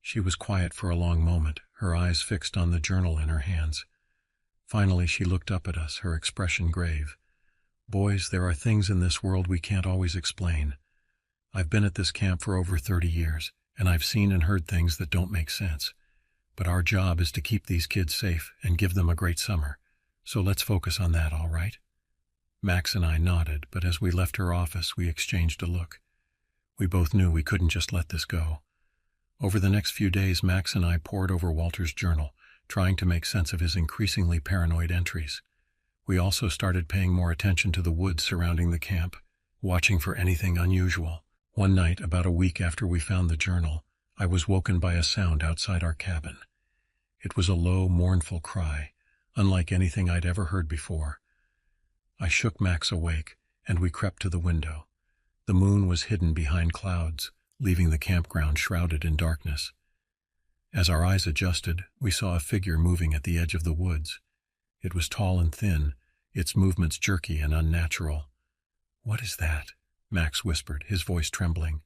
She was quiet for a long moment, her eyes fixed on the journal in her hands. Finally, she looked up at us, her expression grave. "Boys, there are things in this world we can't always explain. I've been at this camp for over 30 years, and I've seen and heard things that don't make sense. But our job is to keep these kids safe and give them a great summer. So let's focus on that, all right?" Max and I nodded, but as we left her office, we exchanged a look. We both knew we couldn't just let this go. Over the next few days, Max and I pored over Walter's journal, trying to make sense of his increasingly paranoid entries. We also started paying more attention to the woods surrounding the camp, watching for anything unusual. One night, about a week after we found the journal, I was woken by a sound outside our cabin. It was a low, mournful cry, unlike anything I'd ever heard before. I shook Max awake, and we crept to the window. The moon was hidden behind clouds, leaving the campground shrouded in darkness. As our eyes adjusted, we saw a figure moving at the edge of the woods. It was tall and thin, its movements jerky and unnatural. "What is that?" Max whispered, his voice trembling.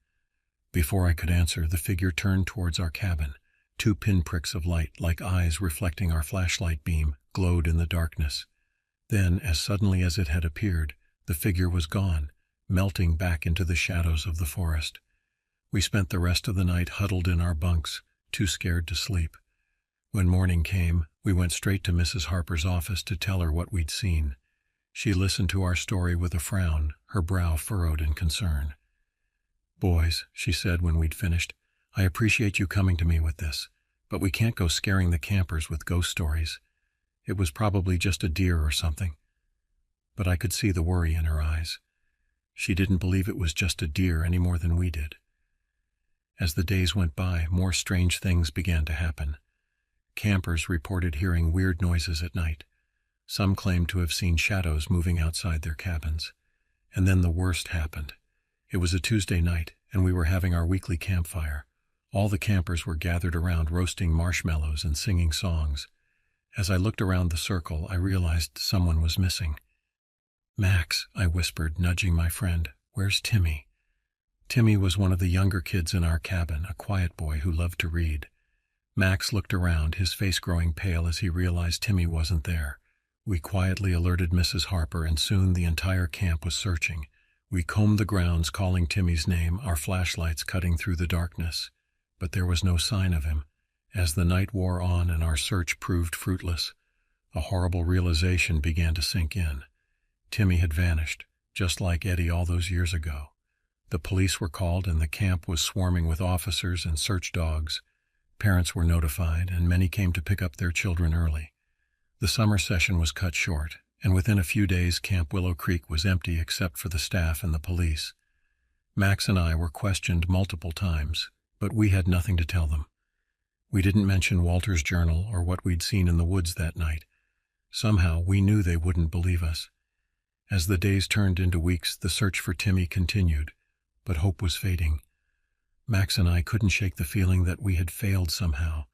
Before I could answer, the figure turned towards our cabin. 2 pinpricks of light, like eyes reflecting our flashlight beam, glowed in the darkness. Then, as suddenly as it had appeared, the figure was gone, melting back into the shadows of the forest. We spent the rest of the night huddled in our bunks, too scared to sleep. When morning came, we went straight to Mrs. Harper's office to tell her what we'd seen. She listened to our story with a frown, her brow furrowed in concern. "Boys," she said when we'd finished, "I appreciate you coming to me with this, but we can't go scaring the campers with ghost stories. It was probably just a deer or something." But I could see the worry in her eyes. She didn't believe it was just a deer any more than we did. As the days went by, more strange things began to happen. Campers reported hearing weird noises at night. Some claimed to have seen shadows moving outside their cabins. And then the worst happened. It was a Tuesday night, and we were having our weekly campfire. All the campers were gathered around roasting marshmallows and singing songs. As I looked around the circle, I realized someone was missing. "Max," I whispered, nudging my friend, "where's Timmy?" Timmy was one of the younger kids in our cabin, a quiet boy who loved to read. Max looked around, his face growing pale as he realized Timmy wasn't there. We quietly alerted Mrs. Harper, and soon the entire camp was searching. We combed the grounds, calling Timmy's name, our flashlights cutting through the darkness. But there was no sign of him. As the night wore on and our search proved fruitless, a horrible realization began to sink in. Timmy had vanished, just like Eddie all those years ago. The police were called, and the camp was swarming with officers and search dogs. Parents were notified, and many came to pick up their children early. The summer session was cut short, and within a few days Camp Willow Creek was empty except for the staff and the police. Max and I were questioned multiple times, but we had nothing to tell them. We didn't mention Walter's journal or what we'd seen in the woods that night. Somehow we knew they wouldn't believe us. As the days turned into weeks, the search for Timmy continued, but hope was fading. Max and I couldn't shake the feeling that we had failed somehow,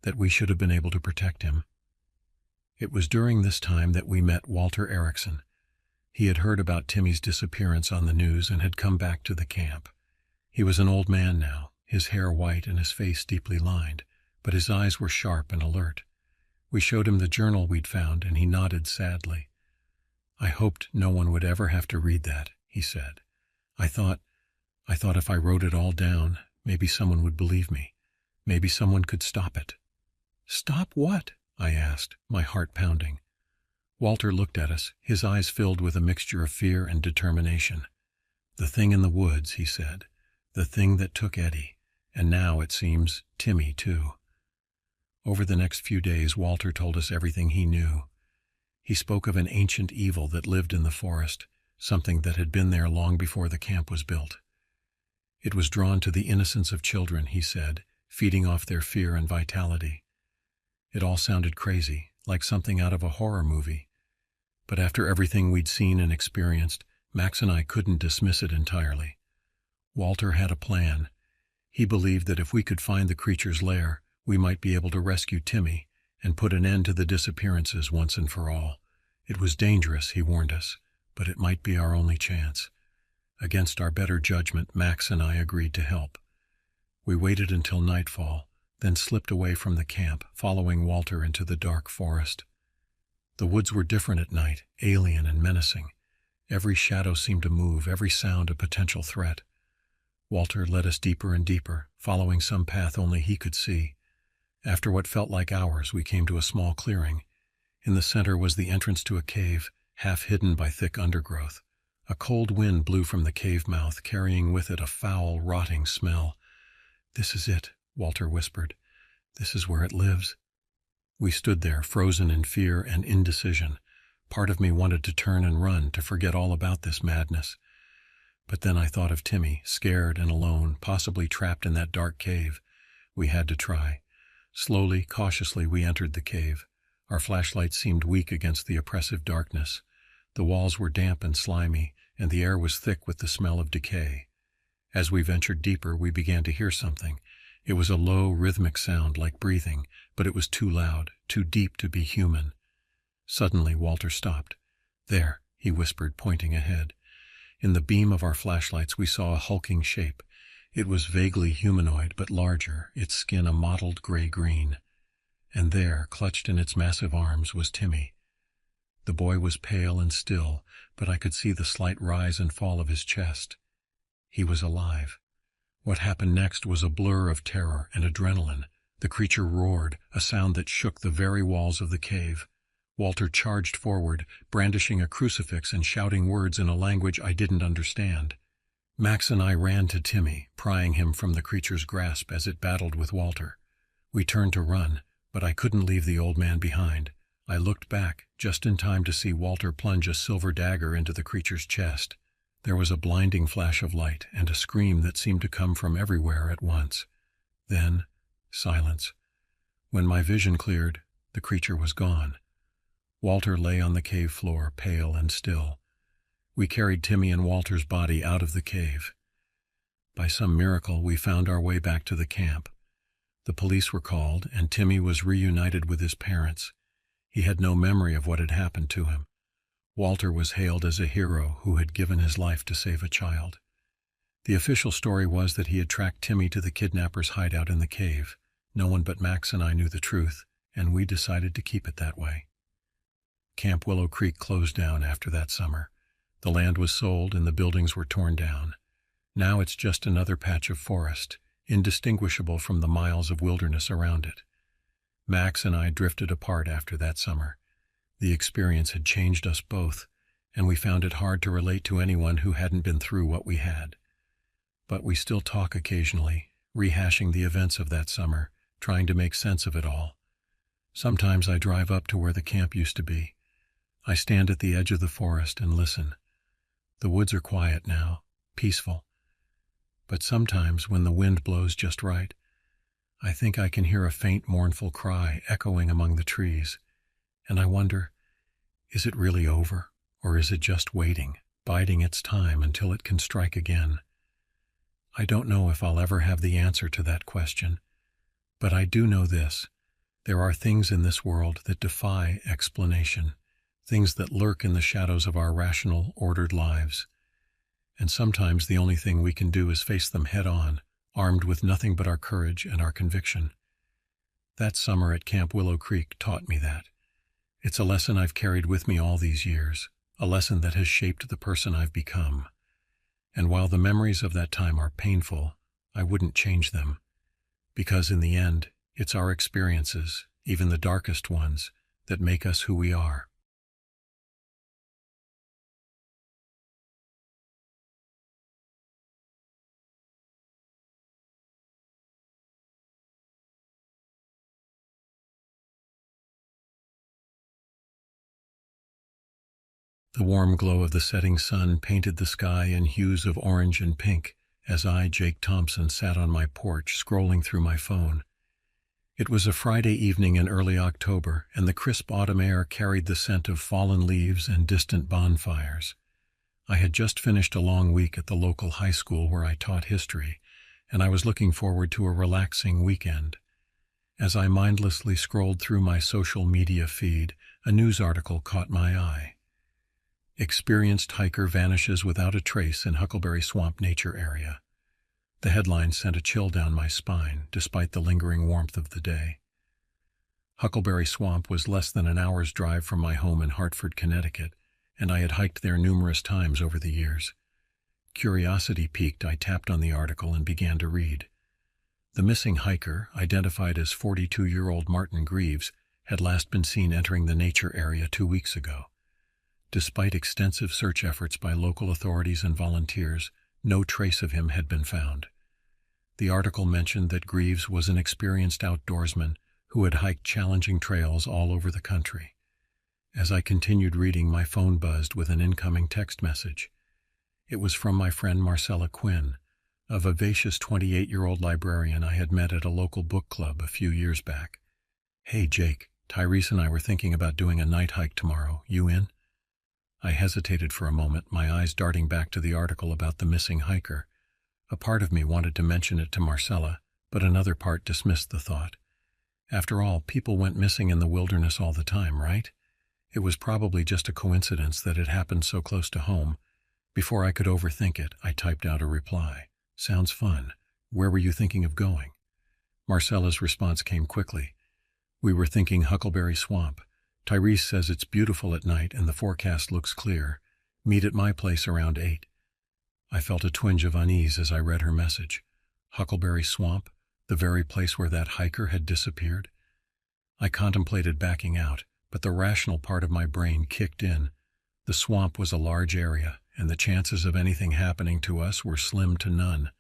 that we should have been able to protect him. It was during this time that we met Walter Erickson. He had heard about Timmy's disappearance on the news and had come back to the camp. He was an old man now, his hair white and his face deeply lined, but his eyes were sharp and alert. We showed him the journal we'd found, and he nodded sadly. "I hoped no one would ever have to read that," he said. I thought if I wrote it all down, maybe someone would believe me. Maybe someone could stop it." "Stop what?" I asked, my heart pounding. Walter looked at us, his eyes filled with a mixture of fear and determination. "The thing in the woods," he said. "The thing that took Eddie. And now, it seems, Timmy, too." Over the next few days, Walter told us everything he knew. He spoke of an ancient evil that lived in the forest, something that had been there long before the camp was built. It was drawn to the innocence of children, he said, feeding off their fear and vitality. It all sounded crazy, like something out of a horror movie. But after everything we'd seen and experienced, Max and I couldn't dismiss it entirely. Walter had a plan. He believed that if we could find the creature's lair, we might be able to rescue Timmy and put an end to the disappearances once and for all. It was dangerous, he warned us, but it might be our only chance. Against our better judgment, Max and I agreed to help. We waited until nightfall, then slipped away from the camp, following Walter into the dark forest. The woods were different at night, alien and menacing. Every shadow seemed to move, every sound a potential threat. Walter led us deeper and deeper, following some path only he could see. After what felt like hours, we came to a small clearing. In the center was the entrance to a cave, half hidden by thick undergrowth. A cold wind blew from the cave mouth, carrying with it a foul, rotting smell. "This is it," Walter whispered. "This is where it lives." We stood there, frozen in fear and indecision. Part of me wanted to turn and run, to forget all about this madness. But then I thought of Timmy, scared and alone, possibly trapped in that dark cave. We had to try. Slowly, cautiously, we entered the cave. Our flashlights seemed weak against the oppressive darkness. The walls were damp and slimy, and the air was thick with the smell of decay. As we ventured deeper, we began to hear something. It was a low, rhythmic sound like breathing, but it was too loud, too deep to be human. Suddenly, Walter stopped. "There," he whispered, pointing ahead. In the beam of our flashlights, we saw a hulking shape. It was vaguely humanoid, but larger, its skin a mottled gray-green. And there, clutched in its massive arms, was Timmy. The boy was pale and still, but I could see the slight rise and fall of his chest. He was alive. What happened next was a blur of terror and adrenaline. The creature roared, a sound that shook the very walls of the cave. Walter charged forward, brandishing a crucifix and shouting words in a language I didn't understand. Max and I ran to Timmy, prying him from the creature's grasp as it battled with Walter. We turned to run, but I couldn't leave the old man behind. I looked back, just in time to see Walter plunge a silver dagger into the creature's chest. There was a blinding flash of light and a scream that seemed to come from everywhere at once. Then, silence. When my vision cleared, the creature was gone. Walter lay on the cave floor, pale and still. We carried Timmy and Walter's body out of the cave. By some miracle, we found our way back to the camp. The police were called, and Timmy was reunited with his parents. He had no memory of what had happened to him. Walter was hailed as a hero who had given his life to save a child. The official story was that he had tracked Timmy to the kidnapper's hideout in the cave. No one but Max and I knew the truth, and we decided to keep it that way. Camp Willow Creek closed down after that summer. The land was sold and the buildings were torn down. Now it's just another patch of forest, indistinguishable from the miles of wilderness around it. Max and I drifted apart after that summer. The experience had changed us both, and we found it hard to relate to anyone who hadn't been through what we had. But we still talk occasionally, rehashing the events of that summer, trying to make sense of it all. Sometimes I drive up to where the camp used to be. I stand at the edge of the forest and listen. The woods are quiet now, peaceful. But sometimes, when the wind blows just right, I think I can hear a faint, mournful cry echoing among the trees. And I wonder, is it really over, or is it just waiting, biding its time until it can strike again? I don't know if I'll ever have the answer to that question, but I do know this. There are things in this world that defy explanation, things that lurk in the shadows of our rational, ordered lives. And sometimes the only thing we can do is face them head-on, armed with nothing but our courage and our conviction. That summer at Camp Willow Creek taught me that. It's a lesson I've carried with me all these years, a lesson that has shaped the person I've become. And while the memories of that time are painful, I wouldn't change them. Because in the end, it's our experiences, even the darkest ones, that make us who we are. The warm glow of the setting sun painted the sky in hues of orange and pink as I, Jake Thompson, sat on my porch scrolling through my phone. It was a Friday evening in early October, and the crisp autumn air carried the scent of fallen leaves and distant bonfires. I had just finished a long week at the local high school where I taught history, and I was looking forward to a relaxing weekend. As I mindlessly scrolled through my social media feed, a news article caught my eye. Experienced hiker vanishes without a trace in Huckleberry Swamp Nature Area. The headline sent a chill down my spine, despite the lingering warmth of the day. Huckleberry Swamp was less than an hour's drive from my home in Hartford, Connecticut, and I had hiked there numerous times over the years. Curiosity piqued, I tapped on the article and began to read. The missing hiker, identified as 42-year-old Martin Greaves, had last been seen entering the nature area 2 weeks ago. Despite extensive search efforts by local authorities and volunteers, no trace of him had been found. The article mentioned that Greaves was an experienced outdoorsman who had hiked challenging trails all over the country. As I continued reading, my phone buzzed with an incoming text message. It was from my friend Marcella Quinn, a vivacious 28-year-old librarian I had met at a local book club a few years back. "Hey Jake, Tyrese and I were thinking about doing a night hike tomorrow. You in?" I hesitated for a moment, my eyes darting back to the article about the missing hiker. A part of me wanted to mention it to Marcella, but another part dismissed the thought. After all, people went missing in the wilderness all the time, right? It was probably just a coincidence that it happened so close to home. Before I could overthink it, I typed out a reply. Sounds fun. Where were you thinking of going? Marcella's response came quickly. We were thinking Huckleberry Swamp. Tyrese says it's beautiful at night and the forecast looks clear. Meet at my place around 8. I felt a twinge of unease as I read her message. Huckleberry Swamp? The very place where that hiker had disappeared? I contemplated backing out, but the rational part of my brain kicked in. The swamp was a large area, and the chances of anything happening to us were slim to none.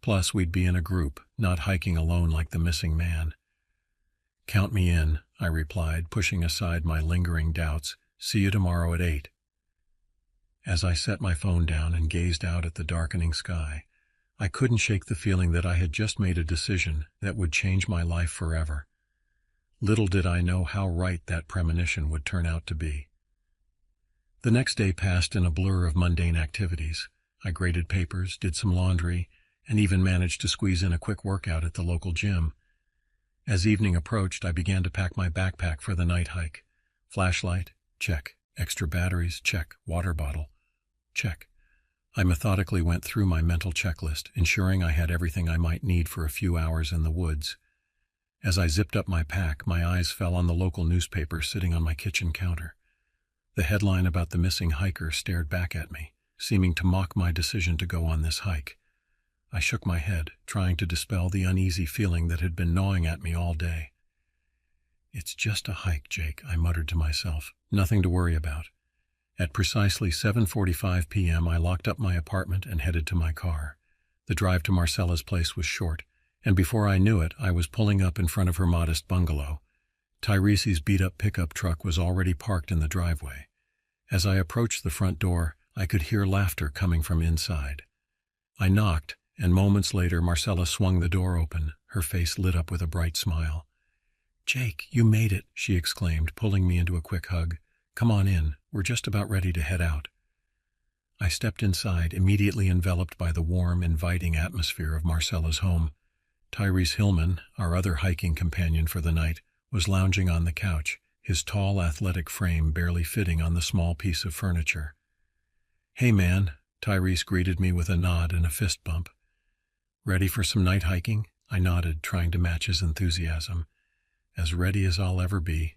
Plus, we'd be in a group, not hiking alone like the missing man. Count me in, I replied, pushing aside my lingering doubts. See you tomorrow at 8. As I set my phone down and gazed out at the darkening sky, I couldn't shake the feeling that I had just made a decision that would change my life forever. Little did I know how right that premonition would turn out to be. The next day passed in a blur of mundane activities. I graded papers, did some laundry, and even managed to squeeze in a quick workout at the local gym. As evening approached, I began to pack my backpack for the night hike. Flashlight? Check. Extra batteries? Check. Water bottle? Check. I methodically went through my mental checklist, ensuring I had everything I might need for a few hours in the woods. As I zipped up my pack, my eyes fell on the local newspaper sitting on my kitchen counter. The headline about the missing hiker stared back at me, seeming to mock my decision to go on this hike. I shook my head, trying to dispel the uneasy feeling that had been gnawing at me all day. It's just a hike, Jake, I muttered to myself. Nothing to worry about. At precisely 7:45 p.m., I locked up my apartment and headed to my car. The drive to Marcella's place was short, and before I knew it, I was pulling up in front of her modest bungalow. Tyrese's beat-up pickup truck was already parked in the driveway. As I approached the front door, I could hear laughter coming from inside. I knocked, and moments later Marcella swung the door open, her face lit up with a bright smile. "Jake, you made it," she exclaimed, pulling me into a quick hug. "Come on in, we're just about ready to head out." I stepped inside, immediately enveloped by the warm, inviting atmosphere of Marcella's home. Tyrese Hillman, our other hiking companion for the night, was lounging on the couch, his tall, athletic frame barely fitting on the small piece of furniture. "Hey, man," Tyrese greeted me with a nod and a fist bump. "Ready for some night hiking?" I nodded, trying to match his enthusiasm. "As ready as I'll ever be."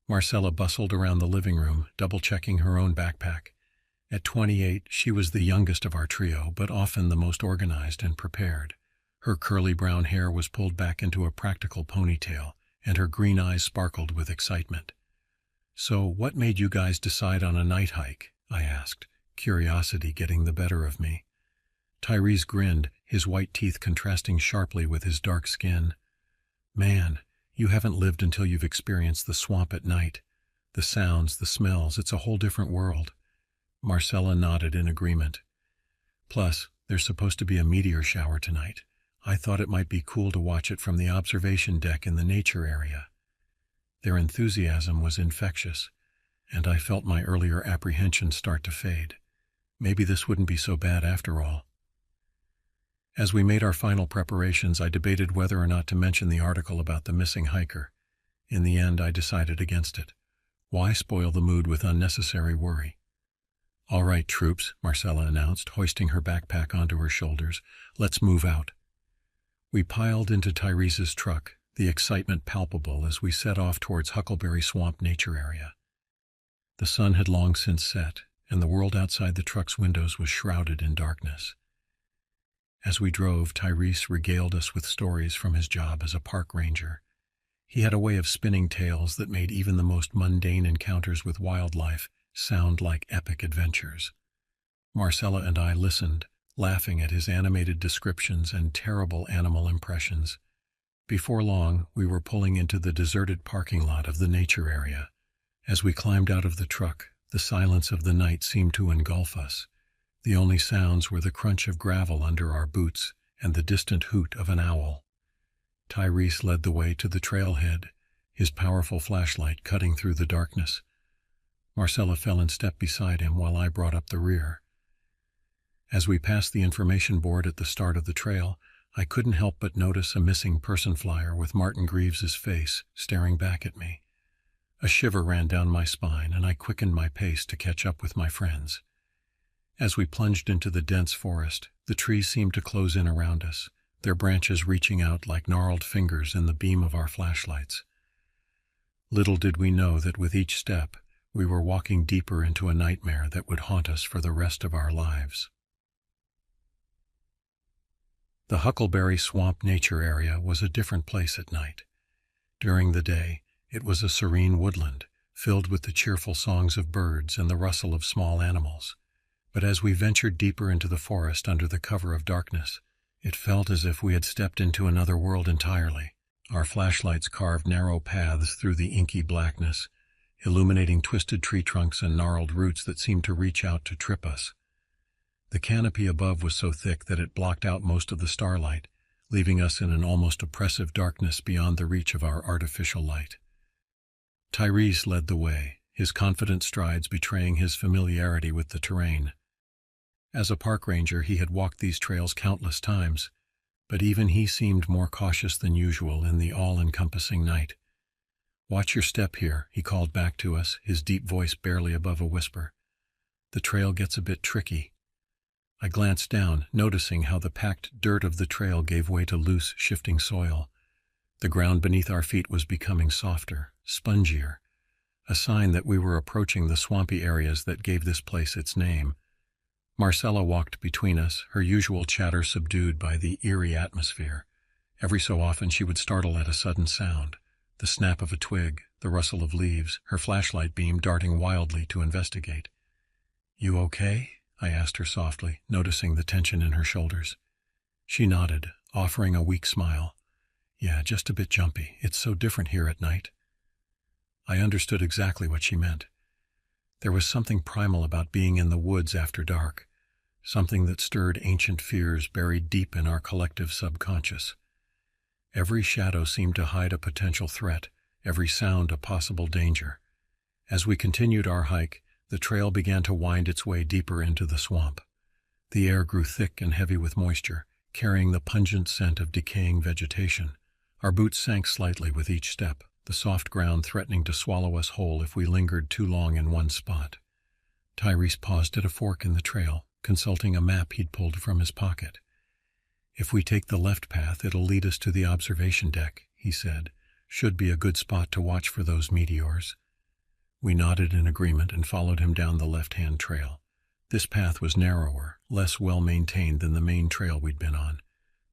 Marcella bustled around the living room, double-checking her own backpack. At 28, she was the youngest of our trio, but often the most organized and prepared. Her curly brown hair was pulled back into a practical ponytail, and her green eyes sparkled with excitement. "So, what made you guys decide on a night hike?" I asked, curiosity getting the better of me. Tyrese grinned, his white teeth contrasting sharply with his dark skin. "Man, you haven't lived until you've experienced the swamp at night. The sounds, the smells, it's a whole different world." Marcella nodded in agreement. "Plus, there's supposed to be a meteor shower tonight. I thought it might be cool to watch it from the observation deck in the nature area." Their enthusiasm was infectious, and I felt my earlier apprehension start to fade. Maybe this wouldn't be so bad after all. As we made our final preparations, I debated whether or not to mention the article about the missing hiker. In the end, I decided against it. Why spoil the mood with unnecessary worry? "All right, troops," Marcella announced, hoisting her backpack onto her shoulders. "Let's move out." We piled into Tyrese's truck, the excitement palpable as we set off towards Huckleberry Swamp Nature Area. The sun had long since set, and the world outside the truck's windows was shrouded in darkness. As we drove, Tyrese regaled us with stories from his job as a park ranger. He had a way of spinning tales that made even the most mundane encounters with wildlife sound like epic adventures. Marcella and I listened, laughing at his animated descriptions and terrible animal impressions. Before long, we were pulling into the deserted parking lot of the nature area. As we climbed out of the truck, the silence of the night seemed to engulf us. The only sounds were the crunch of gravel under our boots and the distant hoot of an owl. Tyrese led the way to the trailhead, his powerful flashlight cutting through the darkness. Marcella fell in step beside him while I brought up the rear. As we passed the information board at the start of the trail, I couldn't help but notice a missing person flyer with Martin Greaves's face staring back at me. A shiver ran down my spine, and I quickened my pace to catch up with my friends. As we plunged into the dense forest, the trees seemed to close in around us, their branches reaching out like gnarled fingers in the beam of our flashlights. Little did we know that with each step, we were walking deeper into a nightmare that would haunt us for the rest of our lives. The Huckleberry Swamp Nature Area was a different place at night. During the day, it was a serene woodland, filled with the cheerful songs of birds and the rustle of small animals. But as we ventured deeper into the forest under the cover of darkness, it felt as if we had stepped into another world entirely. Our flashlights carved narrow paths through the inky blackness, illuminating twisted tree trunks and gnarled roots that seemed to reach out to trip us. The canopy above was so thick that it blocked out most of the starlight, leaving us in an almost oppressive darkness beyond the reach of our artificial light. Tyrese led the way, his confident strides betraying his familiarity with the terrain. As a park ranger, he had walked these trails countless times, but even he seemed more cautious than usual in the all-encompassing night. "Watch your step here," he called back to us, his deep voice barely above a whisper. "The trail gets a bit tricky." I glanced down, noticing how the packed dirt of the trail gave way to loose, shifting soil. The ground beneath our feet was becoming softer, spongier, a sign that we were approaching the swampy areas that gave this place its name. Marcella walked between us, her usual chatter subdued by the eerie atmosphere. Every so often she would startle at a sudden sound, the snap of a twig, the rustle of leaves, her flashlight beam darting wildly to investigate. "You okay?" I asked her softly, noticing the tension in her shoulders. She nodded, offering a weak smile. "Yeah, just a bit jumpy. It's so different here at night." I understood exactly what she meant. There was something primal about being in the woods after dark, something that stirred ancient fears buried deep in our collective subconscious. Every shadow seemed to hide a potential threat, every sound a possible danger. As we continued our hike, the trail began to wind its way deeper into the swamp. The air grew thick and heavy with moisture, carrying the pungent scent of decaying vegetation. Our boots sank slightly with each step, the soft ground threatening to swallow us whole if we lingered too long in one spot. Tyrese paused at a fork in the trail, consulting a map he'd pulled from his pocket. "If we take the left path, it'll lead us to the observation deck," he said. "Should be a good spot to watch for those meteors." We nodded in agreement and followed him down the left-hand trail. This path was narrower, less well-maintained than the main trail we'd been on.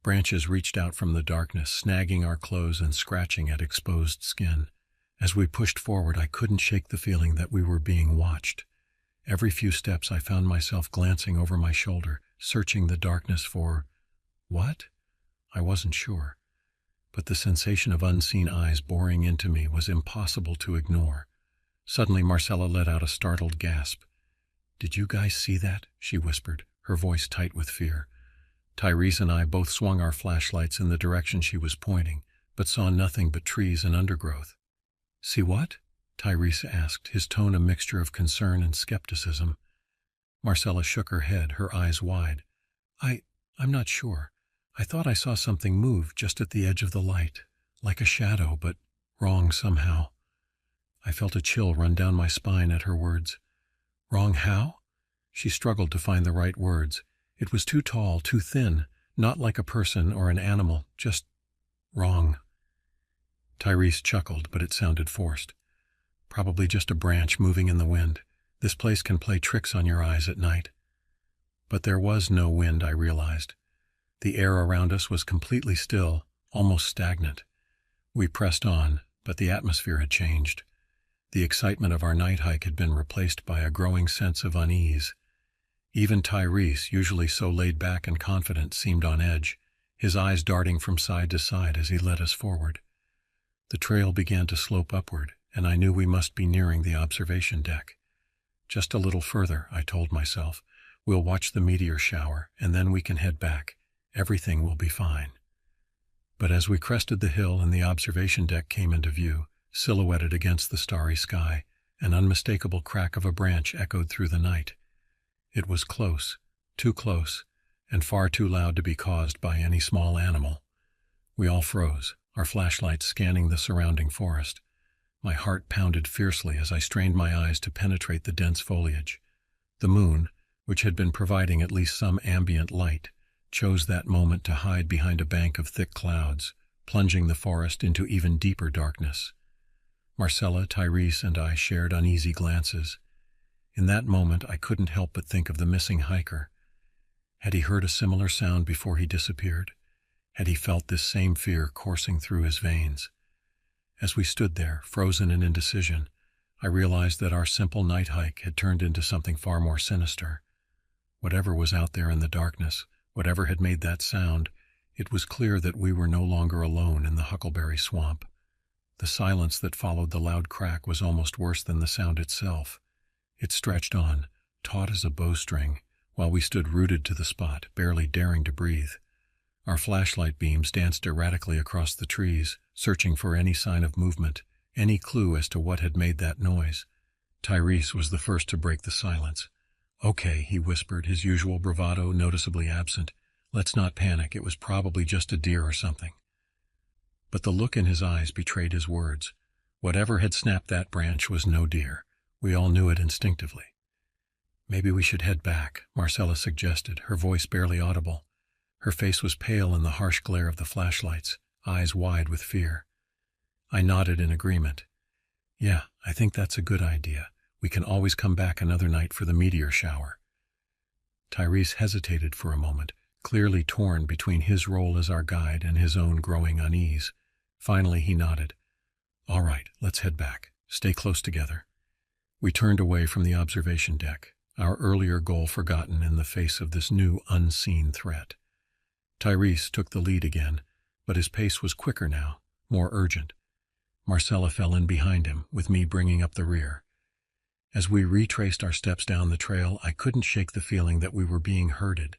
Branches reached out from the darkness, snagging our clothes and scratching at exposed skin. As we pushed forward, I couldn't shake the feeling that we were being watched. Every few steps I found myself glancing over my shoulder, searching the darkness for... what? I wasn't sure. But the sensation of unseen eyes boring into me was impossible to ignore. Suddenly, Marcella let out a startled gasp. "Did you guys see that?" she whispered, her voice tight with fear. Tyrese and I both swung our flashlights in the direction she was pointing, but saw nothing but trees and undergrowth. "See what?" Tyrese asked, his tone a mixture of concern and skepticism. Marcella shook her head, her eyes wide. I'm not sure. I thought I saw something move just at the edge of the light, like a shadow, but wrong somehow." I felt a chill run down my spine at her words. "Wrong how?" She struggled to find the right words. It was too tall, too thin, not like a person or an animal, just wrong. Tyrese chuckled, but it sounded forced. "Probably just a branch moving in the wind. This place can play tricks on your eyes at night." But there was no wind, I realized. The air around us was completely still, almost stagnant. We pressed on, but the atmosphere had changed. The excitement of our night hike had been replaced by a growing sense of unease. Even Tyrese, usually so laid back and confident, seemed on edge, his eyes darting from side to side as he led us forward. The trail began to slope upward, and I knew we must be nearing the observation deck. "Just a little further," I told myself. "We'll watch the meteor shower, and then we can head back. Everything will be fine." But as we crested the hill and the observation deck came into view, silhouetted against the starry sky, an unmistakable crack of a branch echoed through the night. It was close, too close, and far too loud to be caused by any small animal. We all froze, our flashlights scanning the surrounding forest. My heart pounded fiercely as I strained my eyes to penetrate the dense foliage. The moon, which had been providing at least some ambient light, chose that moment to hide behind a bank of thick clouds, plunging the forest into even deeper darkness. Marcella, Tyrese, and I shared uneasy glances. In that moment, I couldn't help but think of the missing hiker. Had he heard a similar sound before he disappeared? Had he felt this same fear coursing through his veins? As we stood there, frozen in indecision, I realized that our simple night hike had turned into something far more sinister. Whatever was out there in the darkness, whatever had made that sound, it was clear that we were no longer alone in the Huckleberry Swamp. The silence that followed the loud crack was almost worse than the sound itself. It stretched on, taut as a bowstring, while we stood rooted to the spot, barely daring to breathe. Our flashlight beams danced erratically across the trees, searching for any sign of movement, any clue as to what had made that noise. Tyrese was the first to break the silence. "Okay," he whispered, his usual bravado noticeably absent. "Let's not panic, it was probably just a deer or something." But the look in his eyes betrayed his words. Whatever had snapped that branch was no deer. We all knew it instinctively. "Maybe we should head back," Marcella suggested, her voice barely audible. Her face was pale in the harsh glare of the flashlights, eyes wide with fear. I nodded in agreement. "Yeah, I think that's a good idea. We can always come back another night for the meteor shower." Tyrese hesitated for a moment, clearly torn between his role as our guide and his own growing unease. Finally, he nodded. "All right, let's head back. Stay close together." We turned away from the observation deck, our earlier goal forgotten in the face of this new unseen threat. Tyrese took the lead again, but his pace was quicker now, more urgent. Marcella fell in behind him, with me bringing up the rear. As we retraced our steps down the trail, I couldn't shake the feeling that we were being herded.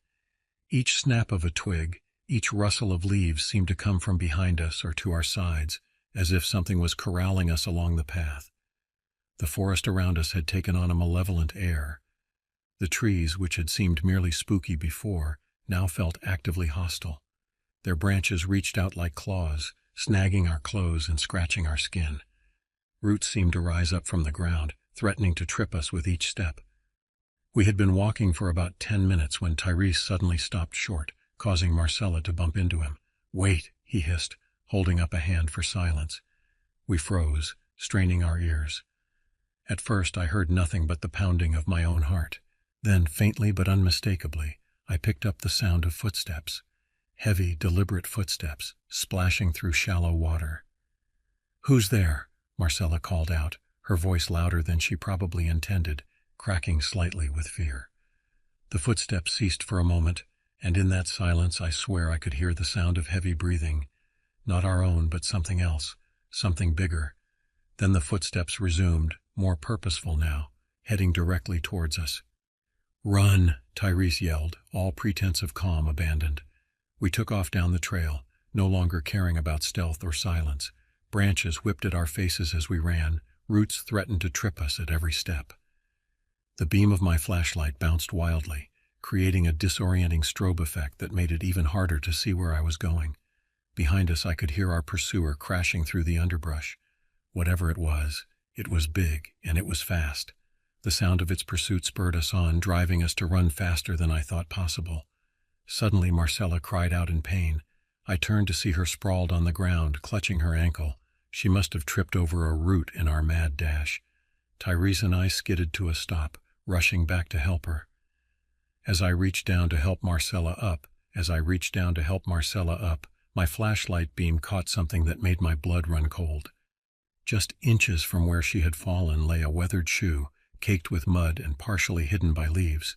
Each snap of a twig, each rustle of leaves seemed to come from behind us or to our sides, as if something was corralling us along the path. The forest around us had taken on a malevolent air. The trees, which had seemed merely spooky before, now felt actively hostile. Their branches reached out like claws, snagging our clothes and scratching our skin. Roots seemed to rise up from the ground, threatening to trip us with each step. We had been walking for about 10 minutes when Tyrese suddenly stopped short, causing Marcella to bump into him. "Wait," he hissed, holding up a hand for silence. We froze, straining our ears. At first I heard nothing but the pounding of my own heart. Then, faintly but unmistakably, I picked up the sound of footsteps. Heavy, deliberate footsteps, splashing through shallow water. "Who's there?" Marcella called out, her voice louder than she probably intended, cracking slightly with fear. The footsteps ceased for a moment, and in that silence I swear I could hear the sound of heavy breathing. Not our own, but something else, something bigger. Then the footsteps resumed, more purposeful now, heading directly towards us. "Run!" Tyrese yelled, all pretense of calm abandoned. We took off down the trail, no longer caring about stealth or silence. Branches whipped at our faces as we ran, roots threatened to trip us at every step. The beam of my flashlight bounced wildly, creating a disorienting strobe effect that made it even harder to see where I was going. Behind us I could hear our pursuer crashing through the underbrush. Whatever it was big, and it was fast. The sound of its pursuit spurred us on, driving us to run faster than I thought possible. Suddenly Marcella cried out in pain. I turned to see her sprawled on the ground, clutching her ankle. She must have tripped over a root in our mad dash. Tyrese and I skidded to a stop, rushing back to help her. As I reached down to help Marcella up, my flashlight beam caught something that made my blood run cold. Just inches from where she had fallen lay a weathered shoe, caked with mud and partially hidden by leaves.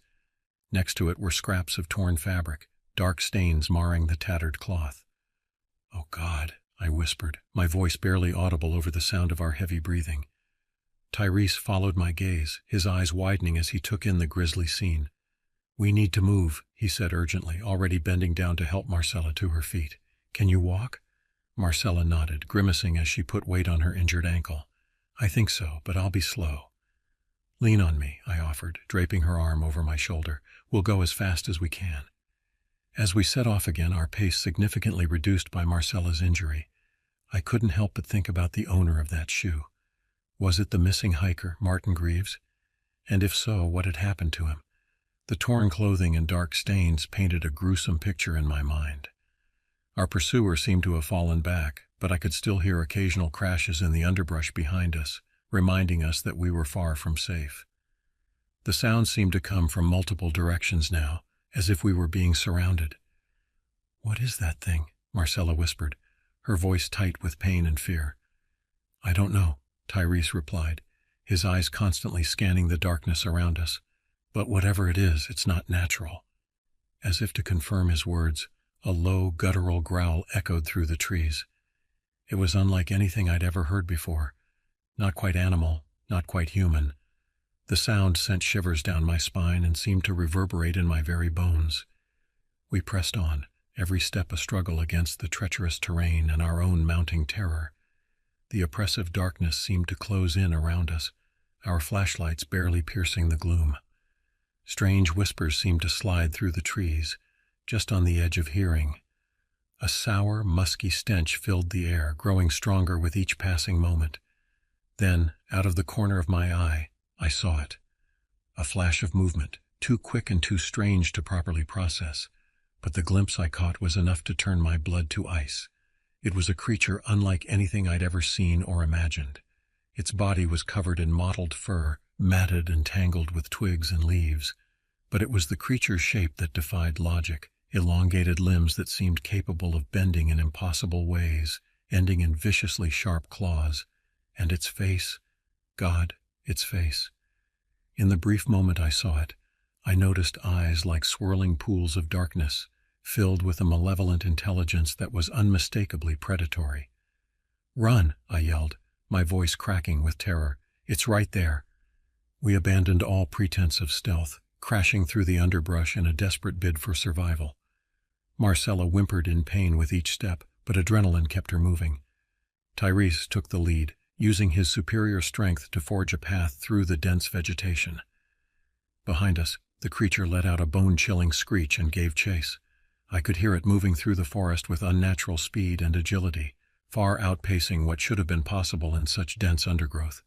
Next to it were scraps of torn fabric, dark stains marring the tattered cloth. "Oh God," I whispered, my voice barely audible over the sound of our heavy breathing. Tyrese followed my gaze, his eyes widening as he took in the grisly scene. "We need to move," he said urgently, already bending down to help Marcella to her feet. "Can you walk?" Marcella nodded, grimacing as she put weight on her injured ankle. "I think so, but I'll be slow." "Lean on me," I offered, draping her arm over my shoulder. "We'll go as fast as we can." As we set off again, our pace significantly reduced by Marcella's injury. I couldn't help but think about the owner of that shoe. Was it the missing hiker, Martin Greaves? And if so, what had happened to him? The torn clothing and dark stains painted a gruesome picture in my mind. Our pursuer seemed to have fallen back, but I could still hear occasional crashes in the underbrush behind us, reminding us that we were far from safe. The sounds seemed to come from multiple directions now, as if we were being surrounded. "What is that thing?" Marcella whispered, her voice tight with pain and fear. "I don't know," Tyrese replied, his eyes constantly scanning the darkness around us. "But whatever it is, it's not natural." As if to confirm his words, a low, guttural growl echoed through the trees. It was unlike anything I'd ever heard before. Not quite animal, not quite human. The sound sent shivers down my spine and seemed to reverberate in my very bones. We pressed on, every step a struggle against the treacherous terrain and our own mounting terror. The oppressive darkness seemed to close in around us, our flashlights barely piercing the gloom. Strange whispers seemed to slide through the trees, just on the edge of hearing. A sour, musky stench filled the air, growing stronger with each passing moment. Then, out of the corner of my eye, I saw it. A flash of movement, too quick and too strange to properly process, but the glimpse I caught was enough to turn my blood to ice. It was a creature unlike anything I'd ever seen or imagined. Its body was covered in mottled fur, matted and tangled with twigs and leaves. But it was the creature's shape that defied logic, elongated limbs that seemed capable of bending in impossible ways, ending in viciously sharp claws. And its face, God, its face. In the brief moment I saw it, I noticed eyes like swirling pools of darkness, filled with a malevolent intelligence that was unmistakably predatory. "Run!" I yelled, my voice cracking with terror. "It's right there." We abandoned all pretense of stealth, crashing through the underbrush in a desperate bid for survival. Marcella whimpered in pain with each step, but adrenaline kept her moving. Tyrese took the lead, using his superior strength to forge a path through the dense vegetation. Behind us, the creature let out a bone-chilling screech and gave chase. I could hear it moving through the forest with unnatural speed and agility, far outpacing what should have been possible in such dense undergrowth.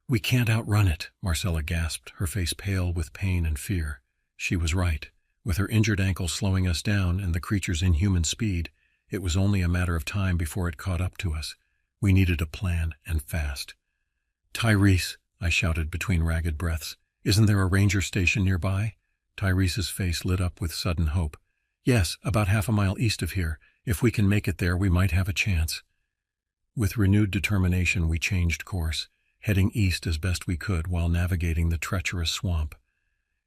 "We can't outrun it," Marcella gasped, her face pale with pain and fear. She was right. With her injured ankle slowing us down and the creature's inhuman speed, it was only a matter of time before it caught up to us. We needed a plan, and fast. "Tyrese," I shouted between ragged breaths, "isn't there a ranger station nearby?" Tyrese's face lit up with sudden hope. "Yes, about half a mile east of here. If we can make it there, we might have a chance." With renewed determination, we changed course, heading east as best we could while navigating the treacherous swamp.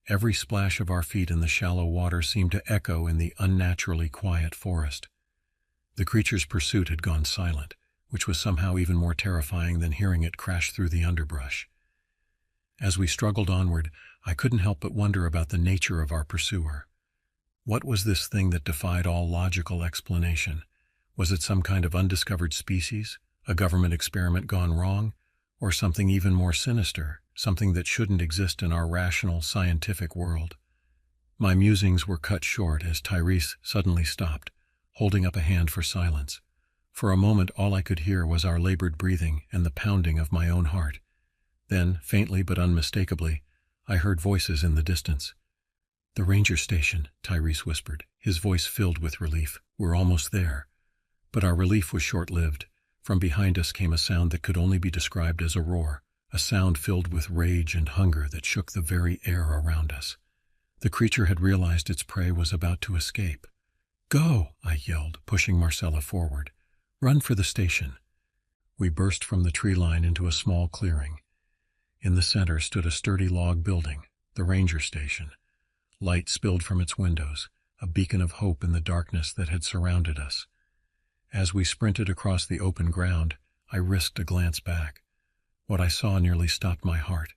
Every splash of our feet in the shallow water seemed to echo in the unnaturally quiet forest. The creature's pursuit had gone silent, which was somehow even more terrifying than hearing it crash through the underbrush. As we struggled onward, I couldn't help but wonder about the nature of our pursuer. What was this thing that defied all logical explanation? Was it some kind of undiscovered species, a government experiment gone wrong, or something even more sinister, something that shouldn't exist in our rational, scientific world? My musings were cut short as Tyrese suddenly stopped, holding up a hand for silence. For a moment all I could hear was our labored breathing and the pounding of my own heart. Then, faintly but unmistakably, I heard voices in the distance. "The ranger station," Tyrese whispered, his voice filled with relief. "We're almost there." But our relief was short-lived. From behind us came a sound that could only be described as a roar, a sound filled with rage and hunger that shook the very air around us. The creature had realized its prey was about to escape. "Go!" I yelled, pushing Marcella forward. "Run for the station." We burst from the tree line into a small clearing. In the center stood a sturdy log building, the ranger station. Light spilled from its windows, a beacon of hope in the darkness that had surrounded us. As we sprinted across the open ground, I risked a glance back. What I saw nearly stopped my heart.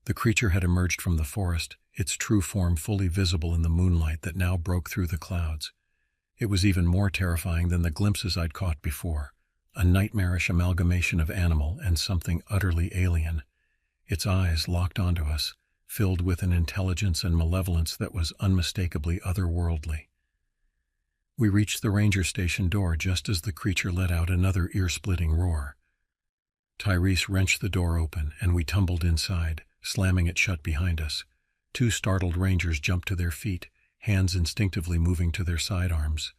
The creature had emerged from the forest, its true form fully visible in the moonlight that now broke through the clouds. It was even more terrifying than the glimpses I'd caught before, a nightmarish amalgamation of animal and something utterly alien. its eyes locked onto us, filled with an intelligence and malevolence that was unmistakably otherworldly. We reached the ranger station door just as the creature let out another ear-splitting roar. Tyrese wrenched the door open, and we tumbled inside, slamming it shut behind us. Two startled rangers jumped to their feet, hands instinctively moving to their sidearms.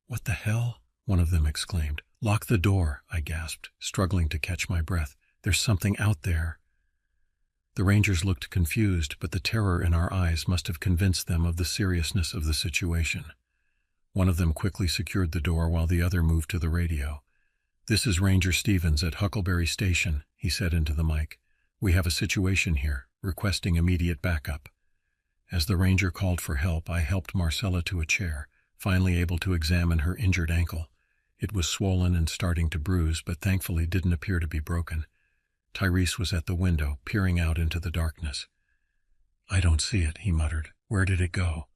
"What the hell?" one of them exclaimed. "Lock the door," I gasped, struggling to catch my breath. "There's something out there." The rangers looked confused, but the terror in our eyes must have convinced them of the seriousness of the situation. One of them quickly secured the door while the other moved to the radio. "This is Ranger Stevens at Huckleberry Station," he said into the mic. "We have a situation here, requesting immediate backup." As the ranger called for help, I helped Marcella to a chair, finally able to examine her injured ankle. It was swollen and starting to bruise, but thankfully didn't appear to be broken. Tyrese was at the window, peering out into the darkness. "I don't see it," he muttered. "Where did it go?"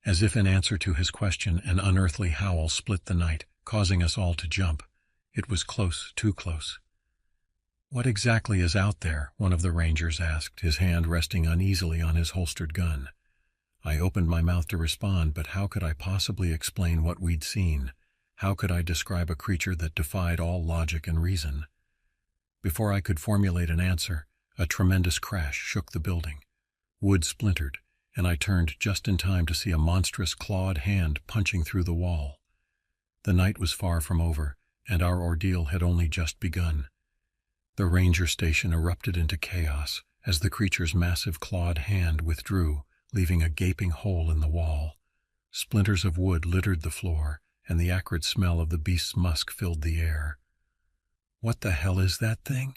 As if in answer to his question, an unearthly howl split the night, causing us all to jump. It was close, too close. "What exactly is out there?" one of the rangers asked, his hand resting uneasily on his holstered gun. I opened my mouth to respond, but how could I possibly explain what we'd seen? How could I describe a creature that defied all logic and reason? Before I could formulate an answer, a tremendous crash shook the building. Wood splintered, and I turned just in time to see a monstrous clawed hand punching through the wall. The night was far from over, and our ordeal had only just begun. The ranger station erupted into chaos as the creature's massive clawed hand withdrew, leaving a gaping hole in the wall. Splinters of wood littered the floor, and the acrid smell of the beast's musk filled the air. "What the hell is that thing?"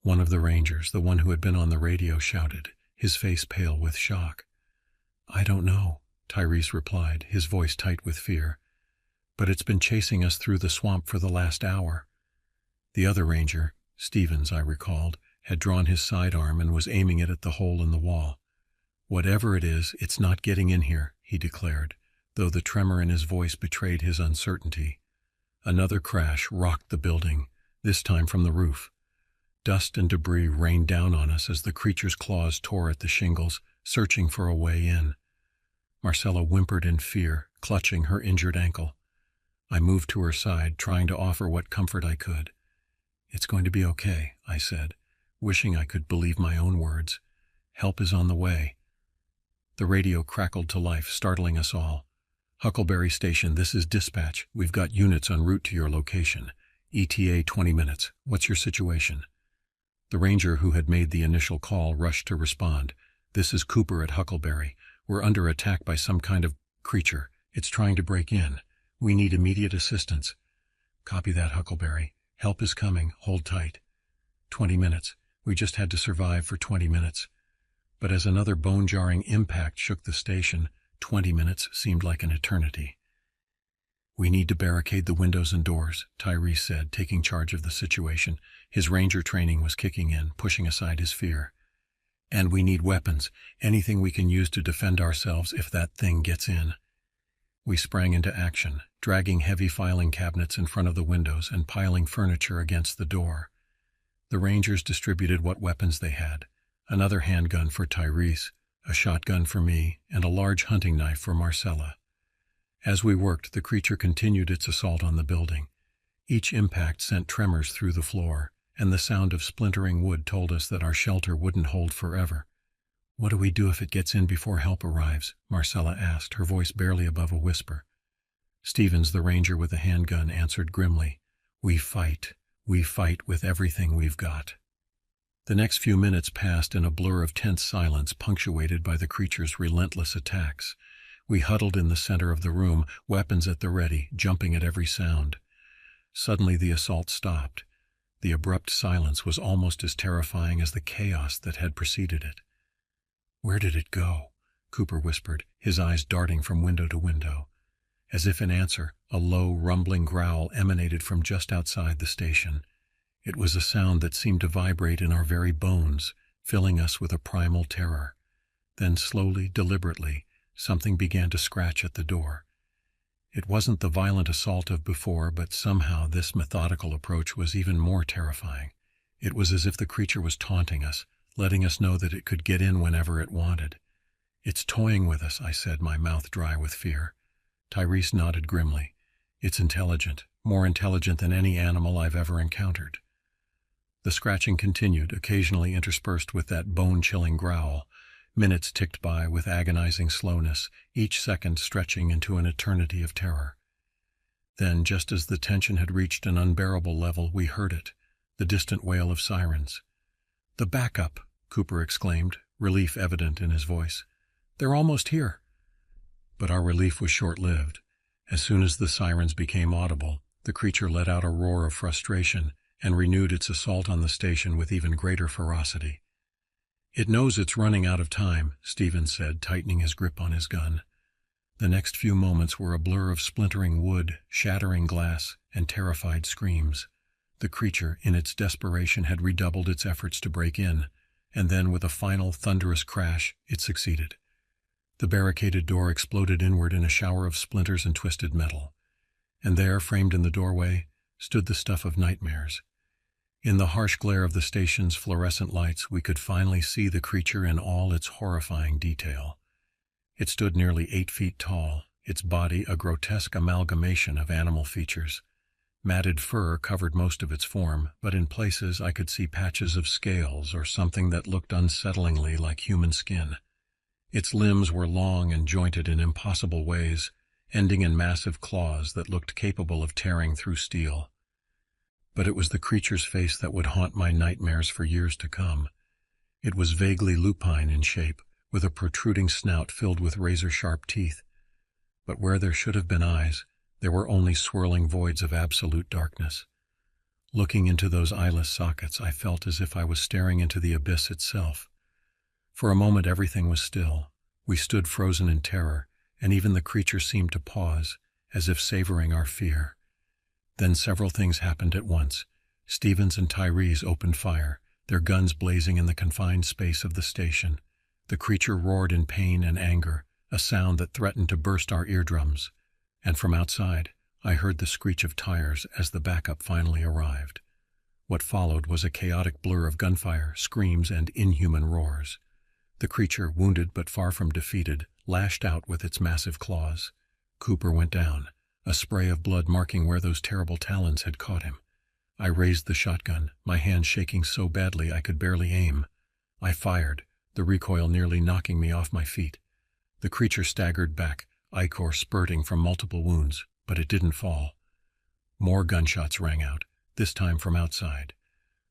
One of the rangers, the one who had been on the radio, shouted, his face pale with shock. "I don't know," Tyrese replied, his voice tight with fear. "But it's been chasing us through the swamp for the last hour." The other ranger, Stevens, I recalled, had drawn his sidearm and was aiming it at the hole in the wall. "Whatever it is, it's not getting in here," he declared, though the tremor in his voice betrayed his uncertainty. Another crash rocked the building, this time from the roof. Dust and debris rained down on us as the creature's claws tore at the shingles, searching for a way in. Marcella whimpered in fear, clutching her injured ankle. I moved to her side, trying to offer what comfort I could. "It's going to be okay," I said, wishing I could believe my own words. "Help is on the way." The radio crackled to life, startling us all. "Huckleberry Station, this is dispatch. We've got units en route to your location. ETA 20 minutes. What's your situation?" The ranger who had made the initial call rushed to respond. "This is Cooper at Huckleberry. We're under attack by some kind of creature. It's trying to break in. We need immediate assistance." "Copy that, Huckleberry. Help is coming. Hold tight." 20 minutes. We just had to survive for 20 minutes. But as another bone-jarring impact shook the station, 20 minutes seemed like an eternity. "We need to barricade the windows and doors," Tyrese said, taking charge of the situation. His ranger training was kicking in, pushing aside his fear. "And we need weapons, anything we can use to defend ourselves if that thing gets in." We sprang into action, dragging heavy filing cabinets in front of the windows and piling furniture against the door. The rangers distributed what weapons they had: another handgun for Tyrese, a shotgun for me, and a large hunting knife for Marcella. As we worked, the creature continued its assault on the building. Each impact sent tremors through the floor, and the sound of splintering wood told us that our shelter wouldn't hold forever. "What do we do if it gets in before help arrives?" Marcella asked, her voice barely above a whisper. Stevens, the ranger with the handgun, answered grimly, "We fight. We fight with everything we've got." The next few minutes passed in a blur of tense silence punctuated by the creature's relentless attacks. We huddled in the center of the room, weapons at the ready, jumping at every sound. Suddenly the assault stopped. The abrupt silence was almost as terrifying as the chaos that had preceded it. "Where did it go?" Cooper whispered, his eyes darting from window to window. As if in answer, a low, rumbling growl emanated from just outside the station. It was a sound that seemed to vibrate in our very bones, filling us with a primal terror. Then slowly, deliberately, something began to scratch at the door. It wasn't the violent assault of before, but somehow this methodical approach was even more terrifying. It was as if the creature was taunting us, letting us know that it could get in whenever it wanted. "It's toying with us," I said, my mouth dry with fear. Tyrese nodded grimly. "It's intelligent, more intelligent than any animal I've ever encountered." The scratching continued, occasionally interspersed with that bone-chilling growl. Minutes ticked by with agonizing slowness, each second stretching into an eternity of terror. Then, just as the tension had reached an unbearable level, we heard it, the distant wail of sirens. "The backup!" Cooper exclaimed, relief evident in his voice. "They're almost here." But our relief was short-lived. As soon as the sirens became audible, the creature let out a roar of frustration and renewed its assault on the station with even greater ferocity. "It knows it's running out of time," Stevens said, tightening his grip on his gun. The next few moments were a blur of splintering wood, shattering glass, and terrified screams. The creature, in its desperation, had redoubled its efforts to break in, and then, with a final thunderous crash, it succeeded. The barricaded door exploded inward in a shower of splinters and twisted metal. And there, framed in the doorway, stood the stuff of nightmares. In the harsh glare of the station's fluorescent lights, we could finally see the creature in all its horrifying detail. It stood nearly 8 feet tall, its body a grotesque amalgamation of animal features. Matted fur covered most of its form, but in places I could see patches of scales or something that looked unsettlingly like human skin. Its limbs were long and jointed in impossible ways, ending in massive claws that looked capable of tearing through steel. But it was the creature's face that would haunt my nightmares for years to come. It was vaguely lupine in shape, with a protruding snout filled with razor-sharp teeth. But where there should have been eyes, there were only swirling voids of absolute darkness. Looking into those eyeless sockets, I felt as if I was staring into the abyss itself. For a moment everything was still. We stood frozen in terror, and even the creature seemed to pause, as if savoring our fear. Then several things happened at once. Stevens and Tyrese opened fire, their guns blazing in the confined space of the station. The creature roared in pain and anger, a sound that threatened to burst our eardrums. And from outside, I heard the screech of tires as the backup finally arrived. What followed was a chaotic blur of gunfire, screams, and inhuman roars. The creature, wounded but far from defeated, lashed out with its massive claws. Cooper went down, a spray of blood marking where those terrible talons had caught him. I raised the shotgun, my hand shaking so badly I could barely aim. I fired, the recoil nearly knocking me off my feet. The creature staggered back, ichor spurting from multiple wounds, but it didn't fall. More gunshots rang out, this time from outside.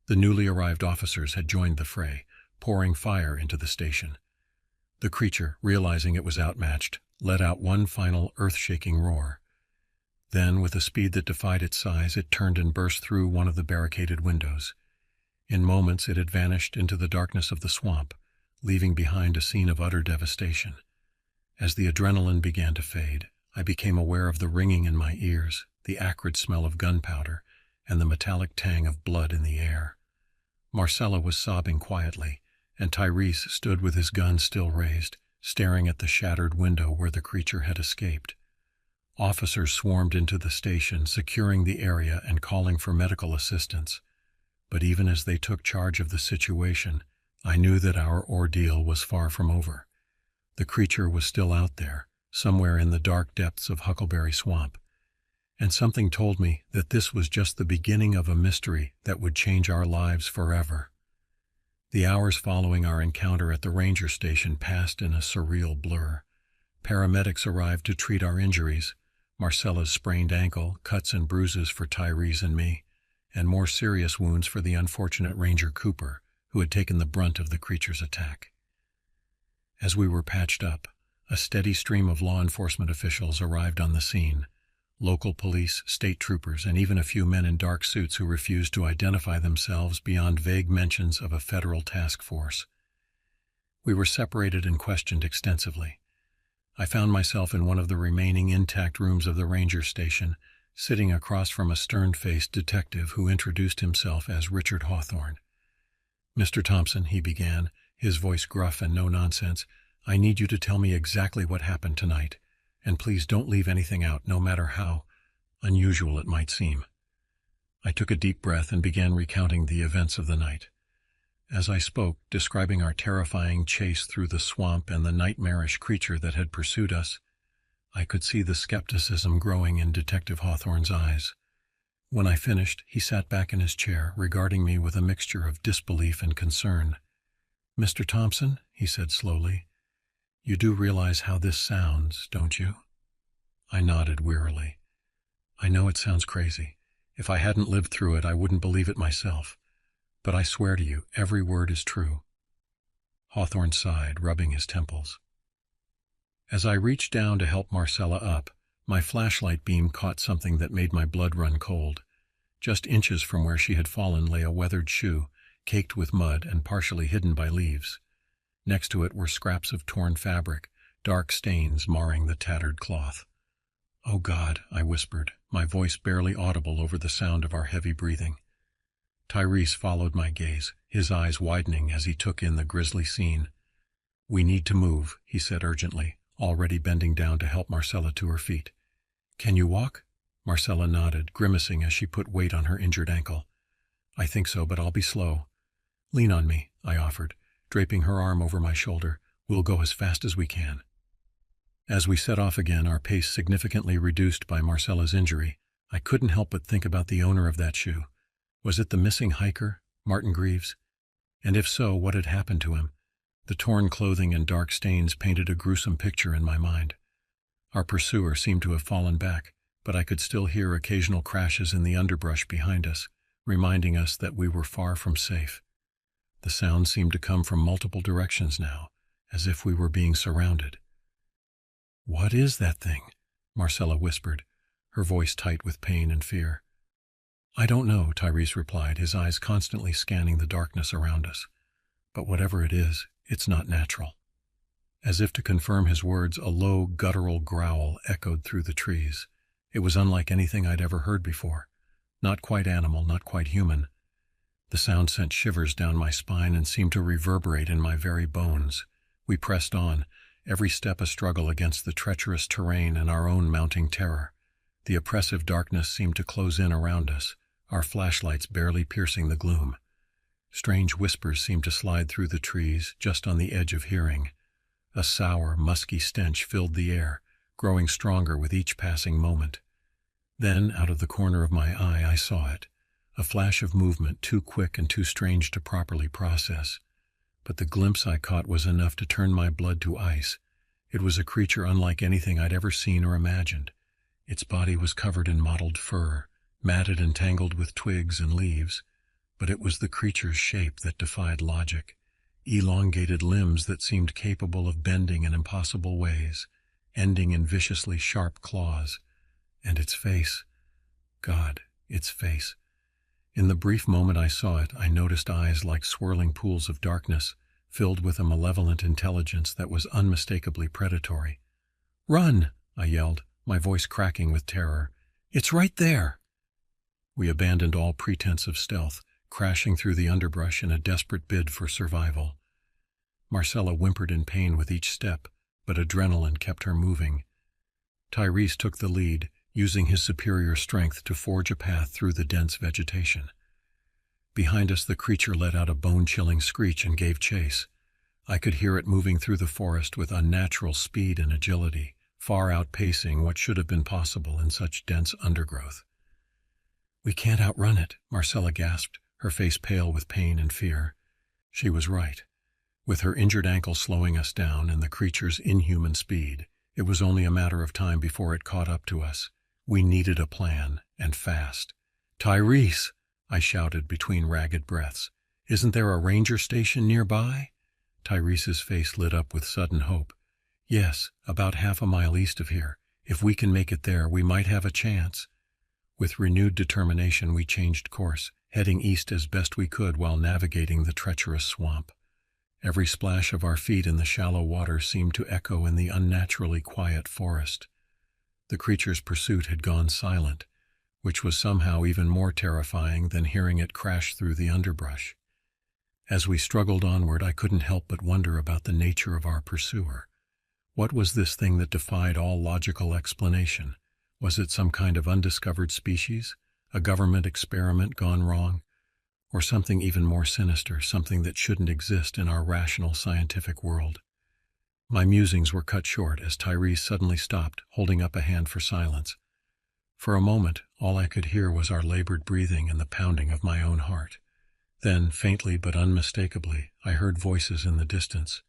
The newly arrived officers had joined the fray, pouring fire into the station. The creature, realizing it was outmatched, let out one final earth-shaking roar. Then, with a speed that defied its size, it turned and burst through one of the barricaded windows. In moments it had vanished into the darkness of the swamp, leaving behind a scene of utter devastation. As the adrenaline began to fade, I became aware of the ringing in my ears, the acrid smell of gunpowder, and the metallic tang of blood in the air. Marcella was sobbing quietly, and Tyrese stood with his gun still raised, staring at the shattered window where the creature had escaped. Officers swarmed into the station, securing the area and calling for medical assistance. But even as they took charge of the situation, I knew that our ordeal was far from over. The creature was still out there, somewhere in the dark depths of Huckleberry Swamp. And something told me that this was just the beginning of a mystery that would change our lives forever. The hours following our encounter at the ranger station passed in a surreal blur. Paramedics arrived to treat our injuries, Marcella's sprained ankle, cuts and bruises for Tyrese and me, and more serious wounds for the unfortunate Ranger Cooper, who had taken the brunt of the creature's attack. As we were patched up, a steady stream of law enforcement officials arrived on the scene. Local police, state troopers, and even a few men in dark suits who refused to identify themselves beyond vague mentions of a federal task force. We were separated and questioned extensively. I found myself in one of the remaining intact rooms of the ranger station, sitting across from a stern-faced detective who introduced himself as Richard Hawthorne. "Mr. Thompson," he began, his voice gruff and no-nonsense, "I need you to tell me exactly what happened tonight, and please don't leave anything out, no matter how unusual it might seem." I took a deep breath and began recounting the events of the night. As I spoke, describing our terrifying chase through the swamp and the nightmarish creature that had pursued us, I could see the skepticism growing in Detective Hawthorne's eyes. When I finished, he sat back in his chair, regarding me with a mixture of disbelief and concern. "Mr. Thompson," he said slowly, "you do realize how this sounds, don't you?" I nodded wearily. "I know it sounds crazy. If I hadn't lived through it, I wouldn't believe it myself. But I swear to you, every word is true." Hawthorne sighed, rubbing his temples. As I reached down to help Marcella up, my flashlight beam caught something that made my blood run cold. Just inches from where she had fallen lay a weathered shoe, caked with mud and partially hidden by leaves. Next to it were scraps of torn fabric, dark stains marring the tattered cloth. "Oh God," I whispered, my voice barely audible over the sound of our heavy breathing. Tyrese followed my gaze, his eyes widening as he took in the grisly scene. "We need to move," he said urgently, already bending down to help Marcella to her feet. "Can you walk?" Marcella nodded, grimacing as she put weight on her injured ankle. "I think so, but I'll be slow." "Lean on me," I offered, draping her arm over my shoulder. "We'll go as fast as we can." As we set off again, our pace significantly reduced by Marcella's injury, I couldn't help but think about the owner of that shoe. Was it the missing hiker, Martin Greaves? And if so, what had happened to him? The torn clothing and dark stains painted a gruesome picture in my mind. Our pursuer seemed to have fallen back, but I could still hear occasional crashes in the underbrush behind us, reminding us that we were far from safe. The sound seemed to come from multiple directions now, as if we were being surrounded. "What is that thing?" Marcella whispered, her voice tight with pain and fear. "I don't know," Tyrese replied, his eyes constantly scanning the darkness around us. "But whatever it is, it's not natural." As if to confirm his words, a low, guttural growl echoed through the trees. It was unlike anything I'd ever heard before. Not quite animal, not quite human. The sound sent shivers down my spine and seemed to reverberate in my very bones. We pressed on, every step a struggle against the treacherous terrain and our own mounting terror. The oppressive darkness seemed to close in around us, our flashlights barely piercing the gloom. Strange whispers seemed to slide through the trees, just on the edge of hearing. A sour, musky stench filled the air, growing stronger with each passing moment. Then, out of the corner of my eye, I saw it, a flash of movement too quick and too strange to properly process. But the glimpse I caught was enough to turn my blood to ice. It was a creature unlike anything I'd ever seen or imagined. Its body was covered in mottled fur, matted and tangled with twigs and leaves, but it was the creature's shape that defied logic. Elongated limbs that seemed capable of bending in impossible ways, ending in viciously sharp claws. And its face. God, its face. In the brief moment I saw it, I noticed eyes like swirling pools of darkness, filled with a malevolent intelligence that was unmistakably predatory. "Run!" I yelled, my voice cracking with terror. "It's right there!" We abandoned all pretense of stealth, crashing through the underbrush in a desperate bid for survival. Marcella whimpered in pain with each step, but adrenaline kept her moving. Tyrese took the lead, using his superior strength to forge a path through the dense vegetation. Behind us, the creature let out a bone-chilling screech and gave chase. I could hear it moving through the forest with unnatural speed and agility, far outpacing what should have been possible in such dense undergrowth. "We can't outrun it," Marcella gasped, her face pale with pain and fear. She was right. With her injured ankle slowing us down and the creature's inhuman speed, it was only a matter of time before it caught up to us. We needed a plan, and fast. "Tyrese!" I shouted between ragged breaths. "Isn't there a ranger station nearby?" Tyrese's face lit up with sudden hope. "Yes, about half a mile east of here. If we can make it there, we might have a chance." With renewed determination, we changed course, heading east as best we could while navigating the treacherous swamp. Every splash of our feet in the shallow water seemed to echo in the unnaturally quiet forest. The creature's pursuit had gone silent, which was somehow even more terrifying than hearing it crash through the underbrush. As we struggled onward, I couldn't help but wonder about the nature of our pursuer. What was this thing that defied all logical explanation? Was it some kind of undiscovered species? A A government experiment gone wrong? Or something even more sinister, something that shouldn't exist in our rational scientific world? My musings were cut short as Tyrese suddenly stopped, holding up a hand for silence. For a moment, all I could hear was our labored breathing and the pounding of my own heart. Then, faintly but unmistakably, I heard voices in the distance.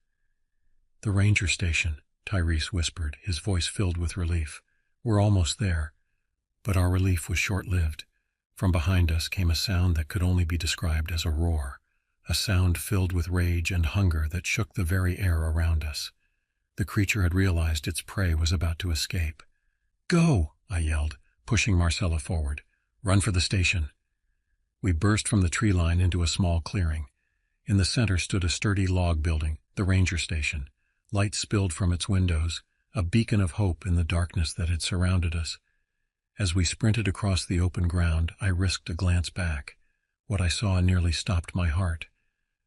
"The ranger station," Tyrese whispered, his voice filled with relief. "We're almost there." But our relief was short-lived. From behind us came a sound that could only be described as a roar, a sound filled with rage and hunger that shook the very air around us. The creature had realized its prey was about to escape. "Go!" I yelled, pushing Marcella forward. "Run for the station." We burst from the tree line into a small clearing. In the center stood a sturdy log building, the ranger station. Light spilled from its windows, a beacon of hope in the darkness that had surrounded us. As we sprinted across the open ground, I risked a glance back. What I saw nearly stopped my heart.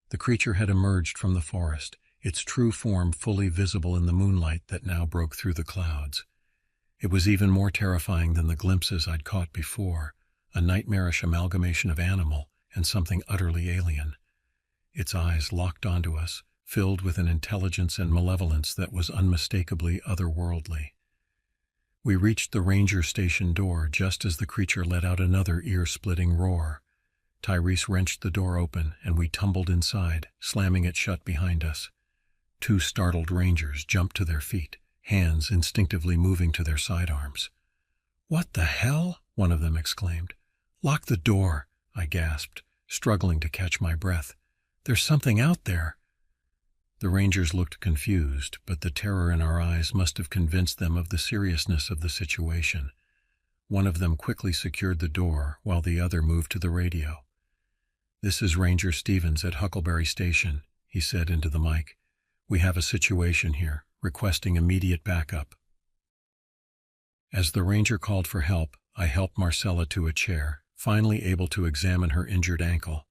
The creature had emerged from the forest, its true form fully visible in the moonlight that now broke through the clouds. It was even more terrifying than the glimpses I'd caught before, a nightmarish amalgamation of animal and something utterly alien. Its eyes locked onto us, filled with an intelligence and malevolence that was unmistakably otherworldly. We reached the ranger station door just as the creature let out another ear-splitting roar. Tyrese wrenched the door open, and we tumbled inside, slamming it shut behind us. Two startled rangers jumped to their feet, hands instinctively moving to their sidearms. "What the hell?" one of them exclaimed. "Lock the door," I gasped, struggling to catch my breath. "There's something out there." The rangers looked confused, but the terror in our eyes must have convinced them of the seriousness of the situation. One of them quickly secured the door, while the other moved to the radio. "This is Ranger Stevens at Huckleberry Station," he said into the mic. "We have a situation here, requesting immediate backup." As the ranger called for help, I helped Marcella to a chair, finally able to examine her injured ankle.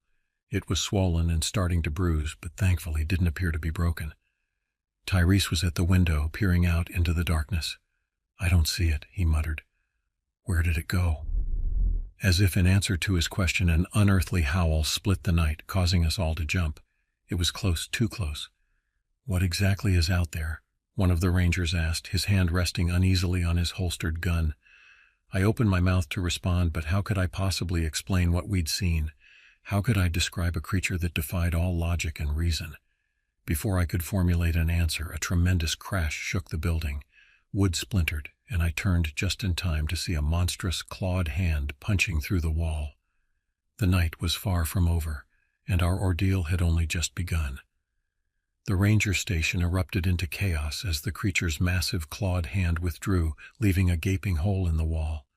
It was swollen and starting to bruise, but thankfully didn't appear to be broken. Tyrese was at the window, peering out into the darkness. "I don't see it," he muttered. "Where did it go?" As if in answer to his question, an unearthly howl split the night, causing us all to jump. It was close, too close. "What exactly is out there?" one of the rangers asked, his hand resting uneasily on his holstered gun. I opened my mouth to respond, but how could I possibly explain what we'd seen? How could I describe a creature that defied all logic and reason? Before I could formulate an answer, a tremendous crash shook the building. Wood splintered, and I turned just in time to see a monstrous, clawed hand punching through the wall. The night was far from over, and our ordeal had only just begun. The ranger station erupted into chaos as the creature's massive clawed hand withdrew, leaving a gaping hole in the wall.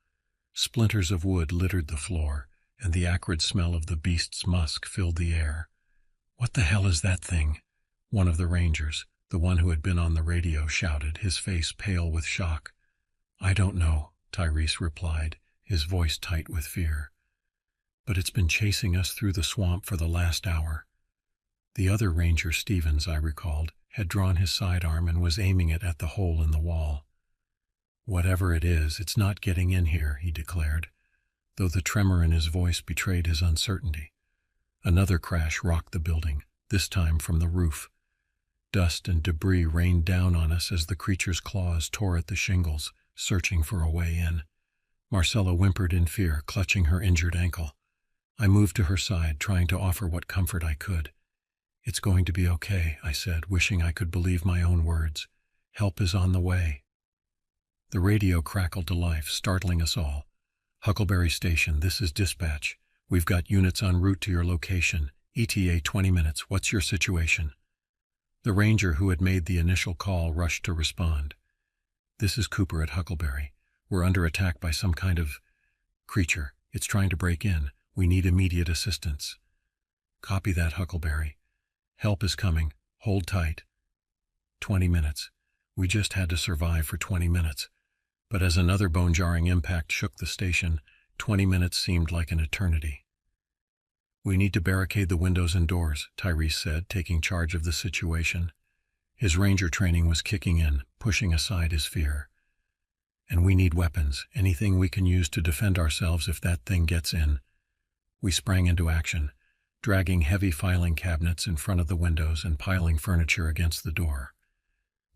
Splinters of wood littered the floor, and the acrid smell of the beast's musk filled the air. "What the hell is that thing?" one of the rangers, the one who had been on the radio, shouted, his face pale with shock. "I don't know," Tyrese replied, his voice tight with fear. "But it's been chasing us through the swamp for the last hour." The other ranger, Stevens, I recalled, had drawn his sidearm and was aiming it at the hole in the wall. "Whatever it is, it's not getting in here," he declared, though the tremor in his voice betrayed his uncertainty. Another crash rocked the building, this time from the roof. Dust and debris rained down on us as the creature's claws tore at the shingles, searching for a way in. Marcella whimpered in fear, clutching her injured ankle. I moved to her side, trying to offer what comfort I could. "It's going to be okay," I said, wishing I could believe my own words. "Help is on the way." The radio crackled to life, startling us all. "Huckleberry Station, this is dispatch. We've got units en route to your location. ETA 20 minutes. What's your situation?" The ranger who had made the initial call rushed to respond. "This is Cooper at Huckleberry. We're under attack by some kind of creature. It's trying to break in. We need immediate assistance." "Copy that, Huckleberry. Help is coming. Hold tight." 20 minutes. We just had to survive for 20 minutes. But as another bone-jarring impact shook the station, 20 minutes seemed like an eternity. "We need to barricade the windows and doors," Tyrese said, taking charge of the situation. His ranger training was kicking in, pushing aside his fear. And we need weapons, anything we can use to defend ourselves if that thing gets in. We sprang into action, dragging heavy filing cabinets in front of the windows and piling furniture against the door.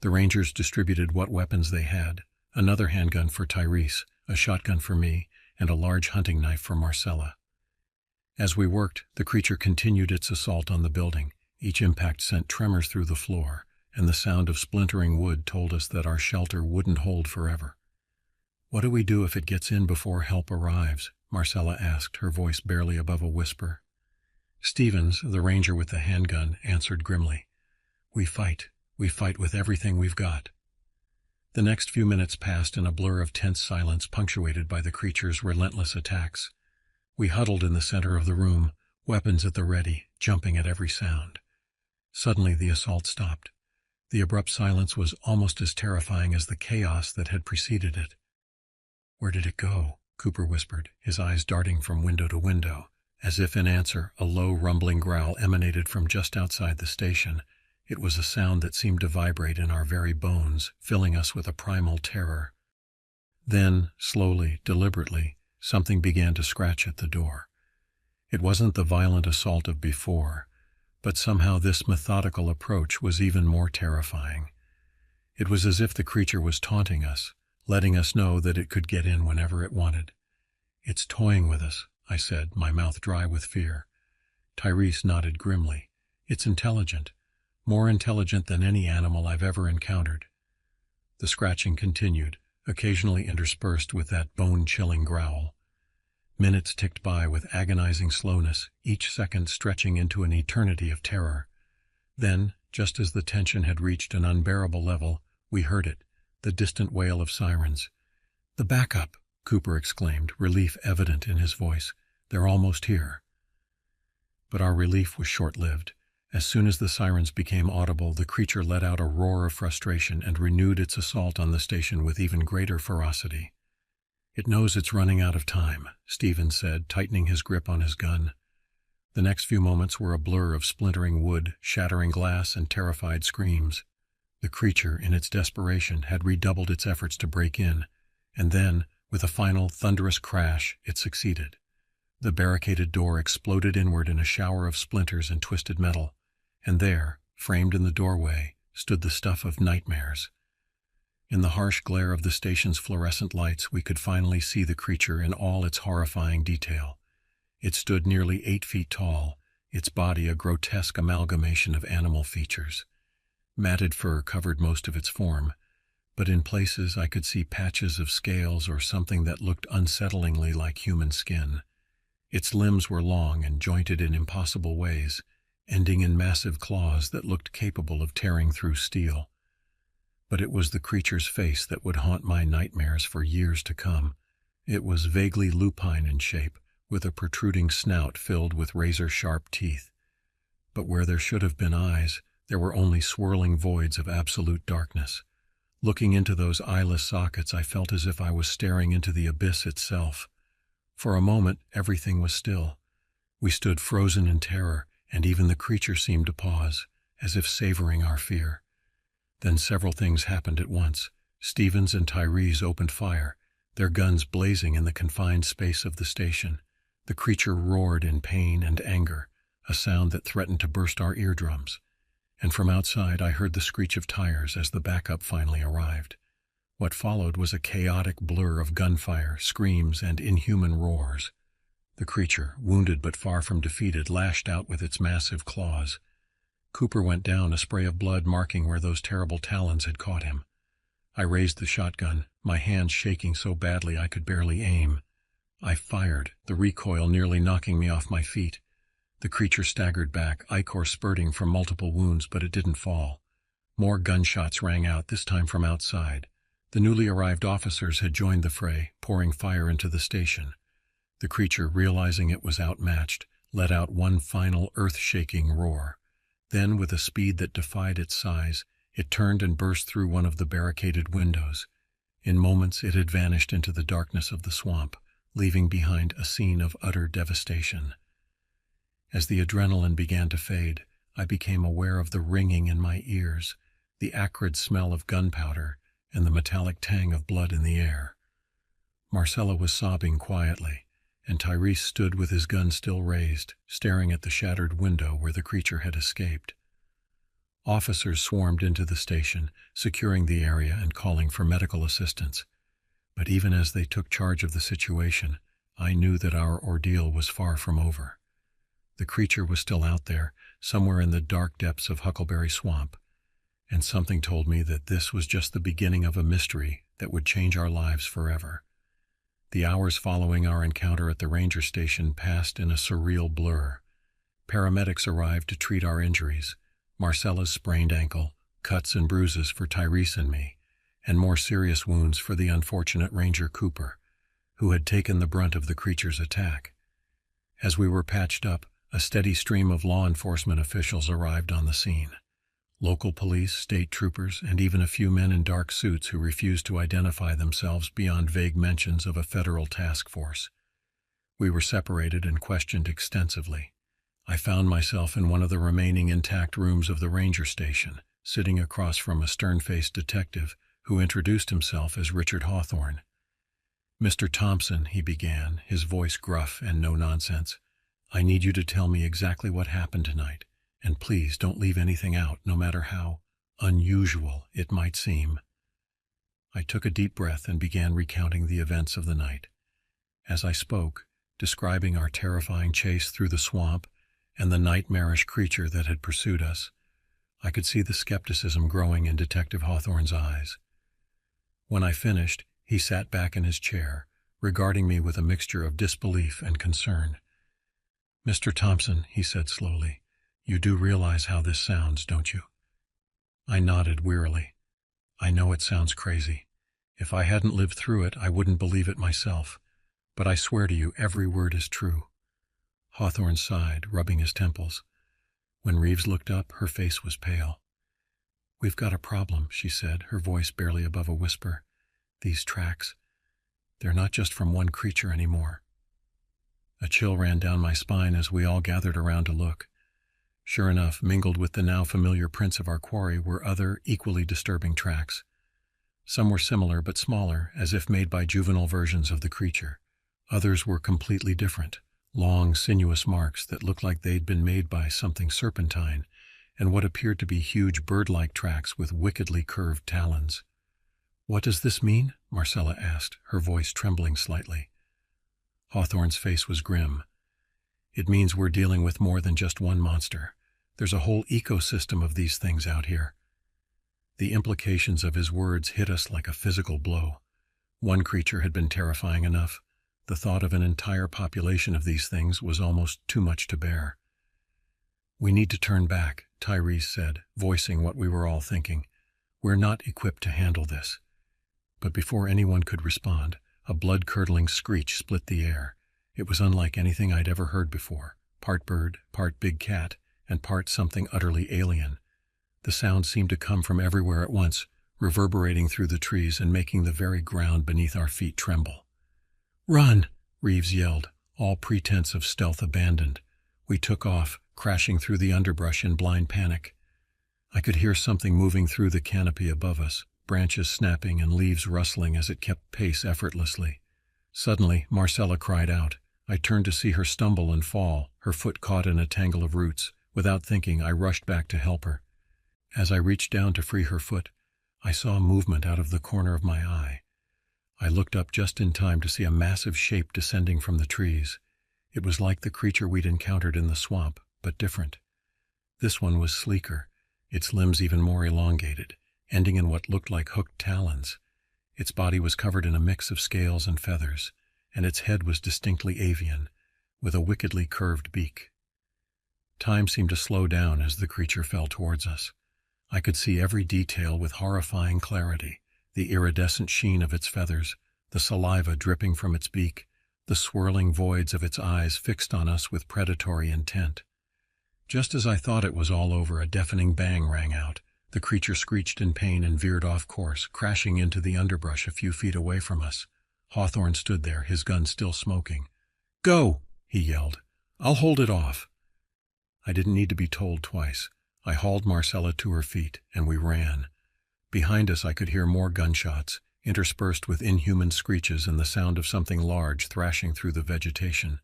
The Rangers distributed what weapons they had: another handgun for Tyrese, a shotgun for me, and a large hunting knife for Marcella. As we worked, the creature continued its assault on the building. Each impact sent tremors through the floor, and the sound of splintering wood told us that our shelter wouldn't hold forever. "What do we do if it gets in before help arrives?" Marcella asked, her voice barely above a whisper. Stevens, the ranger with the handgun, answered grimly, We fight with everything we've got." The next few minutes passed in a blur of tense silence punctuated by the creature's relentless attacks. We huddled in the center of the room, weapons at the ready, jumping at every sound. Suddenly the assault stopped. The abrupt silence was almost as terrifying as the chaos that had preceded it. "Where did it go?" Cooper whispered, his eyes darting from window to window. As if in answer, a low rumbling growl emanated from just outside the station. It was a sound that seemed to vibrate in our very bones, filling us with a primal terror. Then, slowly, deliberately, something began to scratch at the door. It wasn't the violent assault of before, but somehow this methodical approach was even more terrifying. It was as if the creature was taunting us, letting us know that it could get in whenever it wanted. "It's toying with us," I said, my mouth dry with fear. Tyrese nodded grimly. "It's intelligent. More intelligent than any animal I've ever encountered." The scratching continued, occasionally interspersed with that bone-chilling growl. Minutes ticked by with agonizing slowness, each second stretching into an eternity of terror. Then, just as the tension had reached an unbearable level, we heard it, the distant wail of sirens. "The backup!" Cooper exclaimed, relief evident in his voice. "They're almost here." But our relief was short-lived. As soon as the sirens became audible, the creature let out a roar of frustration and renewed its assault on the station with even greater ferocity. "It knows it's running out of time," Stevens said, tightening his grip on his gun. The next few moments were a blur of splintering wood, shattering glass, and terrified screams. The creature, in its desperation, had redoubled its efforts to break in, and then, with a final, thunderous crash, it succeeded. The barricaded door exploded inward in a shower of splinters and twisted metal, and there, framed in the doorway, stood the stuff of nightmares. In the harsh glare of the station's fluorescent lights, we could finally see the creature in all its horrifying detail. It stood nearly 8 feet tall, its body a grotesque amalgamation of animal features. Matted fur covered most of its form, but in places I could see patches of scales or something that looked unsettlingly like human skin. Its limbs were long and jointed in impossible ways, ending in massive claws that looked capable of tearing through steel. But it was the creature's face that would haunt my nightmares for years to come. It was vaguely lupine in shape, with a protruding snout filled with razor-sharp teeth. But where there should have been eyes, there were only swirling voids of absolute darkness. Looking into those eyeless sockets, I felt as if I was staring into the abyss itself. For a moment, everything was still. We stood frozen in terror, and even the creature seemed to pause, as if savoring our fear. Then several things happened at once. Stevens and Tyrese opened fire, their guns blazing in the confined space of the station. The creature roared in pain and anger, a sound that threatened to burst our eardrums. And from outside I heard the screech of tires as the backup finally arrived. What followed was a chaotic blur of gunfire, screams, and inhuman roars. The creature, wounded but far from defeated, lashed out with its massive claws. Cooper went down, a spray of blood marking where those terrible talons had caught him. I raised the shotgun, my hands shaking so badly I could barely aim. I fired, the recoil nearly knocking me off my feet. The creature staggered back, ichor spurting from multiple wounds, but it didn't fall. More gunshots rang out, this time from outside. The newly arrived officers had joined the fray, pouring fire into the station. The creature, realizing it was outmatched, let out one final earth-shaking roar. Then, with a speed that defied its size, it turned and burst through one of the barricaded windows. In moments it had vanished into the darkness of the swamp, leaving behind a scene of utter devastation. As the adrenaline began to fade, I became aware of the ringing in my ears, the acrid smell of gunpowder, and the metallic tang of blood in the air. Marcella was sobbing quietly, and Tyrese stood with his gun still raised, staring at the shattered window where the creature had escaped. Officers swarmed into the station, securing the area and calling for medical assistance. But even as they took charge of the situation, I knew that our ordeal was far from over. The creature was still out there, somewhere in the dark depths of Huckleberry Swamp, and something told me that this was just the beginning of a mystery that would change our lives forever. The hours following our encounter at the ranger station passed in a surreal blur. Paramedics arrived to treat our injuries, Marcella's sprained ankle, cuts and bruises for Tyrese and me, and more serious wounds for the unfortunate Ranger Cooper, who had taken the brunt of the creature's attack. As we were patched up, a steady stream of law enforcement officials arrived on the scene. Local police, state troopers, and even a few men in dark suits who refused to identify themselves beyond vague mentions of a federal task force. We were separated and questioned extensively. I found myself in one of the remaining intact rooms of the ranger station, sitting across from a stern-faced detective who introduced himself as Richard Hawthorne. "Mr. Thompson," he began, his voice gruff and no-nonsense, "I need you to tell me exactly what happened tonight, and please don't leave anything out, no matter how unusual it might seem." I took a deep breath and began recounting the events of the night. As I spoke, describing our terrifying chase through the swamp and the nightmarish creature that had pursued us, I could see the skepticism growing in Detective Hawthorne's eyes. When I finished, he sat back in his chair, regarding me with a mixture of disbelief and concern. "Mr. Thompson," he said slowly, "you do realize how this sounds, don't you?" I nodded wearily. "I know it sounds crazy. If I hadn't lived through it, I wouldn't believe it myself. But I swear to you, every word is true." Hawthorne sighed, rubbing his temples. When Reeves looked up, her face was pale. "We've got a problem," she said, her voice barely above a whisper. "These tracks, they're not just from one creature anymore." A chill ran down my spine as we all gathered around to look. Sure enough, mingled with the now familiar prints of our quarry were other, equally disturbing tracks. Some were similar but smaller, as if made by juvenile versions of the creature. Others were completely different, long, sinuous marks that looked like they'd been made by something serpentine, and what appeared to be huge bird-like tracks with wickedly curved talons. "What does this mean?" Marcella asked, her voice trembling slightly. Hawthorne's face was grim. "It means we're dealing with more than just one monster. There's a whole ecosystem of these things out here." The implications of his words hit us like a physical blow. One creature had been terrifying enough. The thought of an entire population of these things was almost too much to bear. "We need to turn back," Tyrese said, voicing what we were all thinking. "We're not equipped to handle this." But before anyone could respond, a blood-curdling screech split the air. It was unlike anything I'd ever heard before, part bird, part big cat, and part something utterly alien. The sound seemed to come from everywhere at once, reverberating through the trees and making the very ground beneath our feet tremble. "Run!" Reeves yelled, all pretense of stealth abandoned. We took off, crashing through the underbrush in blind panic. I could hear something moving through the canopy above us, branches snapping and leaves rustling as it kept pace effortlessly. Suddenly, Marcella cried out. I turned to see her stumble and fall, her foot caught in a tangle of roots. Without thinking, I rushed back to help her. As I reached down to free her foot, I saw a movement out of the corner of my eye. I looked up just in time to see a massive shape descending from the trees. It was like the creature we'd encountered in the swamp, but different. This one was sleeker, its limbs even more elongated, ending in what looked like hooked talons. Its body was covered in a mix of scales and feathers, and its head was distinctly avian, with a wickedly curved beak. Time seemed to slow down as the creature fell towards us. I could see every detail with horrifying clarity, the iridescent sheen of its feathers, the saliva dripping from its beak, the swirling voids of its eyes fixed on us with predatory intent. Just as I thought it was all over, a deafening bang rang out. The creature screeched in pain and veered off course, crashing into the underbrush a few feet away from us. Hawthorne stood there, his gun still smoking. "Go!" he yelled. "I'll hold it off." I didn't need to be told twice. I hauled Marcella to her feet, and we ran. Behind us I could hear more gunshots, interspersed with inhuman screeches and the sound of something large thrashing through the vegetation.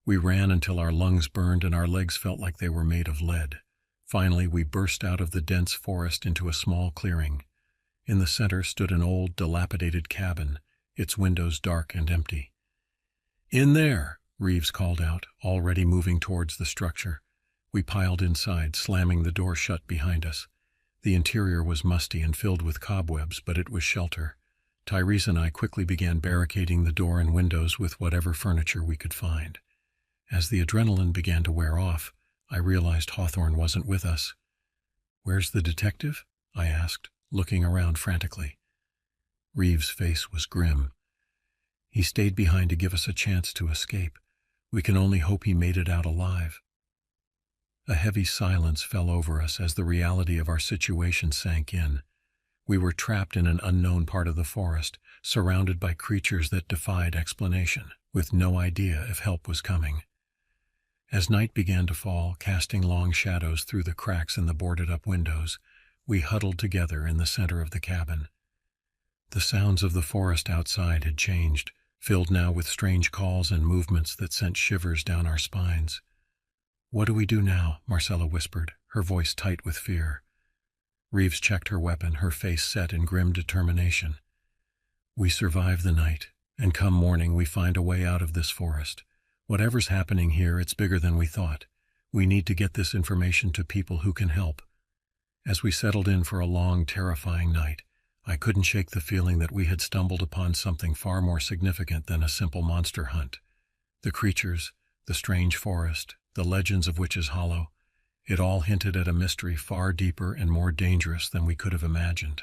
We ran until our lungs burned and our legs felt like they were made of lead. Finally, we burst out of the dense forest into a small clearing. In the center stood an old, dilapidated cabin, its windows dark and empty. "In there!" Reeves called out, already moving towards the structure. We piled inside, slamming the door shut behind us. The interior was musty and filled with cobwebs, but it was shelter. Tyrese and I quickly began barricading the door and windows with whatever furniture we could find. As the adrenaline began to wear off, I realized Hawthorne wasn't with us. "Where's the detective?" I asked, looking around frantically. Reeves' face was grim. "He stayed behind to give us a chance to escape. We can only hope he made it out alive." A heavy silence fell over us as the reality of our situation sank in. We were trapped in an unknown part of the forest, surrounded by creatures that defied explanation, with no idea if help was coming. As night began to fall, casting long shadows through the cracks in the boarded-up windows, we huddled together in the center of the cabin. The sounds of the forest outside had changed, filled now with strange calls and movements that sent shivers down our spines. "What do we do now?" Marcella whispered, her voice tight with fear. Reeves checked her weapon, her face set in grim determination. "We survive the night, and come morning we find a way out of this forest. Whatever's happening here, it's bigger than we thought. We need to get this information to people who can help." As we settled in for a long, terrifying night, I couldn't shake the feeling that we had stumbled upon something far more significant than a simple monster hunt. The creatures, the strange forest, the legends of Witches Hollow, it all hinted at a mystery far deeper and more dangerous than we could have imagined.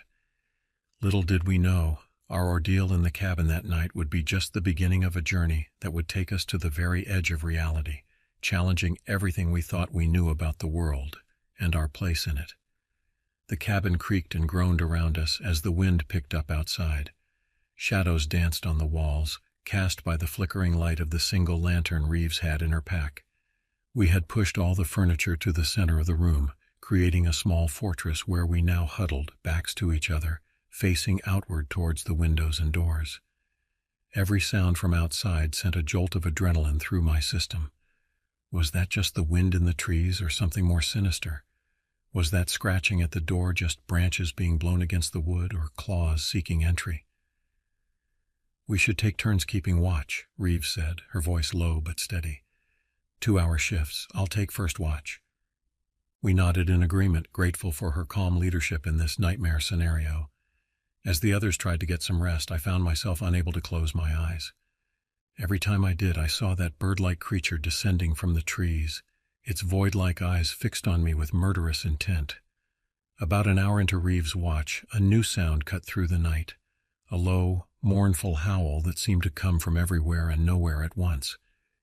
Little did we know, our ordeal in the cabin that night would be just the beginning of a journey that would take us to the very edge of reality, challenging everything we thought we knew about the world and our place in it. The cabin creaked and groaned around us as the wind picked up outside. Shadows danced on the walls, cast by the flickering light of the single lantern Reeves had in her pack. We had pushed all the furniture to the center of the room, creating a small fortress where we now huddled, backs to each other, facing outward towards the windows and doors. Every sound from outside sent a jolt of adrenaline through my system. Was that just the wind in the trees or something more sinister? Was that scratching at the door just branches being blown against the wood or claws seeking entry? "We should take turns keeping watch," Reeves said, her voice low but steady. 2-hour shifts. I'll take first watch." We nodded in agreement, grateful for her calm leadership in this nightmare scenario. As the others tried to get some rest, I found myself unable to close my eyes. Every time I did, I saw that bird-like creature descending from the trees, its void-like eyes fixed on me with murderous intent. About an hour into Reeves' watch, a new sound cut through the night, a low, mournful howl that seemed to come from everywhere and nowhere at once.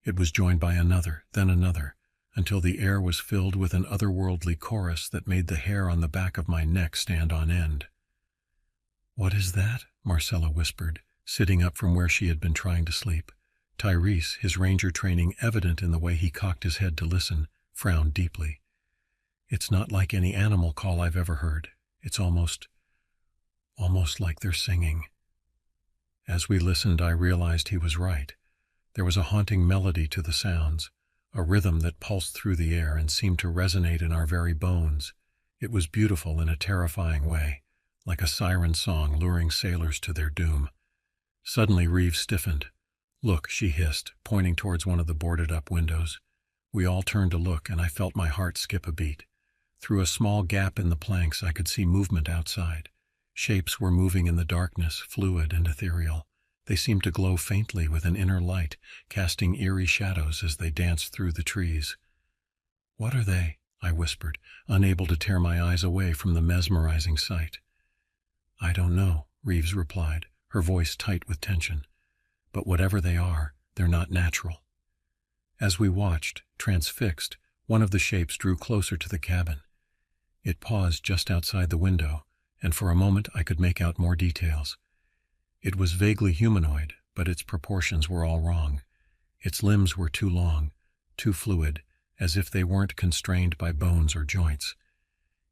It was joined by another, then another, until the air was filled with an otherworldly chorus that made the hair on the back of my neck stand on end. "What is that?" Marcella whispered, sitting up from where she had been trying to sleep. Tyrese, his ranger training evident in the way he cocked his head to listen, frowned deeply. "It's not like any animal call I've ever heard. It's almost like they're singing." As we listened, I realized he was right. There was a haunting melody to the sounds, a rhythm that pulsed through the air and seemed to resonate in our very bones. It was beautiful in a terrifying way, like a siren song luring sailors to their doom. Suddenly Reeves stiffened. "Look," she hissed, pointing towards one of the boarded-up windows. We all turned to look, and I felt my heart skip a beat. Through a small gap in the planks, I could see movement outside. Shapes were moving in the darkness, fluid and ethereal. They seemed to glow faintly with an inner light, casting eerie shadows as they danced through the trees. "What are they?" I whispered, unable to tear my eyes away from the mesmerizing sight. "I don't know," Reeves replied, her voice tight with tension. "But whatever they are, they're not natural." As we watched, transfixed, one of the shapes drew closer to the cabin. It paused just outside the window, and for a moment I could make out more details. It was vaguely humanoid, but its proportions were all wrong. Its limbs were too long, too fluid, as if they weren't constrained by bones or joints.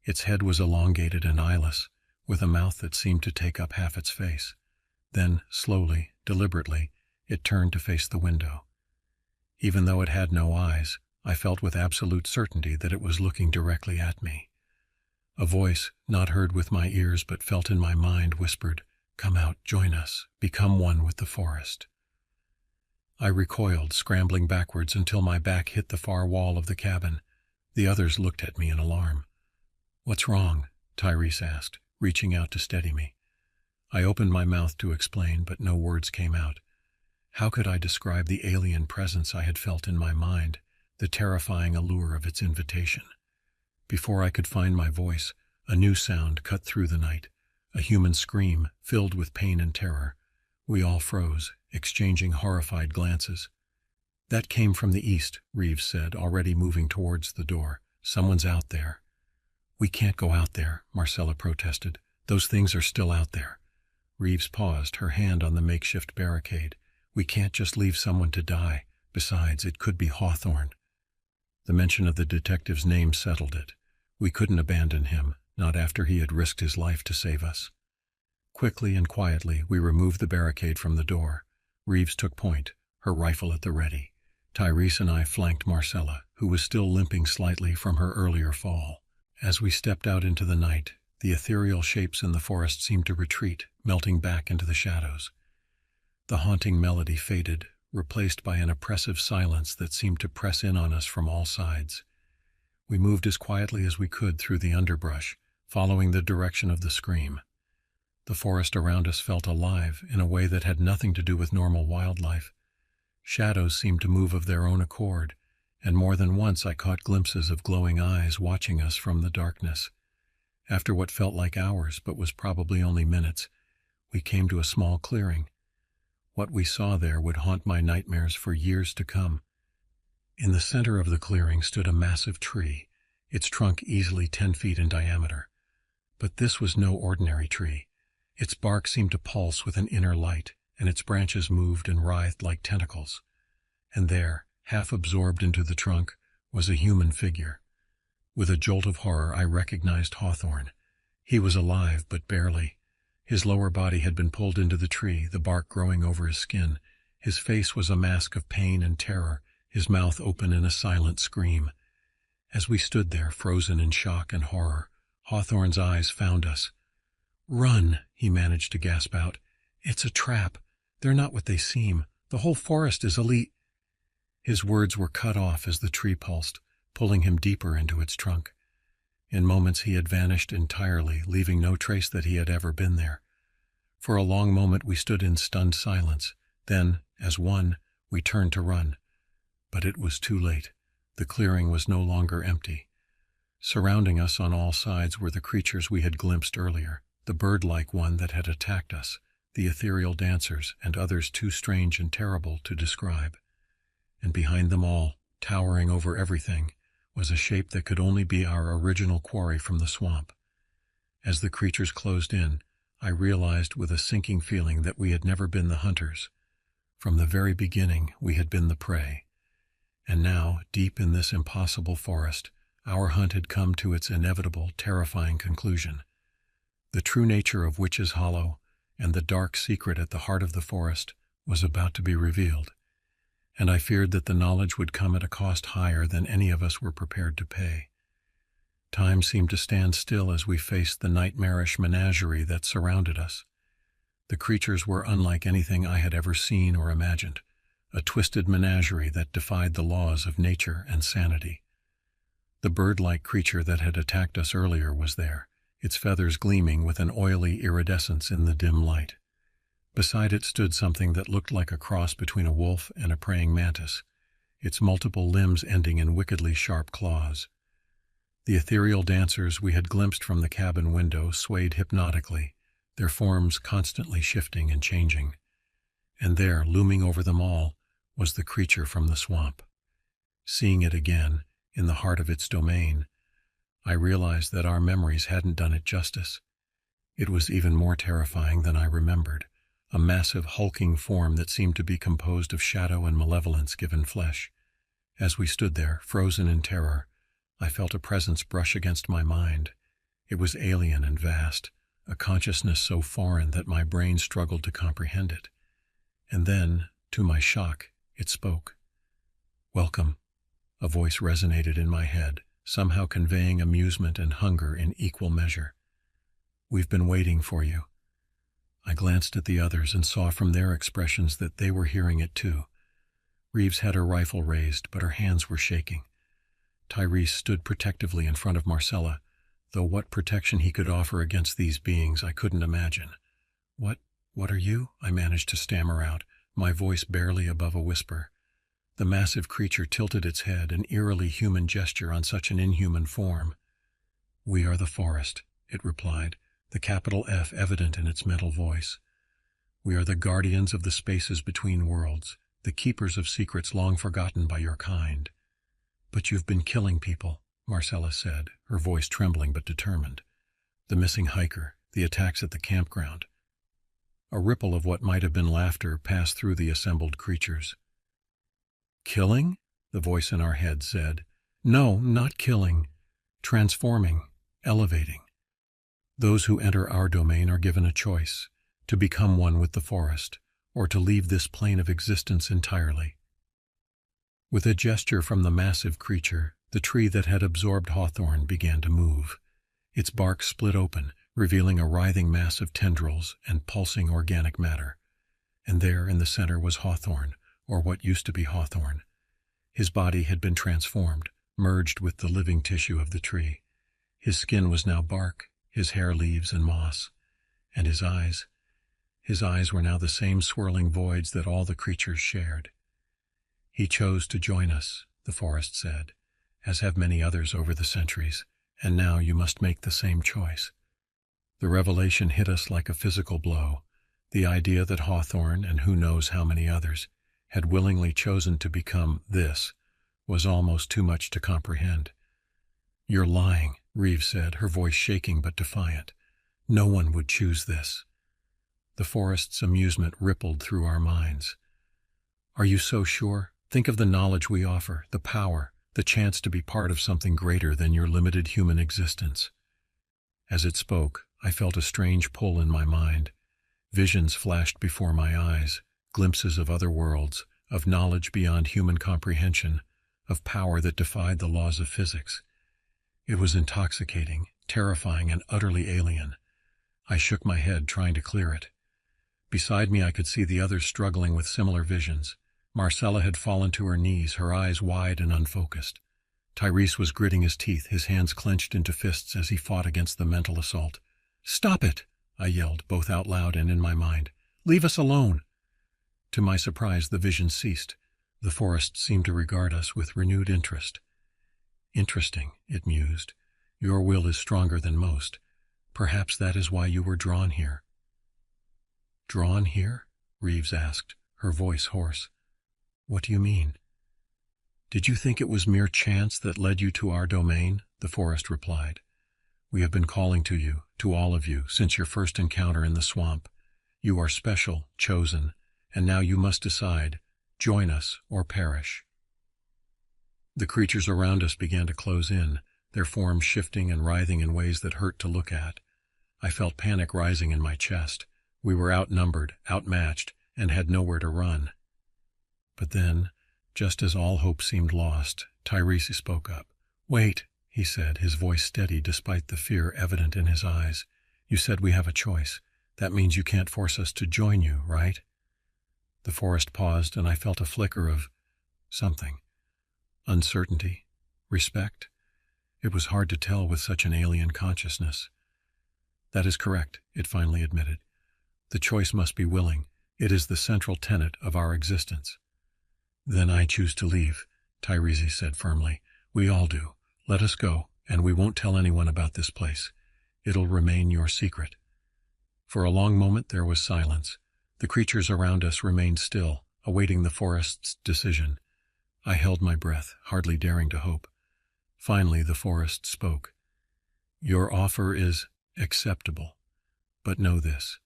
Its head was elongated and eyeless, with a mouth that seemed to take up half its face. Then, slowly, deliberately, it turned to face the window. Even though it had no eyes, I felt with absolute certainty that it was looking directly at me. A voice, not heard with my ears but felt in my mind, whispered, "Come out, join us, become one with the forest." I recoiled, scrambling backwards until my back hit the far wall of the cabin. The others looked at me in alarm. "What's wrong?" Tyrese asked, reaching out to steady me. I opened my mouth to explain, but no words came out. How could I describe the alien presence I had felt in my mind, the terrifying allure of its invitation? Before I could find my voice, a new sound cut through the night, a human scream filled with pain and terror. We all froze, exchanging horrified glances. "That came from the east," Reeves said, already moving towards the door. "Someone's out there." "We can't go out there," Marcella protested. "Those things are still out there." Reeves paused, her hand on the makeshift barricade. "We can't just leave someone to die. Besides, it could be Hawthorne." The mention of the detective's name settled it. We couldn't abandon him, not after he had risked his life to save us. Quickly and quietly, we removed the barricade from the door. Reeves took point, her rifle at the ready. Tyrese and I flanked Marcella, who was still limping slightly from her earlier fall. As we stepped out into the night, the ethereal shapes in the forest seemed to retreat, melting back into the shadows. The haunting melody faded, replaced by an oppressive silence that seemed to press in on us from all sides. We moved as quietly as we could through the underbrush, following the direction of the scream. The forest around us felt alive in a way that had nothing to do with normal wildlife. Shadows seemed to move of their own accord, and more than once I caught glimpses of glowing eyes watching us from the darkness. After what felt like hours, but was probably only minutes, we came to a small clearing. What we saw there would haunt my nightmares for years to come. In the center of the clearing stood a massive tree, its trunk easily 10 feet in diameter. But this was no ordinary tree. Its bark seemed to pulse with an inner light, and its branches moved and writhed like tentacles. And there, half absorbed into the trunk, was a human figure. With a jolt of horror, I recognized Hawthorne. He was alive, but barely. His lower body had been pulled into the tree, the bark growing over his skin. His face was a mask of pain and terror, his mouth open in a silent scream. As we stood there, frozen in shock and horror, Hawthorne's eyes found us. "Run," he managed to gasp out. "It's a trap. They're not what they seem. The whole forest is elite." His words were cut off as the tree pulsed, pulling him deeper into its trunk. In moments he had vanished entirely, leaving no trace that he had ever been there. For a long moment we stood in stunned silence. Then, as one, we turned to run. But it was too late. The clearing was no longer empty. Surrounding us on all sides were the creatures we had glimpsed earlier, the bird-like one that had attacked us, the ethereal dancers, and others too strange and terrible to describe. And behind them all, towering over everything, was a shape that could only be our original quarry from the swamp. As the creatures closed in, I realized with a sinking feeling that we had never been the hunters. From the very beginning, we had been the prey. And now, deep in this impossible forest, our hunt had come to its inevitable, terrifying conclusion. The true nature of Witch's Hollow, and the dark secret at the heart of the forest, was about to be revealed. And I feared that the knowledge would come at a cost higher than any of us were prepared to pay. Time seemed to stand still as we faced the nightmarish menagerie that surrounded us. The creatures were unlike anything I had ever seen or imagined, a twisted menagerie that defied the laws of nature and sanity. The bird-like creature that had attacked us earlier was there, its feathers gleaming with an oily iridescence in the dim light. Beside it stood something that looked like a cross between a wolf and a praying mantis, its multiple limbs ending in wickedly sharp claws. The ethereal dancers we had glimpsed from the cabin window swayed hypnotically, their forms constantly shifting and changing. And there, looming over them all, was the creature from the swamp. Seeing it again, in the heart of its domain, I realized that our memories hadn't done it justice. It was even more terrifying than I remembered. A massive, hulking form that seemed to be composed of shadow and malevolence given flesh. As we stood there, frozen in terror, I felt a presence brush against my mind. It was alien and vast, a consciousness so foreign that my brain struggled to comprehend it. And then, to my shock, it spoke. "Welcome," a voice resonated in my head, somehow conveying amusement and hunger in equal measure. "We've been waiting for you." I glanced at the others and saw from their expressions that they were hearing it too. Reeves had her rifle raised, but her hands were shaking. Tyrese stood protectively in front of Marcella, though what protection he could offer against these beings I couldn't imagine. What are you?" I managed to stammer out, my voice barely above a whisper. The massive creature tilted its head, an eerily human gesture on such an inhuman form. "We are the forest," it replied, the capital F evident in its metal voice. "We are the guardians of the spaces between worlds, the keepers of secrets long forgotten by your kind." "But you've been killing people," Marcella said, her voice trembling but determined. "The missing hiker, the attacks at the campground." A ripple of what might have been laughter passed through the assembled creatures. "Killing?" the voice in our head said. "No, not killing. Transforming, elevating. Those who enter our domain are given a choice, to become one with the forest, or to leave this plane of existence entirely." With a gesture from the massive creature, the tree that had absorbed Hawthorne began to move. Its bark split open, revealing a writhing mass of tendrils and pulsing organic matter. And there in the center was Hawthorne, or what used to be Hawthorne. His body had been transformed, merged with the living tissue of the tree. His skin was now bark, his hair leaves and moss. And his eyes were now the same swirling voids that all the creatures shared. "He chose to join us," the forest said, "as have many others over the centuries, and now you must make the same choice." The revelation hit us like a physical blow. The idea that Hawthorne, and who knows how many others, had willingly chosen to become this was almost too much to comprehend. "You're lying," Reeves said, her voice shaking but defiant. "No one would choose this." The forest's amusement rippled through our minds. "Are you so sure? Think of the knowledge we offer, the power, the chance to be part of something greater than your limited human existence." As it spoke, I felt a strange pull in my mind. Visions flashed before my eyes, glimpses of other worlds, of knowledge beyond human comprehension, of power that defied the laws of physics. It was intoxicating, terrifying, and utterly alien. I shook my head, trying to clear it. Beside me I could see the others struggling with similar visions. Marcella had fallen to her knees, her eyes wide and unfocused. Tyrese was gritting his teeth, his hands clenched into fists as he fought against the mental assault. "Stop it!" I yelled, both out loud and in my mind. "Leave us alone!" To my surprise, the vision ceased. The forest seemed to regard us with renewed interest. "Interesting," it mused. "Your will is stronger than most. Perhaps that is why you were drawn here." "Drawn here?" Reeves asked, her voice hoarse. "What do you mean?" "Did you think it was mere chance that led you to our domain?" the forest replied. "We have been calling to you, to all of you, since your first encounter in the swamp. You are special, chosen, and now you must decide, join us or perish." The creatures around us began to close in, their forms shifting and writhing in ways that hurt to look at. I felt panic rising in my chest. We were outnumbered, outmatched, and had nowhere to run. But then, just as all hope seemed lost, Tyrese spoke up. "Wait," he said, his voice steady despite the fear evident in his eyes. "You said we have a choice. That means you can't force us to join you, right?" The forest paused, and I felt a flicker of something. Uncertainty? Respect? It was hard to tell with such an alien consciousness. "That is correct," it finally admitted. "The choice must be willing. It is the central tenet of our existence." "Then I choose to leave," Tyrese said firmly. "We all do. Let us go, and we won't tell anyone about this place. It'll remain your secret." For a long moment there was silence. The creatures around us remained still, awaiting the forest's decision. I held my breath, hardly daring to hope. Finally the forest spoke. "Your offer is acceptable. But know this.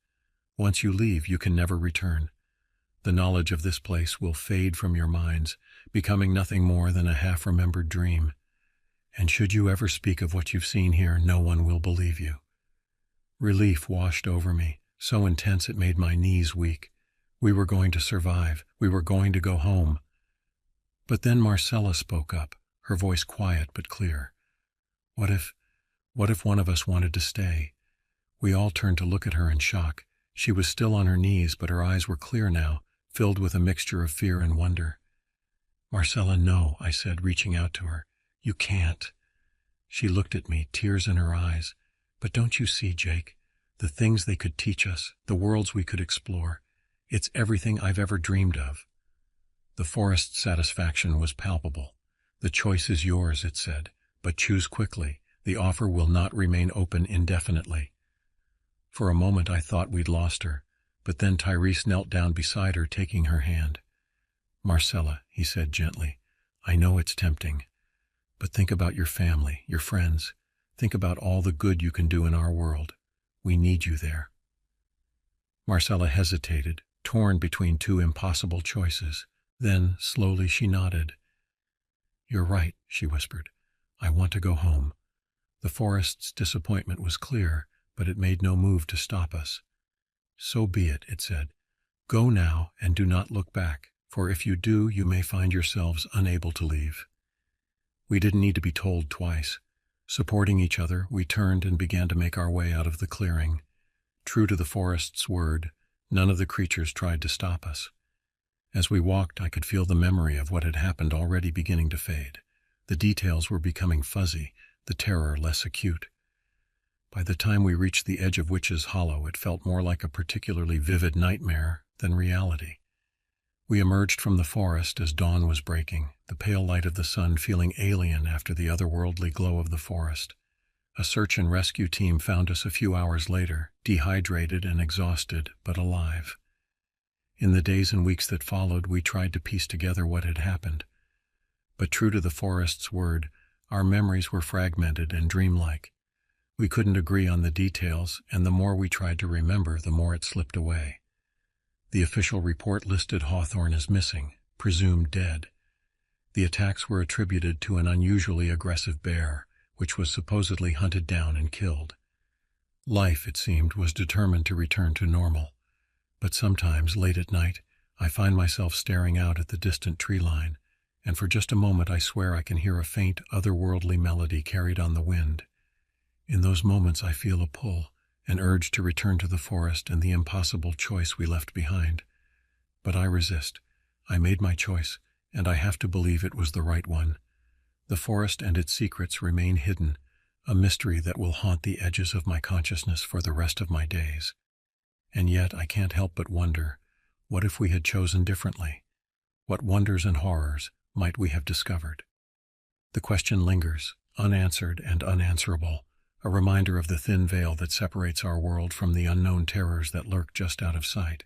Once you leave, you can never return. The knowledge of this place will fade from your minds, becoming nothing more than a half-remembered dream. And should you ever speak of what you've seen here, no one will believe you." Relief washed over me, so intense it made my knees weak. We were going to survive. We were going to go home. But then Marcella spoke up, her voice quiet but clear. What if one of us wanted to stay? We all turned to look at her in shock. She was still on her knees, but her eyes were clear now, filled with a mixture of fear and wonder. Marcella, no, I said, reaching out to her. You can't. She looked at me, tears in her eyes. But don't you see, Jake? The things they could teach us, the worlds we could explore. It's everything I've ever dreamed of. The forest's satisfaction was palpable. The choice is yours, it said, but choose quickly. The offer will not remain open indefinitely. For a moment I thought we'd lost her, but then Tyrese knelt down beside her, taking her hand. Marcella, he said gently, I know it's tempting, but think about your family, your friends. Think about all the good you can do in our world. We need you there. Marcella hesitated, torn between two impossible choices. Then, slowly, she nodded. You're right, she whispered. I want to go home. The forest's disappointment was clear, but it made no move to stop us. So be it, it said. Go now and do not look back, for if you do, you may find yourselves unable to leave. We didn't need to be told twice. Supporting each other, we turned and began to make our way out of the clearing. True to the forest's word, none of the creatures tried to stop us. As we walked, I could feel the memory of what had happened already beginning to fade. The details were becoming fuzzy, the terror less acute. By the time we reached the edge of Witch's Hollow, it felt more like a particularly vivid nightmare than reality. We emerged from the forest as dawn was breaking, the pale light of the sun feeling alien after the otherworldly glow of the forest. A search and rescue team found us a few hours later, dehydrated and exhausted, but alive. In the days and weeks that followed, we tried to piece together what had happened. But true to the forest's word, our memories were fragmented and dreamlike. We couldn't agree on the details, and the more we tried to remember, the more it slipped away. The official report listed Hawthorne as missing, presumed dead. The attacks were attributed to an unusually aggressive bear, which was supposedly hunted down and killed. Life, it seemed, was determined to return to normal. But sometimes, late at night, I find myself staring out at the distant tree line, and for just a moment I swear I can hear a faint, otherworldly melody carried on the wind. In those moments I feel a pull, an urge to return to the forest and the impossible choice we left behind. But I resist. I made my choice, and I have to believe it was the right one. The forest and its secrets remain hidden, a mystery that will haunt the edges of my consciousness for the rest of my days. And yet I can't help but wonder, what if we had chosen differently? What wonders and horrors might we have discovered? The question lingers, unanswered and unanswerable, a reminder of the thin veil that separates our world from the unknown terrors that lurk just out of sight.